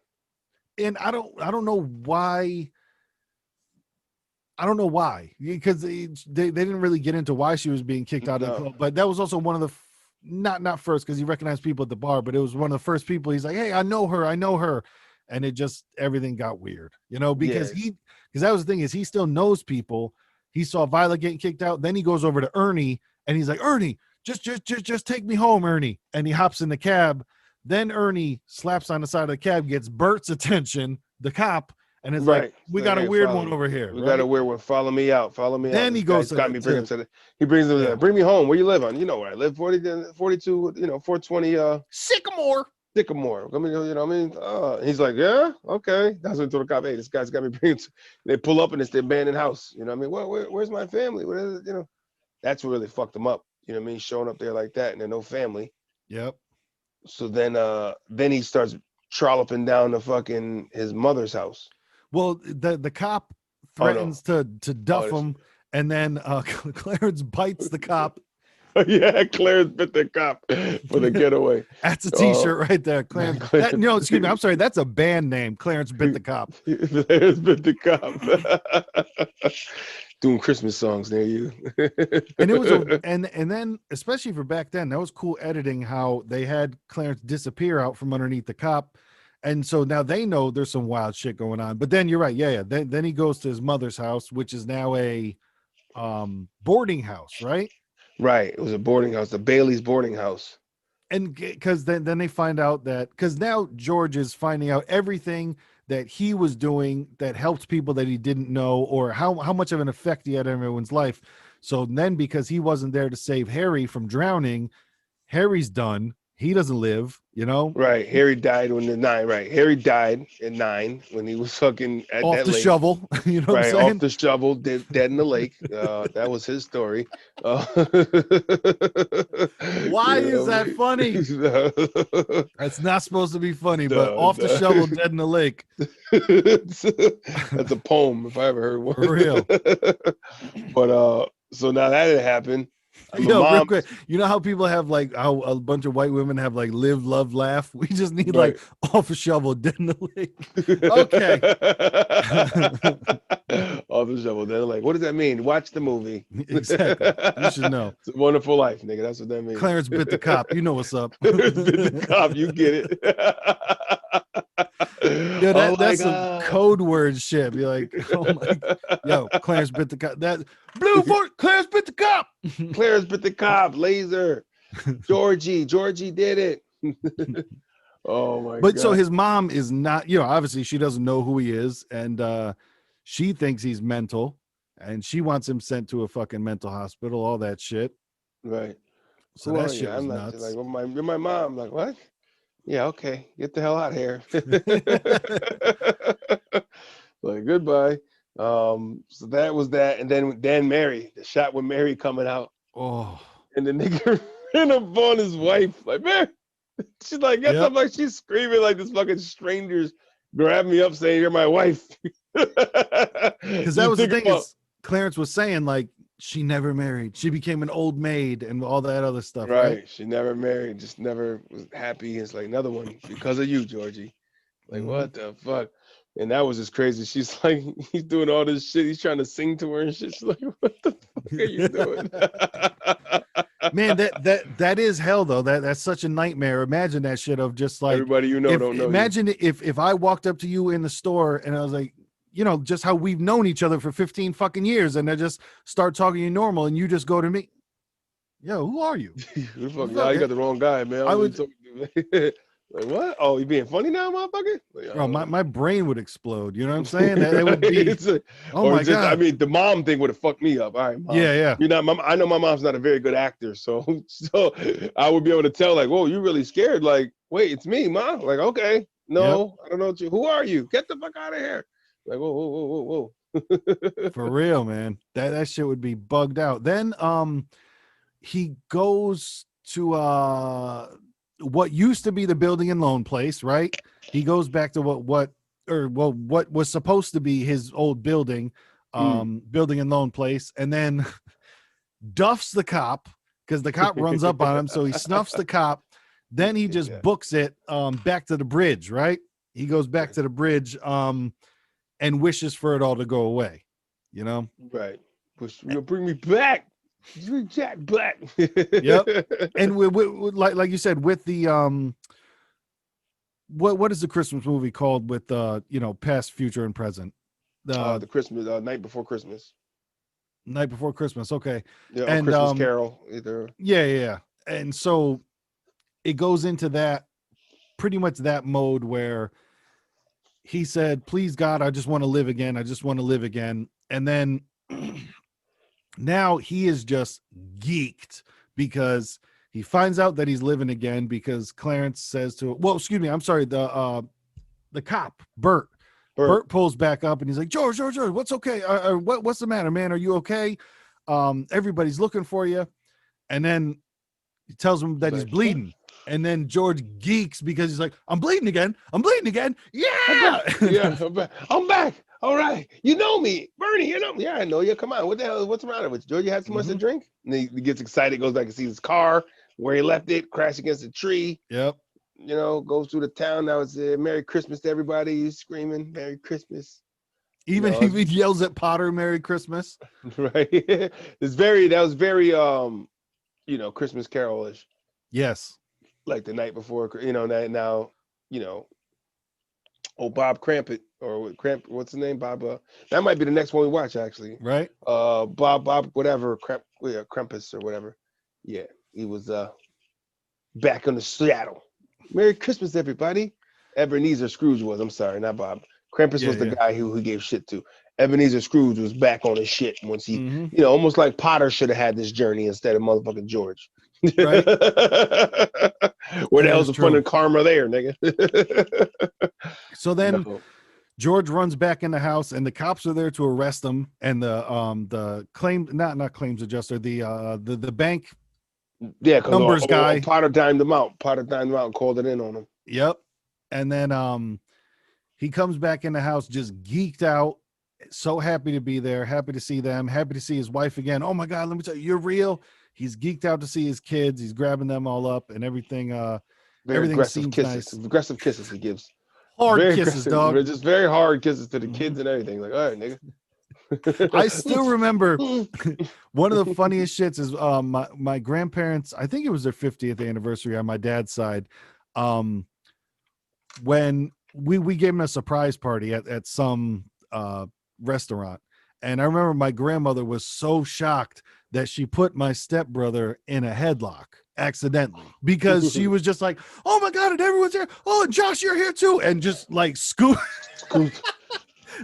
and I don't know why. I don't know why, because they didn't really get into why she was being kicked out of the club. But that was also one of the not first, because he recognized people at the bar, but it was one of the first people. He's like, hey, I know her, and it just everything got weird, you know, because that was the thing, is he still knows people. He saw Violet getting kicked out, then he goes over to Ernie and he's like, Ernie, just take me home, Ernie, and he hops in the cab. Then Ernie slaps on the side of the cab, gets Bert's attention, the cop, and it's like, we got a weird one over here. We got a weird one. Follow me out. Then he goes got me bring him to the. He brings him to bring me home. Where you live on? You know where I live. 42. 420. Sycamore. I mean, you know what I mean? He's like, yeah, okay. That's when he told the cop, hey, this guy's got me bringing. They pull up and it's the abandoned house. You know what I mean? Where's my family? What is it? You know, that's what really fucked him up. You know what I mean? Showing up there like that and then no family. Yep. So then he starts trolloping down to fucking his mother's house. Well, the cop threatens to duff him, and then Clarence bites the cop. Yeah, Clarence bit the cop for the getaway. That's a t-shirt right there, Clarence. Excuse me, I'm sorry, that's a band name. Clarence bit the cop. Clarence bit the cop. Doing Christmas songs near you. And it was and then, especially for back then, that was cool editing, how they had Clarence disappear out from underneath the cop. And so now they know there's some wild shit going on. But then you're right, yeah. Then he goes to his mother's house, which is now a boarding house, right? Right. It was a boarding house, the Bailey's boarding house. And because then they find out that, because now George is finding out everything that he was doing that helped people that he didn't know, or how much of an effect he had on everyone's life. So then, because he wasn't there to save Harry from drowning, Harry's done. He doesn't live, you know? Right. Harry died when the 9. Right. Harry died at 9 when he was fucking at off that the lake. Shovel. You know right, what I'm saying? Off the shovel, dead in the lake. That was his story. Why is that funny? That's not supposed to be funny, but off the shovel, dead in the lake. That's a poem, if I ever heard one. For real. But so now that had happened. Real quick, you know how people have like, how a bunch of white women have like live, love, laugh? We just need like off a shovel, dead in the lake. Okay. Off the shovel, dead in the lake. What does that mean? Watch the movie. Exactly. You should know. It's a Wonderful Life, nigga. That's what that means. Clarence bit the cop. You know what's up. Clarence bit the cop. You get it. Yo, that's some code word shit. Be like, oh my, yo, Clarence bit the cop. That blue fort, Clarence bit the cop. Clarence bit the cop. Laser. Georgie did it. Oh my god. But so his mom is not, obviously she doesn't know who he is, and she thinks he's mental, and she wants him sent to a fucking mental hospital, all that shit. Right. So that shit was nuts. Like, you're my mom. I'm like, what? Yeah, okay. Get the hell out of here. Like, goodbye. So that was that. And then Mary, the shot with Mary coming out. Oh. And the nigga ran up on his wife. Like, Mary. She's like, gets up like she's screaming like this fucking strangers grab me up saying you're my wife. Because that was the thing, is Clarence was saying, like, she never married. She became an old maid and all that other stuff. Right. She never married, just never was happy. It's like another one because of you, Georgie. Like, what the fuck? And that was just crazy. She's like, he's doing all this shit. He's trying to sing to her and shit. She's like, what the fuck are you doing? Man, that is hell though. That's such a nightmare. Imagine that shit of just like, Everybody you know if don't know you. imagine if I walked up to you in the store and I was like, just how we've known each other for 15 fucking years, and I just start talking to you normal, and you just go to me, yo, who are you? Who the fuck? Nah, you got the wrong guy, man. I would, Like, what? Oh, you being funny now, motherfucker? Like, bro, my brain would explode. You know what I'm saying? That would be, oh or my just, god. I mean, the mom thing would have fucked me up. All right, mom. Yeah. You're not. I know my mom's not a very good actor, so I would be able to tell, like, whoa, you really scared? Like, wait, it's me, mom. Like, okay, no, I don't know what you. Who are you? Get the fuck out of here! Like, whoa. For real, man. That shit would be bugged out. Then he goes to what used to be the building and loan place, right? He goes back to what was supposed to be his old building, building and loan place, and then duffs the cop because the cop runs up on him, so he snuffs the cop. Then he just books it back to the bridge, right? He goes back to the bridge and wishes for it all to go away, Right. You'll bring me back. Jack Black. Yep. And we like you said, with the what is the Christmas movie called with past, future, and present? The Christmas Night Before Christmas. Night Before Christmas. Okay. Yeah, and Christmas Carol either. Yeah. And so it goes into that pretty much that mode where he said, please God, I just want to live again. I just want to live again. And then now he is just geeked because he finds out that he's living again because Clarence says to, the cop, Bert pulls back up and he's like, George, what's okay? What's the matter, man? Are you okay? Everybody's looking for you. And then he tells him that he's bleeding. And then George geeks because he's like, I'm bleeding again. Yeah. I'm back. All right. You know me, Bernie, you know me. Yeah, I know you. Come on. What the hell? What's the matter with you? George, you had too much to drink? And he gets excited, goes back and sees his car, where he left it, crashed against a tree. Yep. Goes through the town. That was Merry Christmas to everybody. He's screaming, Merry Christmas. Even he yells at Potter, Merry Christmas. Right. That was very Christmas Carol-ish. Yes. Like the night before, now, Bob Crampit or what's his name? Bob. That might be the next one we watch, actually. Right. Bob, whatever, Krampus or whatever. Yeah, he was back on the Seattle. Merry Christmas, everybody. Ebenezer Scrooge was. I'm sorry, not Bob. Krampus was the guy who gave shit to. Ebenezer Scrooge was back on his shit once he, almost like Potter should have had this journey instead of motherfucking George. Right. Where the hell's the fun and karma there, nigga? So then George runs back in the house and the cops are there to arrest him, and the not claims adjuster, the bank numbers guy, Potter dimed him out and called it in on him. Yep. And then he comes back in the house just geeked out, so happy to be there, happy to see them, happy to see his wife again. Oh my God, let me tell you, you're real. He's geeked out to see his kids. He's grabbing them all up and everything. Everything seems kisses, nice. Aggressive kisses he gives. Hard kisses, dog. Just very hard kisses to the kids and everything. Like, all right, nigga. I still remember one of the funniest shits is my grandparents, I think it was their 50th anniversary on my dad's side. When we gave him a surprise party at some restaurant. And I remember my grandmother was so shocked that she put my stepbrother in a headlock accidentally because she was just like, oh my God, and everyone's here. Oh, and Josh, you're here too. And just like scoop.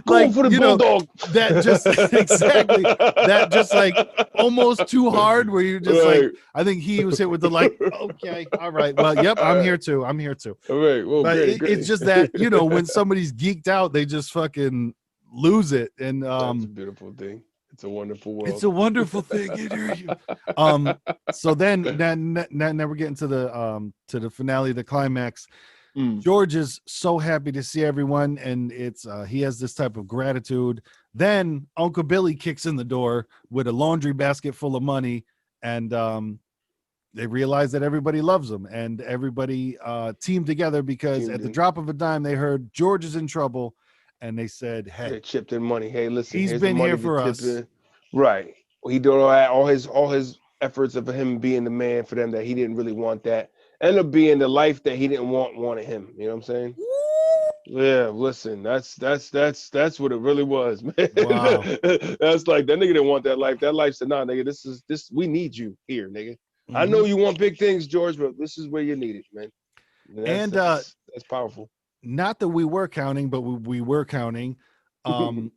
Like, for the bulldog. That just exactly that just like almost too hard where you just like, I think he was hit with the like, okay, all right, well, yep, I'm here too. All right, well, but great. It's just that, when somebody's geeked out, they just fucking lose it. And that's a beautiful thing. It's a wonderful world. It's a wonderful thing. So then now we're getting to the finale, the climax. George is so happy to see everyone, and it's he has this type of gratitude. Then Uncle Billy kicks in the door with a laundry basket full of money, and they realized that everybody loves them, and everybody teamed together because Teamed at the in. drop of a dime, they heard George is in trouble, and they said, They "Hey, chipped in money. Hey, listen, he's here's the been here money to for tip us." in. Right. He doing all his efforts of him being the man for them that he didn't really want that. Ended up being the life that he didn't wanted him. You know what I'm saying? Yeah, listen, that's what it really was, man. Wow. That's like that nigga didn't want that life. That life said, nah, nigga, this we need you here, nigga. I Hmm. know you want big things, George, but this is where you need it, man. And That's And that's that's powerful. not that we were counting, but we were counting. Um,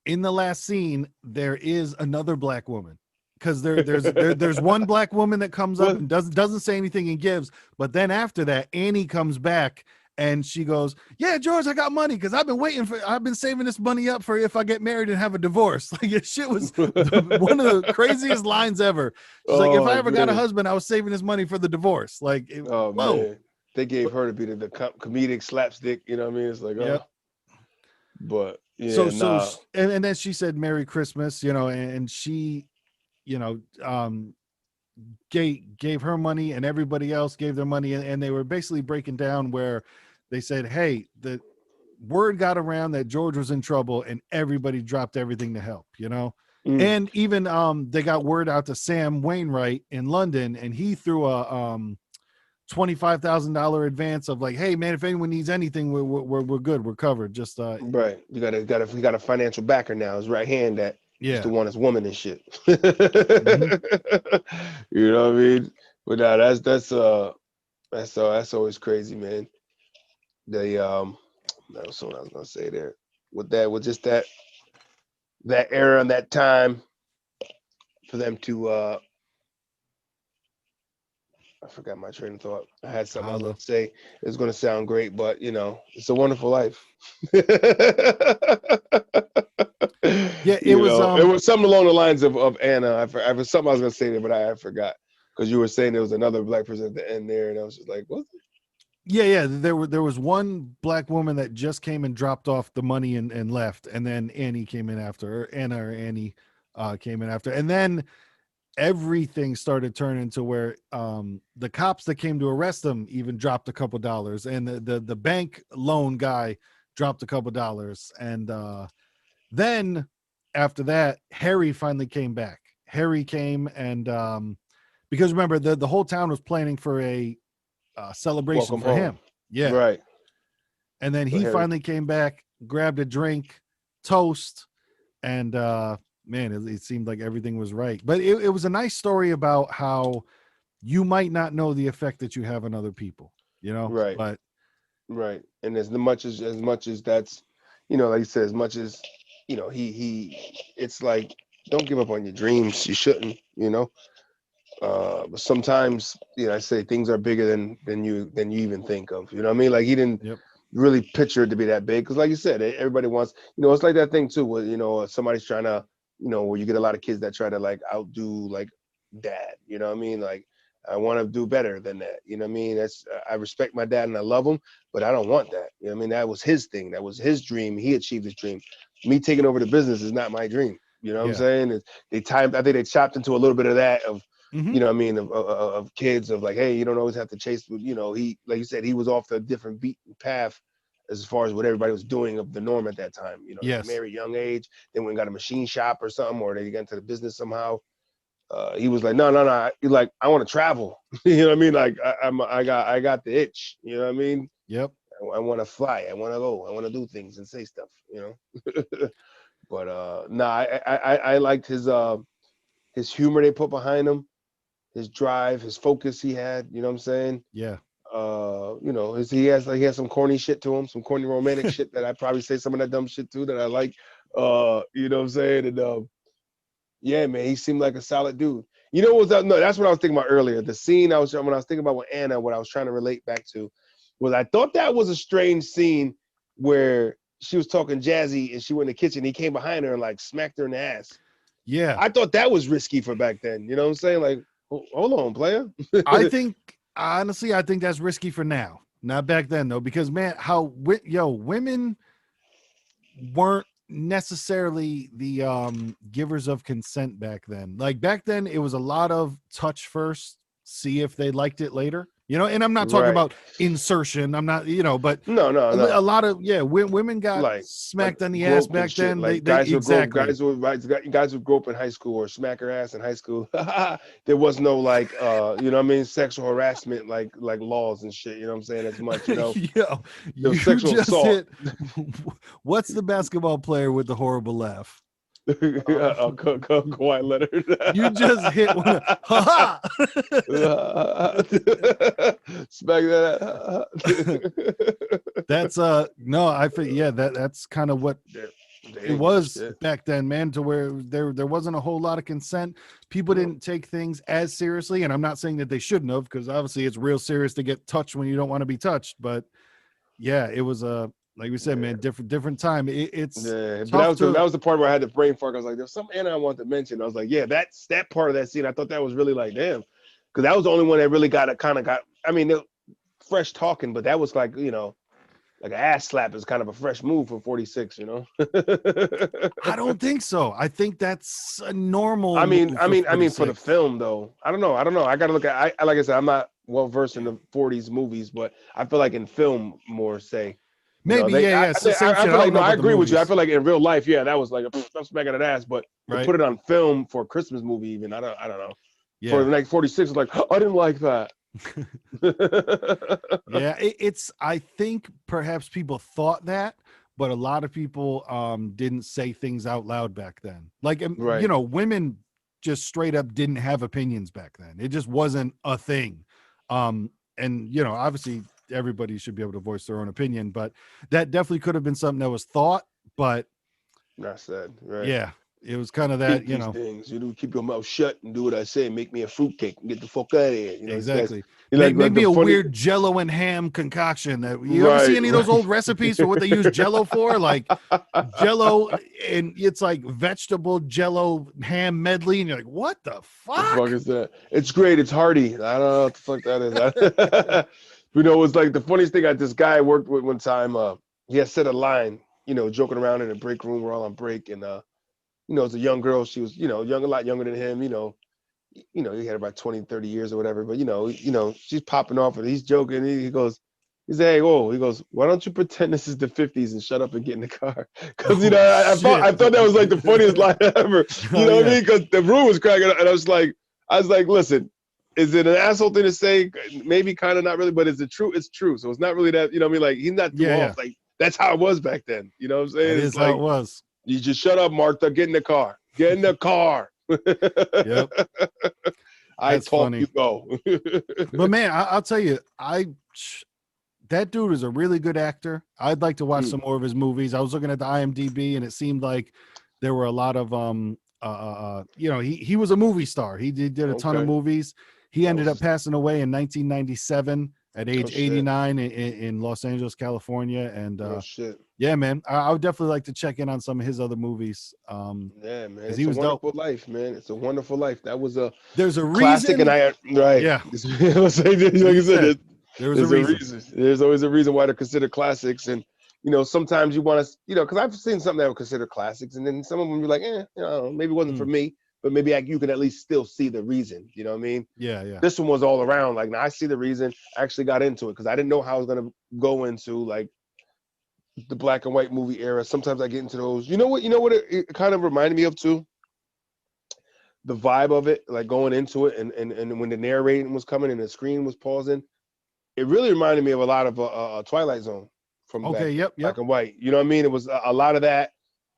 in the last scene, there is another black woman because there's one black woman that comes up What? and doesn't say anything and gives, but then after that, Annie comes back and she goes, "Yeah, George, I got money because I've been saving this money up for if I get married and have a divorce." Like it shit was one of the craziest lines ever. She's like, "If I Oh ever got a man. husband, I was saving this money for the divorce." Like, Oh whoa. man. They gave But her to be the comedic slapstick, you know what I mean? It's like, yep. but So yeah, nah. and then she said Merry Christmas, and she, you know, gave her money and everybody else gave their money, and they were basically breaking down where they said, "Hey, the word got around that George was in trouble and everybody dropped everything to help." Mm, And even they got word out to Sam Wainwright in London, and he threw a $25,000 advance of like, "Hey man, if anyone needs anything, we're good, we're covered." Just right. You got a financial backer now. His right hand that used to yeah. want his woman and shit. Hmm. You know what I mean? But nah, that's always crazy, man. They that was something I was gonna say there. With just that era and that time for them to I forgot my train of thought. I had something I was Holla. going to say. It's going to sound great, but it's a wonderful life. Yeah, it was It was something along the lines of Anna. I was something I was going to say there, but I forgot because you were saying there was another black person at the end there, and I was just like, what? yeah, there was one black woman that just came and dropped off the money and left, and then Annie came in after, or Anna or Annie came in after, and then everything started turning to where the cops that came to arrest them even dropped a couple dollars, and the bank loan guy dropped a couple dollars, and then after that, Harry finally came back. Harry came and because remember the whole town was planning for a celebration Welcome for home. him. Yeah. Right. And then So he Harry. finally came back, grabbed a drink, toast, and man, it seemed like everything was right. But it was a nice story about how you might not know the effect that you have on other people. Right. But Right. And as much as that's, like you said, as much as, he it's like don't give up on your dreams. You shouldn't. But sometimes, I say things are bigger than you even think of. You know what I mean? Like he didn't yep. really picture it to be that big because, like you said, everybody wants. It's like that thing too, where somebody's trying to, where you get a lot of kids that try to like outdo like dad. You know what I mean? Like I want to do better than that. You know what I mean? I respect my dad and I love him, but I don't want that. You know what I mean? That was his thing. That was his dream. He achieved his dream. Me taking over the business is not my dream. You know what I'm Yeah. saying? I think they chopped into a little bit of that of Hmm. what I mean, of kids of like, hey, you don't always have to chase. He, like you said, he was off a different beaten path as far as what everybody was doing of the norm at that time. They Yes. married young age, then went and got a machine shop or something, or they got into the business somehow. He was like, no, no, no. He like, I want to travel. You know what I mean? Like, I got the itch. You know what I mean? Yep. I want to fly. I want to go. I want to do things and say stuff. But nah, I liked his humor they put behind him, his drive, his focus he had. You know what I'm saying? Yeah. He has some corny shit to him, some corny romantic shit that I probably say some of that dumb shit too that I like. You know what I'm saying? And yeah, man, he seemed like a solid dude. You know what was that? No, that's what I was thinking about earlier. The scene when I was thinking about with Anna, what I was trying to relate back to was I thought that was a strange scene where she was talking jazzy and she went in the kitchen. He came behind her and like smacked her in the ass. Yeah. I thought that was risky for back then. You know what I'm saying? Like, hold on, player. I think honestly, I think that's risky for now. Not back then though, because man, women weren't necessarily the givers of consent back then. Like back then, it was a lot of touch first, see if they liked it later. And I'm not talking Right. about insertion. I'm not, but No, no, a no. lot of women got Like smacked on the ass grope and back shit. then. Like They guys would grope, exactly. guys would grope in high school or smack her ass in high school. There was no like you know what I mean, sexual harassment like laws and shit. You know what I'm saying? As much, Yo, there was you sexual just assault. hit. What's the basketball player with the horrible laugh? Kawhi Leonard. You just hit one. Ha Smack that. That's no, I think that's kind of what it was back then, man, to where there wasn't a whole lot of consent. People didn't take things as seriously, and I'm not saying that they shouldn't have, because obviously it's real serious to get touched when you don't want to be touched. But yeah, it was like we said, man, different time. It's but that was the part where I had the brain fart. I was like, there's some anime I want to mention. I was like, yeah, that's that part of that scene. I thought that was really like, damn, because that was the only one that really got. I mean, fresh talking, but that was like, like an ass slap is kind of a fresh move for 46. I don't think so. I think that's a normal. I mean, move for the film though, I don't know. I gotta look at. Like I said, I'm not well versed in the 40s movies, but I feel like in film more say. Maybe, I feel like I agree with you. I feel like in real life, yeah, that was like I'm smacking an ass, but to put it on film for a Christmas movie, even I don't know. Yeah. For the next 46, like I didn't like that. Yeah, it's. I think perhaps people thought that, but a lot of people didn't say things out loud back then. Like women just straight up didn't have opinions back then. It just wasn't a thing. And obviously everybody should be able to voice their own opinion, but that definitely could have been something that was thought, but not said, right? Yeah, it was kind of that, things. You do keep your mouth shut and do what I say. Make me a fruitcake and get the fuck out of here. Exactly. Make me a weird Jello and ham concoction. That you ever see any of those old recipes for what they use Jello for? Like Jello, and it's like vegetable Jello ham medley, and you're like, what the fuck? What the fuck is that? It's great. It's hearty. I don't know what the fuck that is. It was like the funniest thing. This guy I worked with one time. He had said a line, joking around in a break room. We're all on break, and it's a young girl. She was, a lot younger than him. He had about 20, 30 years or whatever. But she's popping off, and he's joking. He goes, hey, whoa. He goes, why don't you pretend this is the 50s and shut up and get in the car? Because I thought that was like the funniest line ever. You know what I mean? Because the room was cracking up, and I was like, listen. Is it an asshole thing to say? Maybe, kind of, not really, but is it true? It's true. So it's not really that, Like he's not too off. Like that's how it was back then. You know what I'm saying? That is how it was. You just shut up, Martha. Get in the car. Get in the car. Yep. I talk, you go. But man, I'll tell you, that dude is a really good actor. I'd like to watch some more of his movies. I was looking at the IMDb, and it seemed like there were a lot of he was a movie star. He did a ton of movies. He ended up passing away in 1997 at age 89 in Los Angeles, California. And yeah, man, I would definitely like to check in on some of his other movies. Yeah, man, it's a wonderful life, man. It's a wonderful life. That was there's a classic, reason, right? Yeah, like I said, there's a reason. There's always a reason why they're considered classics, and sometimes you want to, because I've seen something that were considered classics, and then some of them you're like, maybe it wasn't for me. But maybe you can at least still see the reason. You know what I mean? Yeah. This one was all around. Like, now I see the reason. I actually got into it because I didn't know how I was going to go into, like, the black and white movie era. Sometimes I get into those. You know what it kind of reminded me of, too? The vibe of it, like, going into it. And when the narrating was coming and the screen was pausing, it really reminded me of a lot of Twilight Zone from black and white. You know what I mean? It was a lot of that.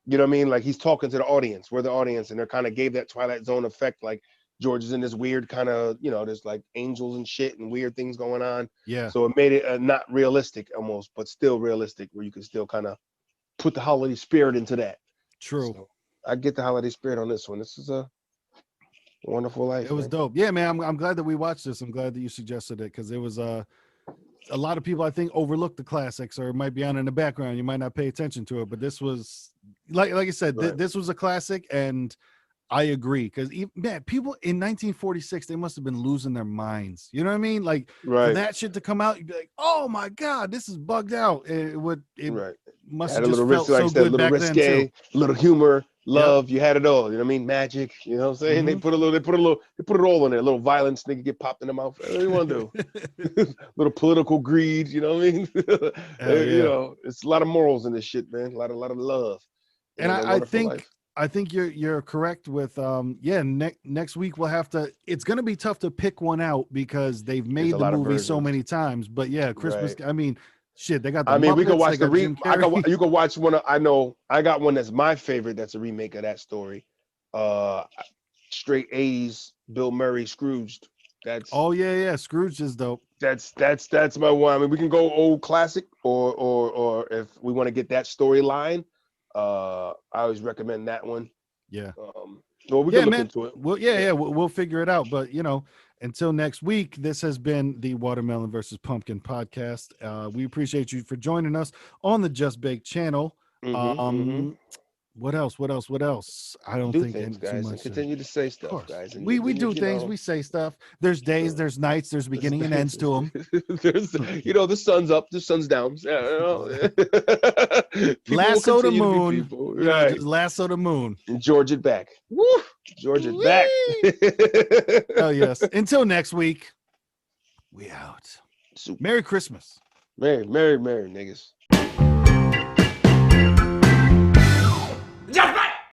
You know what I mean? Like, he's talking to the audience. We're the audience, and they kind of gave that Twilight Zone effect. Like, George is in this weird kind of, there's like angels and shit and weird things going on. Yeah. So it made it not realistic almost, but still realistic, where you can still kind of put the holiday spirit into that. True. So I get the holiday spirit on this one. This is a wonderful life. It was dope. Yeah, man. I'm glad that we watched this. I'm glad that you suggested it, because it was a lot of people, I think, overlook the classics, or it might be on in the background. You might not pay attention to it, but this was, like I said, this was a classic, and I agree. Because, man, people in 1946, they must have been losing their minds. You know what I mean? Like, for that shit to come out, you'd be like, oh my God, this is bugged out. It must have just felt so good back then, too. A little humor, love, you had it all. You know what I mean? Magic. You know what I'm saying? They put it all in there. A little violence, nigga get popped in the mouth. What do you want to do? Little political greed. You know what I mean? Hell You yeah. know, it's a lot of morals in this shit, man. A lot of love. You And know, that I Wonderful think Life. I think you're correct with next week we'll have to, it's gonna be tough to pick one out because they've There's made a the lot of movie so versions. many times. But yeah, Christmas, Right. I mean, shit, they got the I mean, we could Muppets, they watch got Jim Carrey. you could watch one. I know I got one that's my favorite. That's a remake of that story. Uh, Straight 80s Bill Murray Scrooged. That's Oh yeah, Scrooge is dope. that's my one. I mean, we can go old classic, or if we want to get that storyline, I always recommend that one. Yeah. Well, we can Yeah, look man. into it. Well, yeah, we'll figure it out. But until next week, this has been the Watermelon versus Pumpkin podcast. We appreciate you for joining us on the Just Baked channel. Mm-hmm. What else? I don't Do think things, too guys, and much. continue to say Of stuff, course, guys, and we then do things. We say stuff. There's days, there's nights, there's beginning and ends to them. there's, the sun's up, the sun's down. People will Lasso the continue to be moon. people, right? Just lasso the moon. And George it back. Woo! George it back. Oh yes. Until next week, we out. Super. Merry Christmas. Merry, niggas.